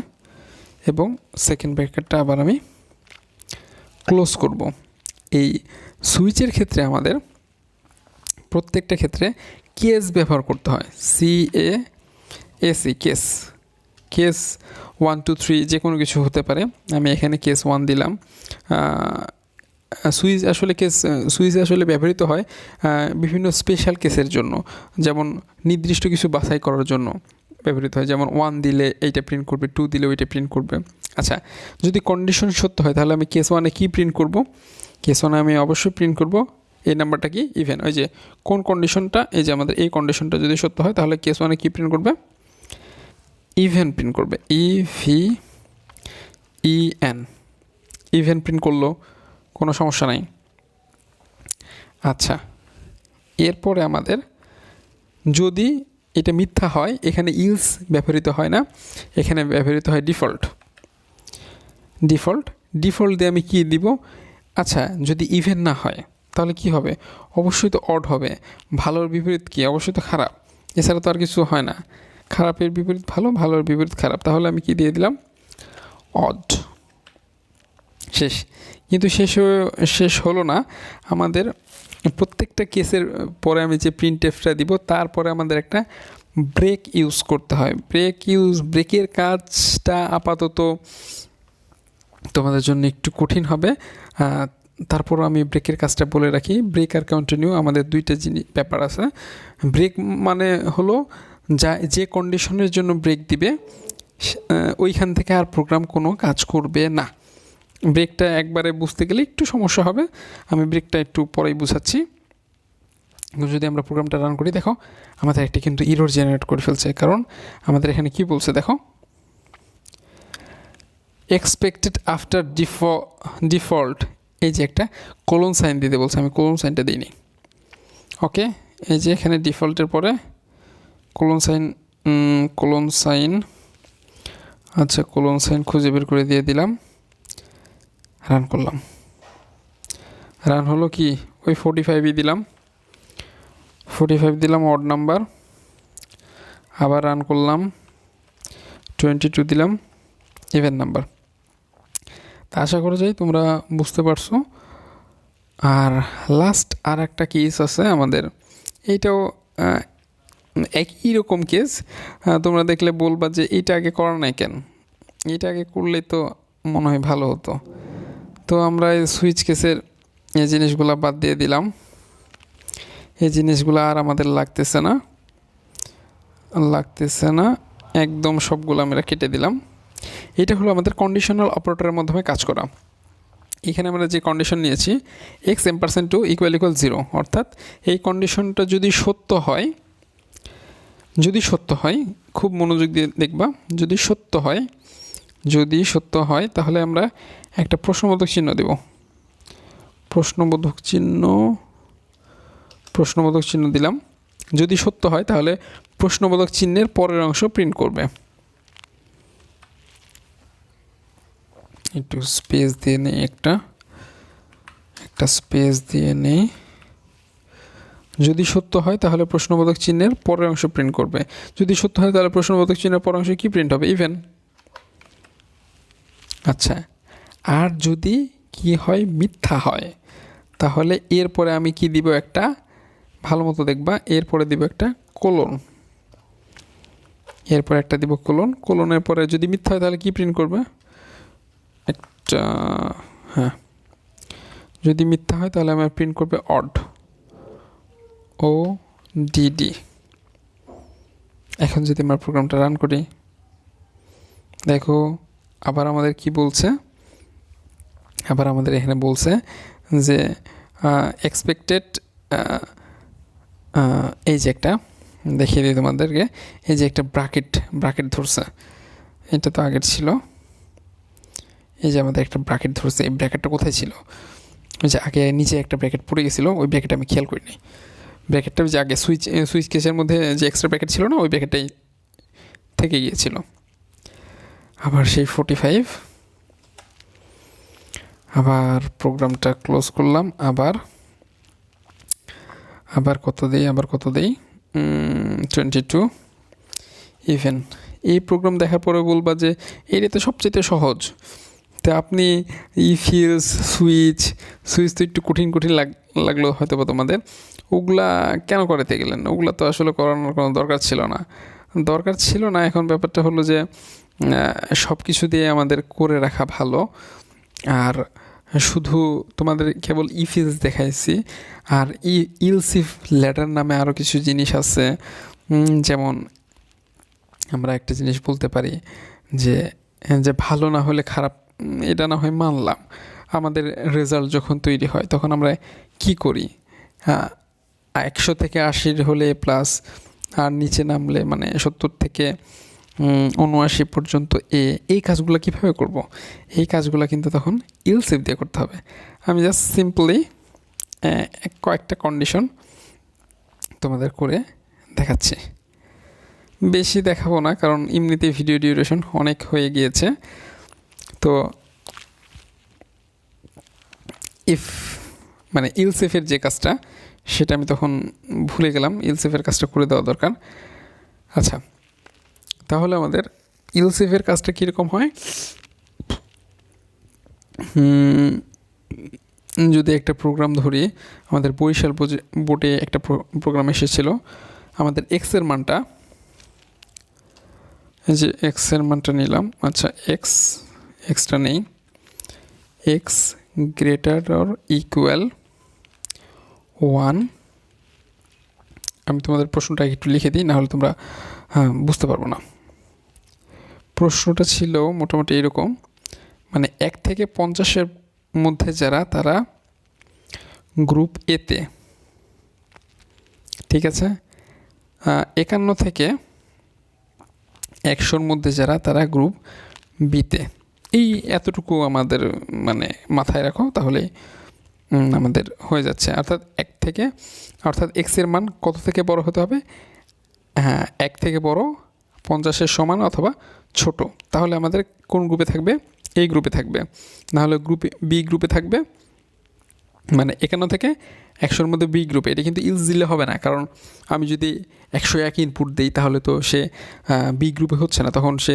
Speaker 1: এবং সেকেন্ড ব্র্যাকেটটা আবার আমি ক্লোজ করব। এই সুইচের ক্ষেত্রে আমাদের প্রত্যেকটা ক্ষেত্রে কেস ব্যবহার করতে হয়, CASE কেস। কেস 1 2 3 যে কোনো কিছু হতে পারে, আমি এখানে কেস 1 দিলাম। সুইচ আসলে ব্যবহৃত হয় বিভিন্ন স্পেশাল কেসের জন্য, যেমন নির্দিষ্ট কিছু বাছাই করার জন্য ব্যবহৃত হয়। যেমন 1 দিলে এইটা প্রিন্ট করবে, 2 দিলে ওইটা প্রিন্ট করবে। আচ্ছা, যদি কন্ডিশন সত্য হয় তাহলে আমি কেস 1-এ কী প্রিন্ট করব? কেস 1-এ আমি অবশ্যই প্রিন্ট করব এই নাম্বারটা কি ইভেন, ওই যে কোন কন্ডিশনটা, এই যে আমাদের এই কন্ডিশনটা যদি সত্য হয় তাহলে কেস 1-এ কী প্রিন্ট করবে? ইভেন প্রিন্ট করবে, EVEN, ইভেন প্রিন্ট করলো কোনো সমস্যা নাই। আচ্ছা, এরপরে আমাদের যদি এটা মিথ্যা হয়, এখানে ইলস ব্যবহৃত হয় না, এখানে ব্যবহৃত হয় ডিফল্ট দিয়ে আমি কি দিব? আচ্ছা, যদি ইভেন না হয় তাহলে কি হবে? অবশ্যই তো অড হবে। ভালোর বিপরীত কি? অবশ্যই তো খারাপ, এছাড়া তো আর কিছু হয় না। খারাপের বিপরীত ভালো, ভালোর বিপরীত খারাপ, তাহলে আমি কি দিয়ে দিলাম? অড। শেষ। কিন্তু শেষ হলো না, আমাদের প্রত্যেকটা কেসের পরে আমি যে প্রিন্টএফটা দিব তারপরে আমাদের একটা ব্রেক ইউজ করতে হয়। ব্রেকের কাজটা আপাতত তোমাদের জন্য একটু কঠিন হবে, তারপরও আমি ব্রেকের কাজটা বলে রাখি। ব্রেক আর কন্টিনিউ আমাদের দুইটা ব্যাপার আছে। ব্রেক মানে হলো যে কন্ডিশনের জন্য ব্রেক দিবে ওইখান থেকে আর প্রোগ্রাম কোনো কাজ করবে না। ব্রেকটা একবারে বুঝতে গেলে একটু সমস্যা হবে, আমি ব্রেকটা একটু পরেই বুঝাচ্ছি। যদি আমরা প্রোগ্রামটা রান করি, দেখো আমাদের একটি কিন্তু ইরর জেনারেট করে ফেলছে, কারণ আমাদের এখানে কি বলছে দেখো, এক্সপেক্টেড আফটার ডিফল্ট, এই যে একটা কোলন সাইন দিতে বলছে, আমি কোলন সাইনটা দিইনি। ওকে, এই যে এখানে ডিফল্টের পরে কোলন সাইন, আচ্ছা কোলন সাইন খুঁজে বের করে দিয়ে দিলাম, রান করলাম। রান হলো কি, ওই 45ই দিলাম, 45 দিলাম অড নাম্বার, আবার রান করলাম, 22 দিলাম ইভেন নাম্বার। তা আশা করা যায় তোমরা বুঝতে পারছো। আর লাস্ট আর একটা কেস আছে আমাদের, এইটাও একই রকম কেস। তোমরা দেখলে বলবা যে এইটা আগে করা নাই কেন, এটা আগে করলেই তো মনে হয় ভালো হতো। তো আমরা এই সুইচ কেসের এই জিনিসগুলো বাদ দিয়ে দিলাম, এই জিনিসগুলো আর আমাদের লাগতেছে না, একদম সবগুলো আমরা কেটে দিলাম। এটা হলো আমাদের কন্ডিশনাল অপারেটরের মাধ্যমে কাজ করা। এখানে আমরা যে কন্ডিশন নিয়েছি x(m%2) = 0, অর্থাৎ এই কন্ডিশনটা যদি সত্য হয়, খুব মনোযোগ দিয়ে দেখবা, যদি সত্য হয় তাহলে আমরা একটা প্রশ্নবোধক চিহ্ন দেব, প্রশ্নবোধক চিহ্ন দিলাম। যদি সত্য হয় তাহলে প্রশ্নবোধক চিহ্নের পরের অংশ প্রিন্ট করবে। একটু স্পেস দিয়ে নেই, একটা স্পেস দিয়ে নেই। যদি সত্য হয় তাহলে প্রশ্নবোধক চিহ্নের পরের অংশ প্রিন্ট করবে। যদি সত্য হয় তাহলে প্রশ্নবোধক চিহ্নের পরের অংশ কি প্রিন্ট হবে? ইভেন। আচ্ছা, আর যদি কি হয়, মিথ্যা হয়, তাহলে এরপরে আমি কি দিব? একটা ভালো মতো দেখবা, এরপরে দিব একটা কোলন, এরপরে একটা দিব কোলন। কোলনের পরে যদি মিথ্যা হয় তাহলে কি প্রিন্ট করবে? একটা, হ্যাঁ, যদি মিথ্যা হয় তাহলে আমার প্রিন্ট করবে অড, ODD। এখন যদি আমরা প্রোগ্রামটা রান করি, দেখো আবার আমাদের কি বলছে, আবার আমাদের এখানে বলছে যে এক্সপেক্টেড, এই যে একটা দেখিয়ে দিই তোমাদেরকে, এই যে একটা ব্রাকেট ধরছে, এটা তো আগের ছিল। এই যে আমাদের একটা ব্র্যাকেট ধরছে, এই ব্র্যাকেটটা কোথায় ছিল, ওই যে আগে নিচে একটা ব্র্যাকেট পড়ে গেছিলো, ওই ব্র্যাকেট আমি খেয়াল করিনি। ব্র্যাকেটটা যে আগে সুইচ কেসের মধ্যে যে এক্সট্রা ব্র্যাকেট ছিল না, ওই ব্র্যাকেটটাই থেকে গিয়েছিল। আবার সেই 45, আবার প্রোগ্রামটা ক্লোজ করলাম, আবার কত দেই 22 ইভেন। এই প্রোগ্রাম দেখার পরে বলবা যে এটা তো সবচেয়ে সহজ, তা আপনি ফিলস সুইচ তো একটু কঠিন লাগলো হয়তো বা তোমাদের, ওগুলা কেন করাতে গেলেন? ওগুলা তো আসলে করানোর কোনো দরকার ছিল না। এখন ব্যাপারটা হলো যে সব কিছু দিয়ে আমাদের করে রাখা ভালো। আর শুধু তোমাদের কেবল ইফিলস দেখাইছি, আর ইলসিফ ল্যাডার নামে আরও কিছু জিনিস আছে। যেমন আমরা একটা জিনিস বলতে পারি যে ভালো না হলে খারাপ, এটা না হয় মানলাম। আমাদের রেজাল্ট যখন তৈরি হয় তখন আমরা কি করি, 100 থেকে 80 হলে প্লাস, আর নিচে নামলে মানে 70 থেকে 79 পর্যন্ত এই কাজগুলো কীভাবে করব? এই কাজগুলো কিন্তু তখন ইলসিফ দিয়ে করতে হবে। আমি জাস্ট সিম্পলি কয়েকটা কন্ডিশন তোমাদের করে দেখাচ্ছি, বেশি দেখাবো না কারণ এমনিতেই ভিডিও ডিউরেশন অনেক হয়ে গিয়েছে। তো মানে ইলসিফের যে কাজটা, সেটা আমি তখন ভুলে গেলাম, ইলসিফের কাজটা করে দেওয়া দরকার। আচ্ছা, তাহলে আমাদের ইলসিফের কাজটা কীরকম হয়, যদি একটা প্রোগ্রাম ধরি, আমাদের বরিশাল বোর্ডে একটা প্রোগ্রাম এসেছিল, আমাদের এক্সের মানটা, এই যে এক্সের মানটা নিলাম। আচ্ছা, এক্সটা নেই, এক্স গ্রেটার অর ইকুয়াল 1। আমি তোমাদের প্রশ্নটা একটু লিখে দিই, নাহলে তোমরা বুঝতে পারবো না। প্রশ্নটা ছিল মোটামুটি এরকম, মানে 1 থেকে 50-এর মধ্যে যারা, তারা গ্রুপ এতে, ঠিক আছে। 51 থেকে 100-র মধ্যে যারা, তারা গ্রুপ বিতে। এই এতটুকু আমাদের মানে মাথায় রাখো, তাহলে আমাদের হয়ে যাচ্ছে। অর্থাৎ এক্সের মান কত থেকে বড় হতে হবে? 1 থেকে বড়, 50-এর সমান অথবা ছোট। তাহলে আমাদের কোন গ্রুপে থাকবে? এই গ্রুপে থাকবে। নাহলে বি গ্রুপে থাকবে, মানে 51 থেকে 100-র মধ্যে বি গ্রুপে। এটা কিন্তু ইলস দিলে হবে না, কারণ আমি যদি 101 ইনপুট দিই তাহলে তো সে বি গ্রুপে হচ্ছে না, তখন সে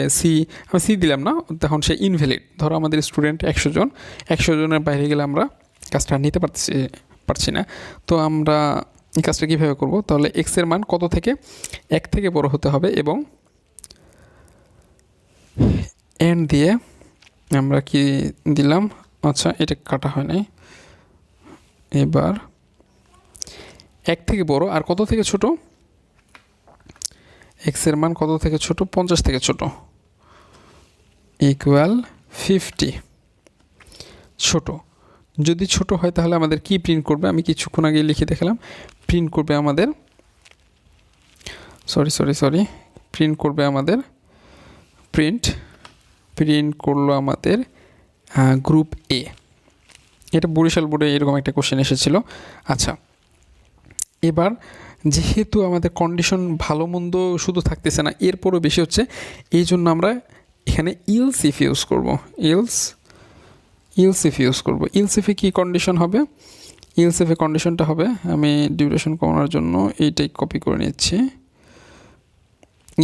Speaker 1: আমি সি দিলাম না, তখন সে ইনভ্যালিড। ধরো আমাদের স্টুডেন্ট 100 জন, 100 জনের বাইরে গেলে আমরা কাজটা নিতে পারছি না। তো আমরা এই কাজটা কীভাবে করব? তাহলে এক্সের মান কত থেকে 1 থেকে বড় হতে হবে, এবং এন্ড দিয়ে আমরা কি দিলাম? আচ্ছা, এটা কাটা হয় নাই। এবার 1 থেকে বড় আর কত থেকে ছোট? এক্সের মান কত থেকে ছোট? 50 থেকে ছোট, ইকুয়াল 50। ছোট, যদি ছোট হয় তাহলে আমাদের কি প্রিন্ট করবে? আমি কিছুক্ষণ আগে লিখে দেখালাম। প্রিন্ট করবে আমাদের প্রিন্ট করলো আমাদের গ্রুপ এ। এটা বরিশাল বোর্ডে এরকম একটা কোশ্চেন এসেছিল। আচ্ছা, এবার যেহেতু আমাদের কন্ডিশন ভালো মন্দ শুধু থাকতেছে না, এরপরও বেশি হচ্ছে, এই জন্য আমরা এখানে ইলসিফ ইউজ করব। ইলসিফে কি কন্ডিশন হবে? ইলসিফে কন্ডিশনটা হবে, আমি ডিউরেশন কমানোর জন্য এইটাই কপি করে নিচ্ছি।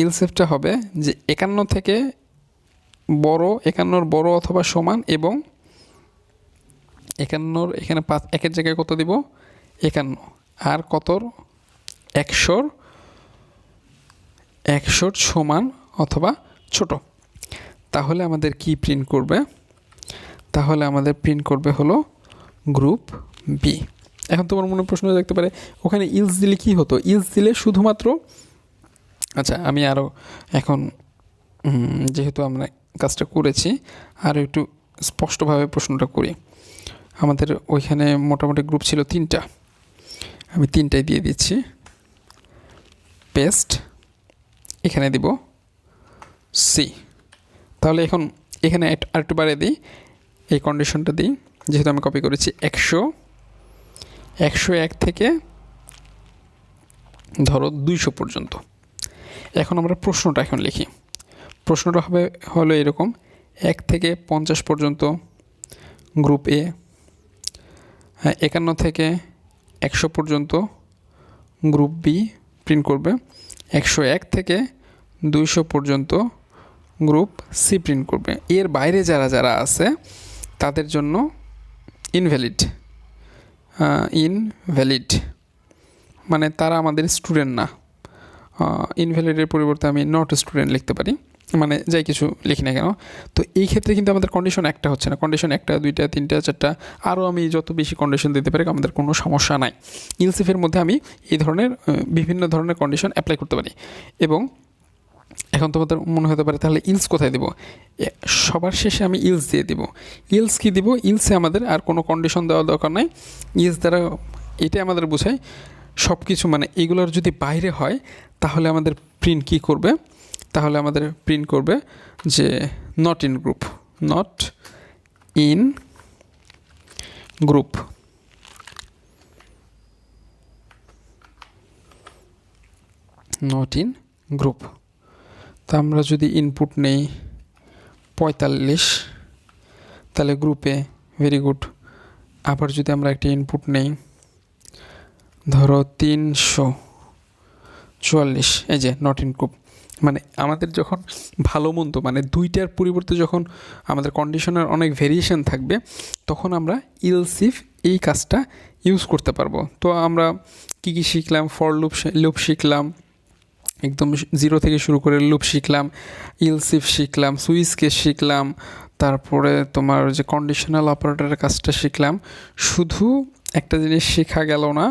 Speaker 1: ইলসিফটা হবে যে 51 থেকে বড়, 51-র বড় অথবা সমান, এবং 51-র এখানে 5 একের জায়গায় কত দিব? 51, আর কতর? 100-র সমান অথবা ছোট। তাহলে আমাদের কি প্রিন্ট করবে? তাহলে আমাদের প্রিন্ট করবে হলো গ্রুপ বি। এখন তোমার মনে প্রশ্ন থাকতে পারে, ওখানে ইলস দিলে কি হতো? ইলস দিলে শুধুমাত্র, আচ্ছা আমি আরও এখন যেহেতু আমরা কাজটা করেছি, আর একটু স্পষ্টভাবে প্রশ্নটা করি। আমাদের ওইখানে মোটামুটি গ্রুপ ছিল 3টা, আমি 3টাই দিয়ে দিচ্ছি। পেস্ট, এখানে দিব সি। তাহলে এখন এখানে আরেকটু বাড়িয়ে দিই, এই কন্ডিশনটা দিই, যেহেতু আমি কপি করেছি 101 থেকে ধরো 200 পর্যন্ত। এখন আমরা প্রশ্নটা এখন লিখি। প্রশ্নটা হলো এরকম, 1 থেকে 50 পর্যন্ত গ্রুপ এ, 51 থেকে 100 পর্যন্ত গ্রুপ বি প্রিন্ট করবে, 101 থেকে 200 পর্যন্ত গ্রুপ সি প্রিন্ট করবে। এর বাইরে যারা যারা আছে তাদের জন্য ইনভ্যালিড, মানে তারা আমাদের স্টুডেন্ট না। ইনভ্যালিডের পরিবর্তে আমি নট স্টুডেন্ট লিখতে পারি, মানে যাই কিছু লিখি না কেন। তো এই ক্ষেত্রে কিন্তু আমাদের কন্ডিশন একটা হচ্ছে না, কন্ডিশন 1টা 2টা 3টা 4টা, আরও আমি যত বেশি কন্ডিশন দিতে পারি আমাদের কোনো সমস্যা নাই। ইলসিফের মধ্যে আমি এই ধরনের বিভিন্ন ধরনের কন্ডিশন অ্যাপ্লাই করতে পারি। এবং এখন তোমাদের মনে হতে পারে তাহলে ইলস কোথায় দেবো? সবার শেষে আমি ইলস দিয়ে দিব। ইলস কি দিব? ইলসে আমাদের আর কোনো কন্ডিশন দেওয়ার দরকার নাই। ইলস দ্বারা এটাই আমাদের বোঝায় সব কিছু, মানে এগুলোর যদি বাইরে হয় তাহলে আমাদের প্রিন্ট কি করবে? তাহলে আমাদের প্রিন্ট করবে যে not in group, not in group. Not in group. তা আমরা যদি ইনপুট নেই 45, তাহলে গ্রুপে, ভেরি গুড। আবার যদি আমরা একটা ইনপুট নেই ধরো 344, এই যে নট ইন গ্রুপ। মানে আমাদের যখন ভালো মন্দ, মানে 2টার পরিবর্তে যখন আমাদের কন্ডিশনের অনেক ভেরিয়েশন থাকবে, তখন আমরা ইলসিফ এই কাজটা ইউজ করতে পারবো। তো আমরা কি কি শিখলাম? ফর লুপ শিখলাম, একদম 0 থেকে শুরু করে লুপ শিখলাম, ইলসিফ শিখলাম, সুইচ কেস শিখলাম, তারপরে তোমার যে কন্ডিশনাল অপারেটরের কাজটা শিখলাম। শুধু একটা জিনিস শেখা গেল না,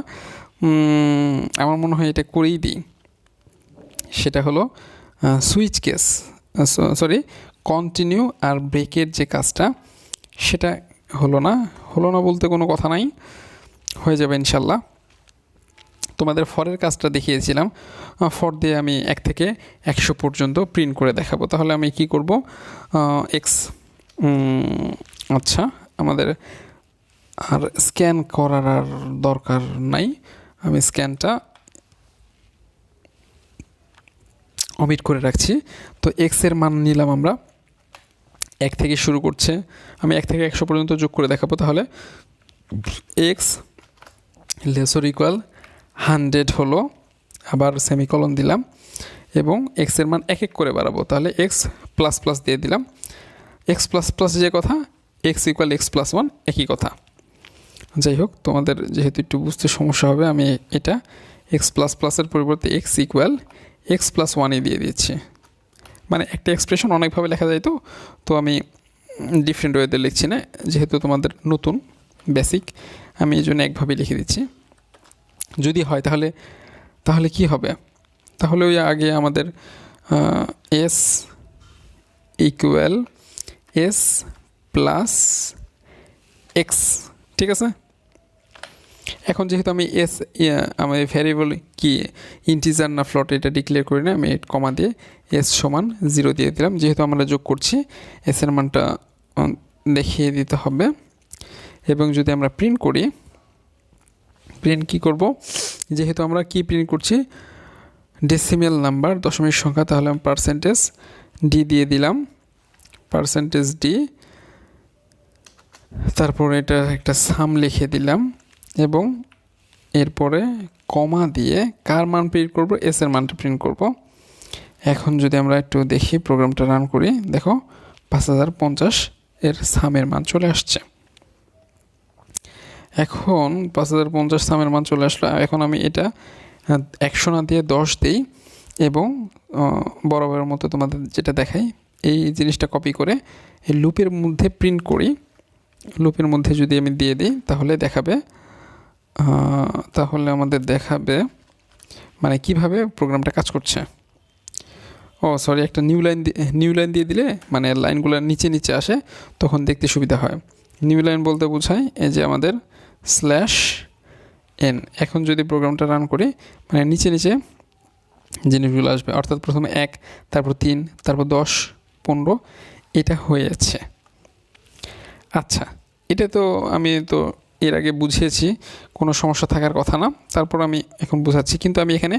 Speaker 1: আমার মনে হয় এটা করেই দিই, সেটা হলো সুইচ কেস, কন্টিনিউ আর ব্রেকের যে কাজটা, সেটা হলো না বলতে কোনো কথা নাই, হয়ে যাবে ইনশাল্লাহ। তোমাদের ফরের কাজটা দেখিয়েছিলাম, ফর দিয়ে আমি 1 থেকে 100 পর্যন্ত প্রিন্ট করে দেখাবো। তাহলে আমি কি করব? এক্স, আচ্ছা আমাদের আর স্ক্যান করার আর দরকার নাই, আমি স্ক্যানটা অমিট করে রাখছি। তো এক্সের মান নিলাম আমরা, 1 থেকে শুরু করছে, আমি 1 থেকে 100 পর্যন্ত যোগ করে দেখাবো। তাহলে এক্স লেসর ইকুয়াল 100 হলো, আবার সেমিকলন দিলাম, এবং এক্সের মান 1 1 করে বাড়াবো। তাহলে এক্স প্লাস প্লাস দিয়ে দিলাম, এক্স প্লাস প্লাস যে কথা, এক্স ইকুয়াল এক্স প্লাস 1 একই কথা। যাই হোক, তোমাদের যেহেতু একটু বুঝতে সমস্যা হবে, আমি এটা এক্স প্লাস প্লাসের পরিবর্তে এক্স ইকুয়াল এক্স প্লাস 1ই দিয়ে দিচ্ছি। মানে একটা এক্সপ্রেশন অনেকভাবে লেখা যায়, তো আমি ডিফারেন্ট ওয়েতে লিখছি না, যেহেতু তোমাদের নতুন বেসিক, আমি এই জন্য একভাবে লিখে দিচ্ছি। যদি হয় তাহলে কি হবে? তাহলে ওই আগে আমাদের S equal S plus x, ঠিক আছে। এখন যেহেতু আমি আমার ভ্যারিয়েবল কি ইন্টিজার না ফ্লোট এটা ডিক্লেয়ার করি না, আমি কমা দিয়ে এস সমান 0 দিয়ে দিলাম। যেহেতু আমরা যোগ করছি, এসের মানটা দেখিয়ে দিতে হবে। এবং যদি আমরা প্রিন্ট করি, প্রিন্ট কি করব? যেহেতু আমরা কি প্রিন্ট করছি? ডেসিমেল নাম্বার, দশমিক সংখ্যা, তাহলে আমি পার্সেন্টেজ ডি দিয়ে দিলাম, পার্সেন্টেজ ডি, তারপরে এটা একটা সাম লিখে দিলাম, এবং এরপরে কমা দিয়ে কার মান প্রিন্ট করব? এস এর মানটা প্রিন্ট করব। এখন যদি আমরা একটু দেখি, প্রোগ্রামটা রান করি, দেখো 5050 এর সামের মান চলে আসছে। এখন 5050 সামের মান চলে আসলো। এখন আমি এটা 100 না দিয়ে 10 দিই, এবং বরাবরের মতো তোমাদের যেটা দেখাই, এই জিনিসটা কপি করে এই লুপের মধ্যে প্রিন্ট করি। লুপের মধ্যে যদি আমি দিয়ে দিই, তাহলে আমাদের দেখাবে মানে কিভাবে প্রোগ্রামটা কাজ করছে। ও সরি, একটা নিউ লাইন দিয়ে দিলে মানে লাইনগুলো নিচে নিচে আসে, তখন দেখতে সুবিধা হয়। নিউ লাইন বলতে বোঝায় এই যে আমাদের স্ল্যাশ এন। এখন যদি প্রোগ্রামটা রান করি মানে নিচে নিচে জিনিসগুলো আসবে, অর্থাৎ প্রথমে 1, তারপর 3, তারপর 10, 15, এটা হয়ে যাচ্ছে। আচ্ছা, এটা তো আমি তো এর আগে বুঝিয়েছি, কোনো সমস্যা থাকার কথা না, তারপর আমি এখন বুঝাচ্ছি। কিন্তু আমি এখানে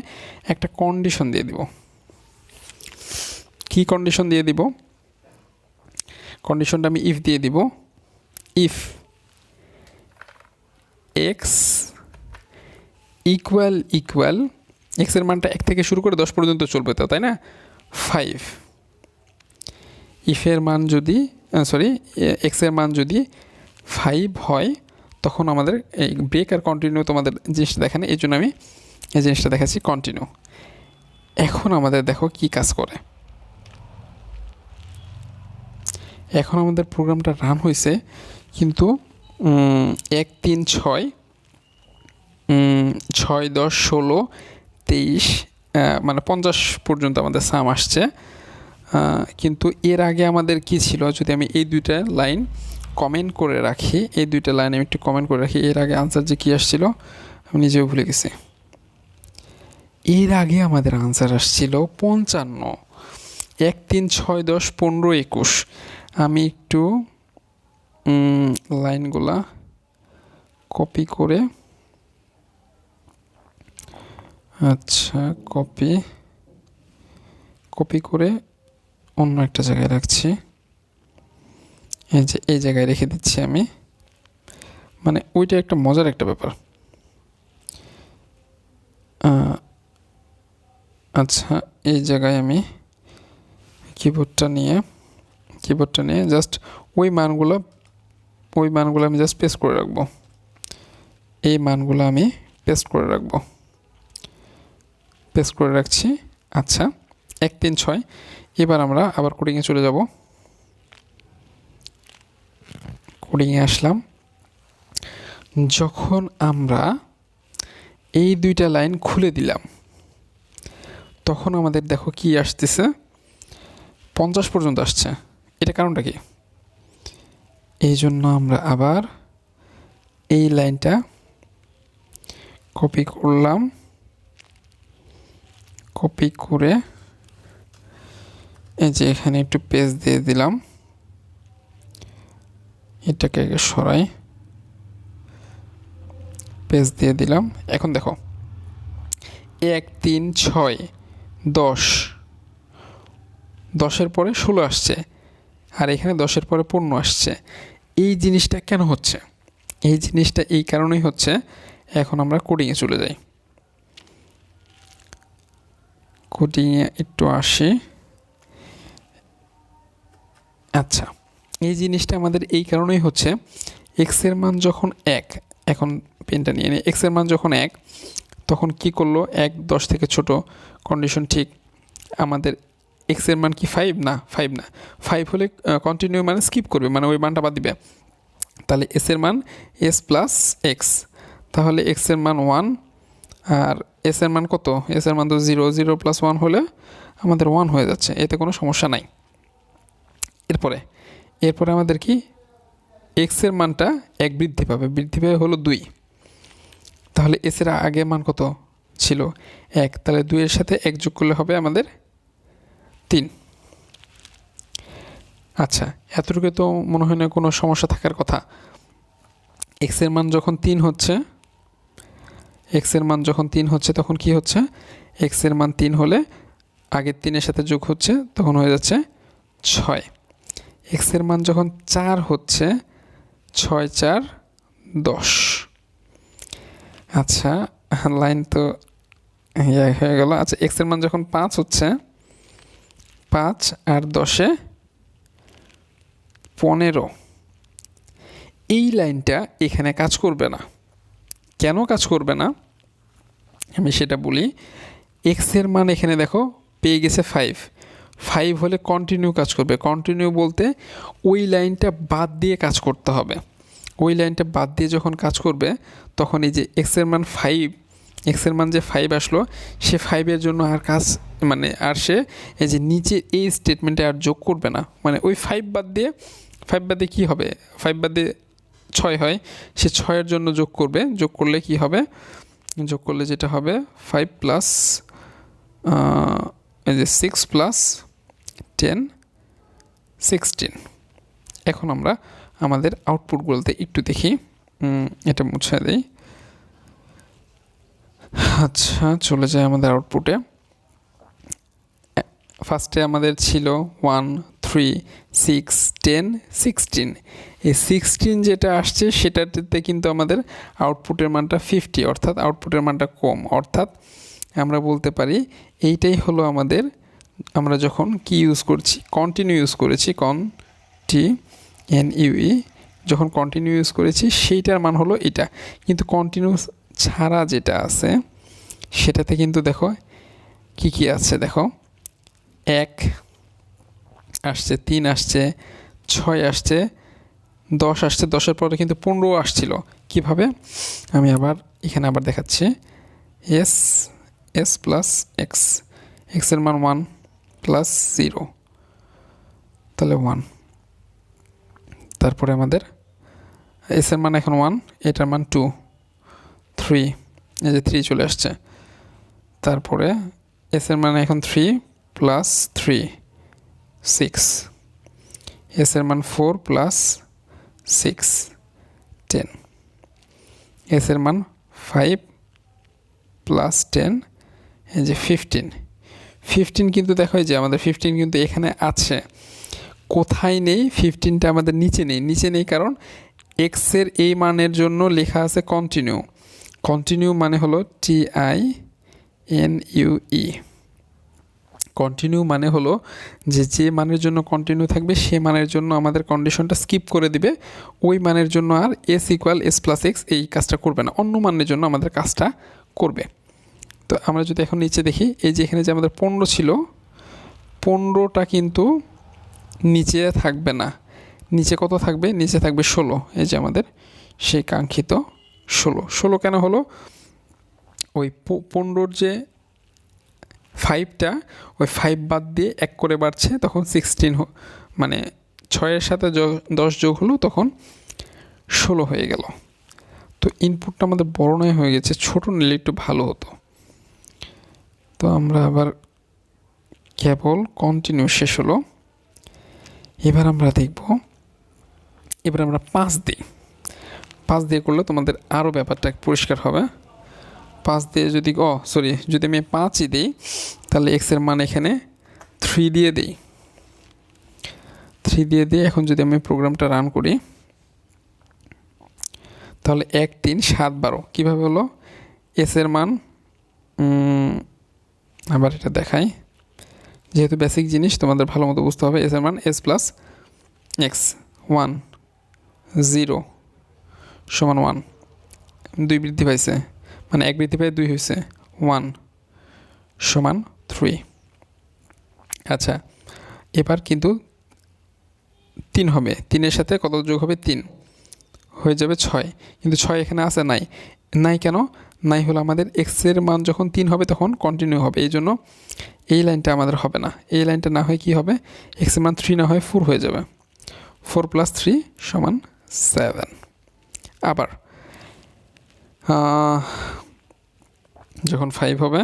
Speaker 1: একটা কন্ডিশন দিয়ে দিব। কি কন্ডিশন দিয়ে দিব? কন্ডিশনটা আমি ইফ দিয়ে দিব। ইফ এক্স ইকুয়াল এক্সের মানটা 1 থেকে শুরু করে 10 পর্যন্ত চলবে তো, তাই না? 5 ইফের মান যদি এক্সের মান যদি 5 হয়, তখন আমাদের এই ব্রেক আর কন্টিনিউ তোমাদের জিনিসটা দেখানে, এই জন্য আমি এই জিনিসটা দেখাচ্ছি কন্টিনিউ। এখন আমাদের দেখো কি কাজ করে। এখন আমাদের প্রোগ্রামটা রান হয়েছে, কিন্তু 1, 3, 6, 6, 10, 16, 23 মানে 50 পর্যন্ত আমাদের সাম আসছে। কিন্তু এর আগে আমাদের কি ছিল, যদি আমি এই দুইটা লাইন কমেন্ট করে রাখি, এই দুইটা লাইন আমি একটু কমেন্ট করে রাখি, এর আগে আনসার যে কী আসছিল আমি নিজেও ভুলে গেছি। এর আগে আমাদের আনসার আসছিল 55। 1, 3, 6, 10, 15, 21। আমি একটু লাইনগুলা কপি করে, আচ্ছা কপি করে অন্য একটা জায়গায় রাখছি। এই যে এই জায়গায় রেখে দিচ্ছি আমি, মানে ওইটা একটা মজার একটা ব্যাপার। আচ্ছা, এই জায়গায় আমি কিবোর্ডটা নিয়ে জাস্ট ওই মানগুলো আমি জাস্ট পেস্ট করে রাখবো। এই মানগুলো আমি পেস্ট করে রাখছি। আচ্ছা, 1, 3, 6। এবার আমরা আবার কোডিংয়ে চলে যাব। কোডিংয়ে আসলাম। যখন আমরা এই দুইটা লাইন খুলে দিলাম, তখন আমাদের দেখো কি আসতেছে, 50 পর্যন্ত আসছে। এটা কারণটা কি? এই জন্য আমরা আবার এই লাইনটা কপি করলাম, কপি করে এই যে এখানে একটু পেজ দিয়ে দিলাম, এটাকে আগে সরাই, পেজ দিয়ে দিলাম। এখন দেখো 1, 3, 6, 10, 10-এর পরে 16 আসছে, আর এখানে 10-এর পরে 15 আসছে। এই জিনিসটা কেন হচ্ছে? এই জিনিসটা এই কারণেই হচ্ছে। এখন আমরা কোডিংয়ে চলে যাই। কোডিংয়ে একটু আসি। আচ্ছা, এই জিনিসটা আমাদের এই কারণেই হচ্ছে, এক্সের মান যখন 1, এখন পেনটা নিয়ে নিই, এক্সের মান যখন 1, তখন কি করলো, 1 10 থেকে ছোট, কন্ডিশন ঠিক। আমাদের এক্সের মান কি 5 না? 5 হলে কন্টিনিউ মানে স্কিপ করবে, মানে ওই মানটা বাদ দিবে। তাহলে এসের মান এস প্লাস এক্স, তাহলে এক্সের মান 1 আর এসের মান কত? এসের মান তো 0, 0 + 1 হলে আমাদের 1 হয়ে যাচ্ছে, এতে কোনো সমস্যা নাই। এরপরে আমাদের কি, এক্সের মানটা 1 বৃদ্ধি পাবে হলো 2। তাহলে এসের আগে মান কত ছিল? 1, তাহলে 2-এর সাথে 1 যোগ করলে হবে আমাদের 3। আচ্ছা, এতটুকু তো মনে হয় না কোনো সমস্যা থাকার কথা। এক্সের মান যখন 3 হচ্ছে, তখন কি হচ্ছে, এক্সের মান 3 হলে আগের 3-এর সাথে যোগ হচ্ছে, তখন হয়ে যাচ্ছে 6। এক্সের মান যখন 4 হচ্ছে, 6, 4, 10। আচ্ছা, লাইন তো হয়ে গেল। আচ্ছা, এক্সের মান যখন 5 হচ্ছে, 5 আর 10-এ 15। এই লাইনটা এখানে কাজ করবে না। কেন কাজ করবে না আমি সেটা বলি। এক্সের মান এখানে দেখো পেয়ে গেছে 5 হলে কন্টিনিউ কাজ করবে। কন্টিনিউ বলতে ওই লাইনটা বাদ দিয়ে কাজ করতে হবে। ওই লাইনটা বাদ দিয়ে যখন কাজ করবে, তখন এই যে এক্সের মান 5 এক্সের মান যে 5 আসলো, সে 5-এর জন্য আর কাজ মানে আর সে এই যে নিচে এই স্টেটমেন্টে আর যোগ করবে না, মানে ওই 5 বাদ দিয়ে কী হবে, 5 বাদ দিয়ে 6 হয়, সে 6-এর জন্য যোগ করবে। যোগ করলে কি হবে, যোগ করলে যেটা হবে 5 প্লাস এই যে 6 প্লাস 10 16। এখন আমরা আমাদের আউটপুটগুলোতে একটু দেখি, এটা মুছে দেই। আচ্ছা, চলে যায় আমাদের আউটপুটে। ফার্স্টে আমাদের ছিল 1 3 6 10 16। এই 16 যেটা আসছে সেটাতে কিন্তু আমাদের আউটপুটের মানটা 50, অর্থাৎ আউটপুটের মানটা কম। অর্থাৎ আমরা বলতে পারি এইটাই হলো আমাদের, আমরা যখন কি ইউজ করছি, কন্টিনিউ ইউজ করেছি, কন্টিনিউই যখন কন্টিনিউ ইউজ করেছি সেইটার মান হলো এটা। কিন্তু কন্টিনিউ ছাড়া যেটা আছে সেটাতে কিন্তু দেখো কি কি আছে, দেখো 1 আসছে, 3 আসছে, 6 আসছে, 10 আসছে, 10-এর পরে কিন্তু 15 আসছিল। কিভাবে, আমি আবার এখানে আবার দেখাচ্ছি, এস প্লাস এক্স, এক্সের মান 1 প্লাস 0, তাহলে 1। তারপরে আমাদের এসের মান এখন 1, এটার মান 2 3, এই যে 3 চলে আসছে। তারপরে এসের মান এখন 3 প্লাস 3 6, এসের মান 4 প্লাস 6 10, এসের মান 5 প্লাস 10, এই যে 15 কিন্তু দেখো যে আমাদের 15 কিন্তু এখানে আছে, কোথায় নেই 15টা আমাদের নিচে নেই কারণ এক্সের এই মানের জন্য লেখা আছে কন্টিনিউ মানে হলো TINUE। কন্টিনিউ মানে হলো যে মানের জন্য কন্টিনিউ থাকবে সে মানের জন্য আমাদের কন্ডিশনটা স্কিপ করে দিবে, ওই মানের জন্য আর S = S প্লাস এক্স এই কাজটা করবে না, অন্য মানের জন্য আমাদের কাজটা করবে। তো আমরা যদি এখন নিচে দেখি, এই যে এখানে যে আমাদের 15 ছিল, 15টা কিন্তু নিচে থাকবে না, নিচে কত থাকবে, নিচে থাকবে 16, এই যে আমাদের সেই কাঙ্ক্ষিত 16 কেন হলো, ওই 15-র যে 5টা, ওই 5 বাদ দিয়ে 1 করে বাড়ছে, তখন 16 মানে 6-এর সাথে 10 যোগ হলো তখন 16 হয়ে গেল। তো ইনপুটটা আমাদের বড় নয় হয়ে গেছে, ছোট নিলে একটু ভালো হতো। তো আমরা আবার কেবল কন্টিনিউ শেষ হলো, এবার আমরা দেখব, এবার আমরা 5 দিই, 5 দিয়ে করলে তোমাদের আরও ব্যাপারটা পরিষ্কার হবে। 5 দিয়ে যদি যদি আমি 5ই দিই তাহলে এক্সের মান এখানে 3 দিয়ে দিই, 3 দিয়ে দিয়ে এখন যদি আমি প্রোগ্রামটা রান করি তাহলে 1 3 7 12 কীভাবে হলো, এসের মান আবার এটা দেখাই, যেহেতু বেসিক জিনিস তোমাদের ভালো মতো বুঝতে হবে। এসের মান S প্লাস এক্স 1 0 সমান 1, 2 বৃদ্ধি পাইছে মানে 1 বৃদ্ধি পাই 2 হয়েছে 1 সমান 3। আচ্ছা, এবার কিন্তু 3 হবে, 3-এর সাথে কত যোগ হবে, 3 হয়ে যাবে 6, কিন্তু 6 এখানে আছে নাই কেন, নাই হলো আমাদের এক্সের মান যখন 3 হবে তখন কন্টিনিউ হবে, এই জন্য এই লাইনটা আমাদের হবে না। এই লাইনটা না হয় কি হবে, এক্সের মান 3 না হয় 4 হয়ে যাবে, 4 প্লাস 3 সমান 7। আবার যখন 5 হবে,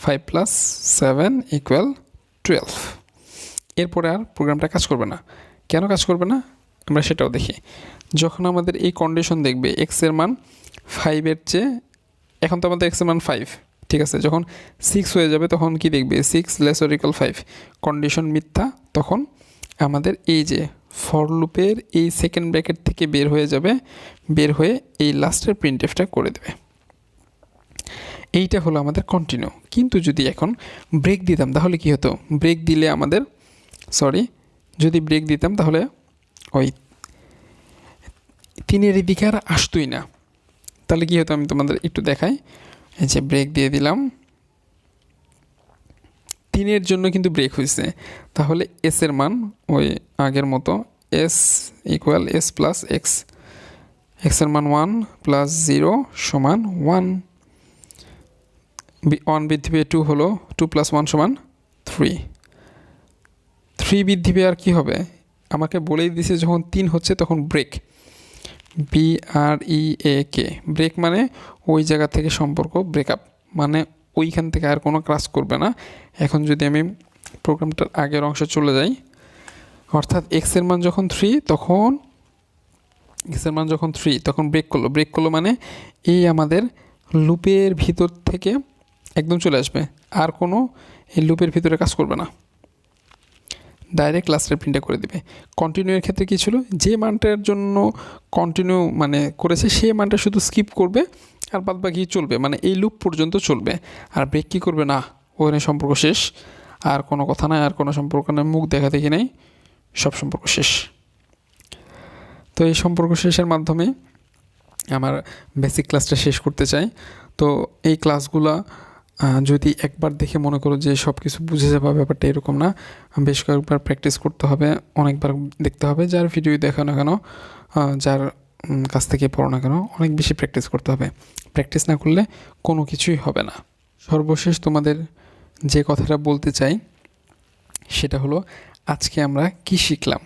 Speaker 1: 5 প্লাস 7 = 12। এরপরে আর প্রোগ্রামটা কাজ করবে না। কেন কাজ করবে না আমরা সেটাও দেখি। যখন আমাদের এই কন্ডিশন দেখবে এক্সের মান 5-এর চেয়ে, এখন তো আমাদের এক্সের মান 5, ঠিক আছে, যখন 6 হয়ে যাবে তখন কি দেখবে, 6 ≤ 5, কন্ডিশন মিথ্যা, তখন আমাদের এই যে ফর লুপের এই সেকেন্ড ব্র্যাকেট থেকে বের হয়ে যাবে, বের হয়ে এই লাস্টের প্রিন্টএফটা করে দেবে। এইটা হলো আমাদের কন্টিনিউ। কিন্তু যদি এখন ব্রেক দিতাম তাহলে কি হতো, ব্রেক দিলে আমাদের যদি ব্রেক দিতাম তাহলে ওই 3-এর দিকে আর আসতোই না। তাহলে কি হতো আমি তোমাদের একটু দেখাই, এই যে ব্রেক দিয়ে দিলাম, 3-এর জন্য কিন্তু ব্রেক হয়েছে, তাহলে এসের মান ওই আগের মতো S = S প্লাস এক্স, এক্সের মান 1 প্লাস 0 সমান 1, 1 বৃদ্ধি পেয়ে 2 হলো, 2 + 1 = 3। 3 বৃদ্ধি পেয়ে আর কী হবে, আমাকে বলেই দিছে যখন 3 হচ্ছে তখন ব্রেক, BREAK, ব্রেক মানে ওই জায়গা থেকে সম্পর্ক ব্রেকআপ, মানে ওইখান থেকে আর কোনো কাজ করবে না। এখন যদি আমি প্রোগ্রামটার আগের অংশে চলে যাই, অর্থাৎ এক্সের মান যখন 3 তখন ব্রেক করলো মানে এই আমাদের লুপের ভিতর থেকে একদম চলে আসবে, আর কোনো এই লুপের ভিতরে কাজ করবে না, ডাইরেক্ট লাস্টের প্রিন্টে করে দিবে। কন্টিনিউয়ের ক্ষেত্রে কী ছিল, যে মানটার জন্য কন্টিনিউ মানে করেছে সেই মানটা শুধু স্কিপ করবে আর বাদ বাকি চলবে, মানে এই লুপ পর্যন্ত চলবে। আর ব্রেক কী করবে না, ওখানে সম্পর্ক শেষ, আর কোনো কথা নাই, আর কোনো সম্পর্ক নেই, মুখ দেখা দেখি নেই, সব সম্পর্ক শেষ। তো এই সম্পর্ক শেষের মাধ্যমে আমার বেসিক ক্লাসটা শেষ করতে চাই। তো এই ক্লাসগুলা যদি একবার দেখে মনে করো যে সব কিছু বুঝে যাবে, ব্যাপারটা এরকম না, বেশ কয়েকবার প্র্যাকটিস করতে হবে, অনেকবার দেখতে হবে, যার ভিডিও দেখো না কেন, যার কাছ থেকে পড়ো না কেন, অনেক বেশি প্র্যাকটিস করতে হবে। প্র্যাকটিস না করলে কোনো কিছুই হবে না। সর্বশেষ তোমাদের যে কথাটা বলতে চাই সেটা হলো, আজকে আমরা কি শিখলাম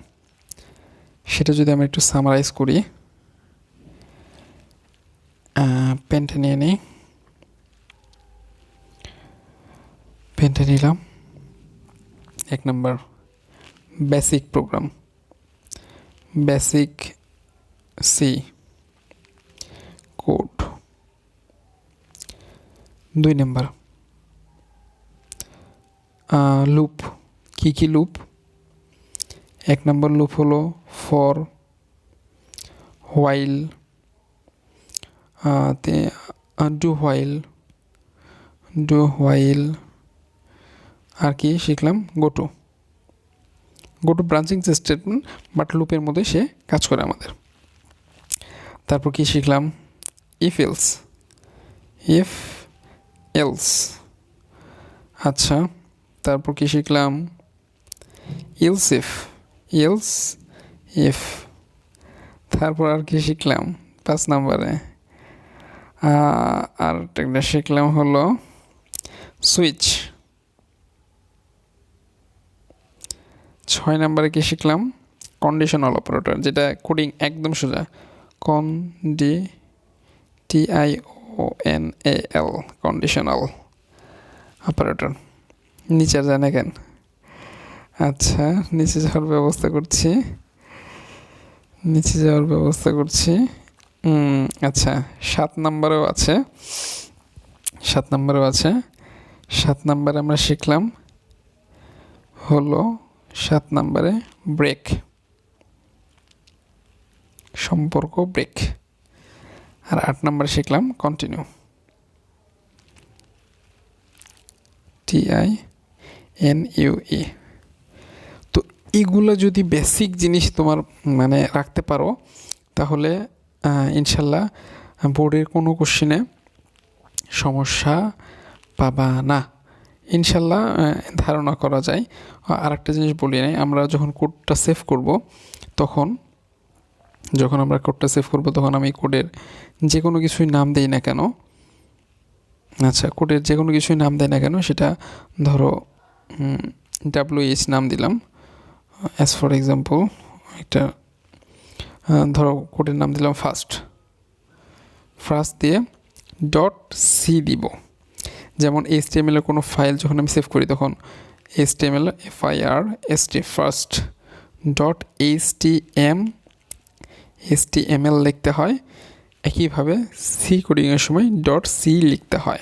Speaker 1: সেটা যদি আমরা একটু সামারাইজ করি। পেনটা নিয়ে নিই, পেনটা নিলাম। 1 নম্বর basic program, basic C code. 2 নম্বর লুপ। কি লুপ? 1 নম্বর লুপ হলো ফর, হোয়াইল, ডু হোয়াইল, আর কি শিখলাম, গোটু ব্রাঞ্চিং স্টেটমেন্ট, বাট লুপের মধ্যে সে কাজ করে আমাদের। তারপর কি শিখলাম, ইফ এলস। আচ্ছা, তারপর কি শিখলাম, ইলস ইফ। তারপর আর কি শিখলাম 5 নম্বরে, আর একটা শিখলাম হলো সুইচ। 6 নম্বরে কি শিখলাম, কন্ডিশনাল অপারেটর, যেটা কোডিং একদম সোজা, TIONAL, কন্ডিশনাল অপারেটর। নিচে যায় না কেন? আচ্ছা, নিচে যাওয়ার ব্যবস্থা করছি। আচ্ছা, 7 নম্বরেও আছে। 7 নম্বরে আমরা শিখলাম হলো 7 নম্বরে ব্রেক, সম্পর্ক ব্রেক। আর 8 নম্বরে শিখলাম কন্টিনিউ, TINUE। তো এগুলো যদি বেসিক জিনিস তোমার মানে রাখতে পারো, তাহলে ইনশাল্লাহ বোর্ডের কোনো কোশ্চেনে সমস্যা পাবা না, ইনশাল্লাহ ধারণা করা যায়। আর একটা জিনিস বলি নাই, আমরা যখন কোডটা সেভ করব তখন আমি কোডের যে কোনো কিছুই নাম দেই না কেন, সেটা ধরো WH নাম দিলাম, অ্যাজ ফর এক্সাম্পল একটা ধরো কোডের নাম দিলাম ফার্স্ট দিয়ে .c দিব। যেমন HTML এর কোনো ফাইল যখন আমি সেভ করি তখন HTML first .html লিখতে হয়, একইভাবে C কোডিংয়ের সময় .c লিখতে হয়।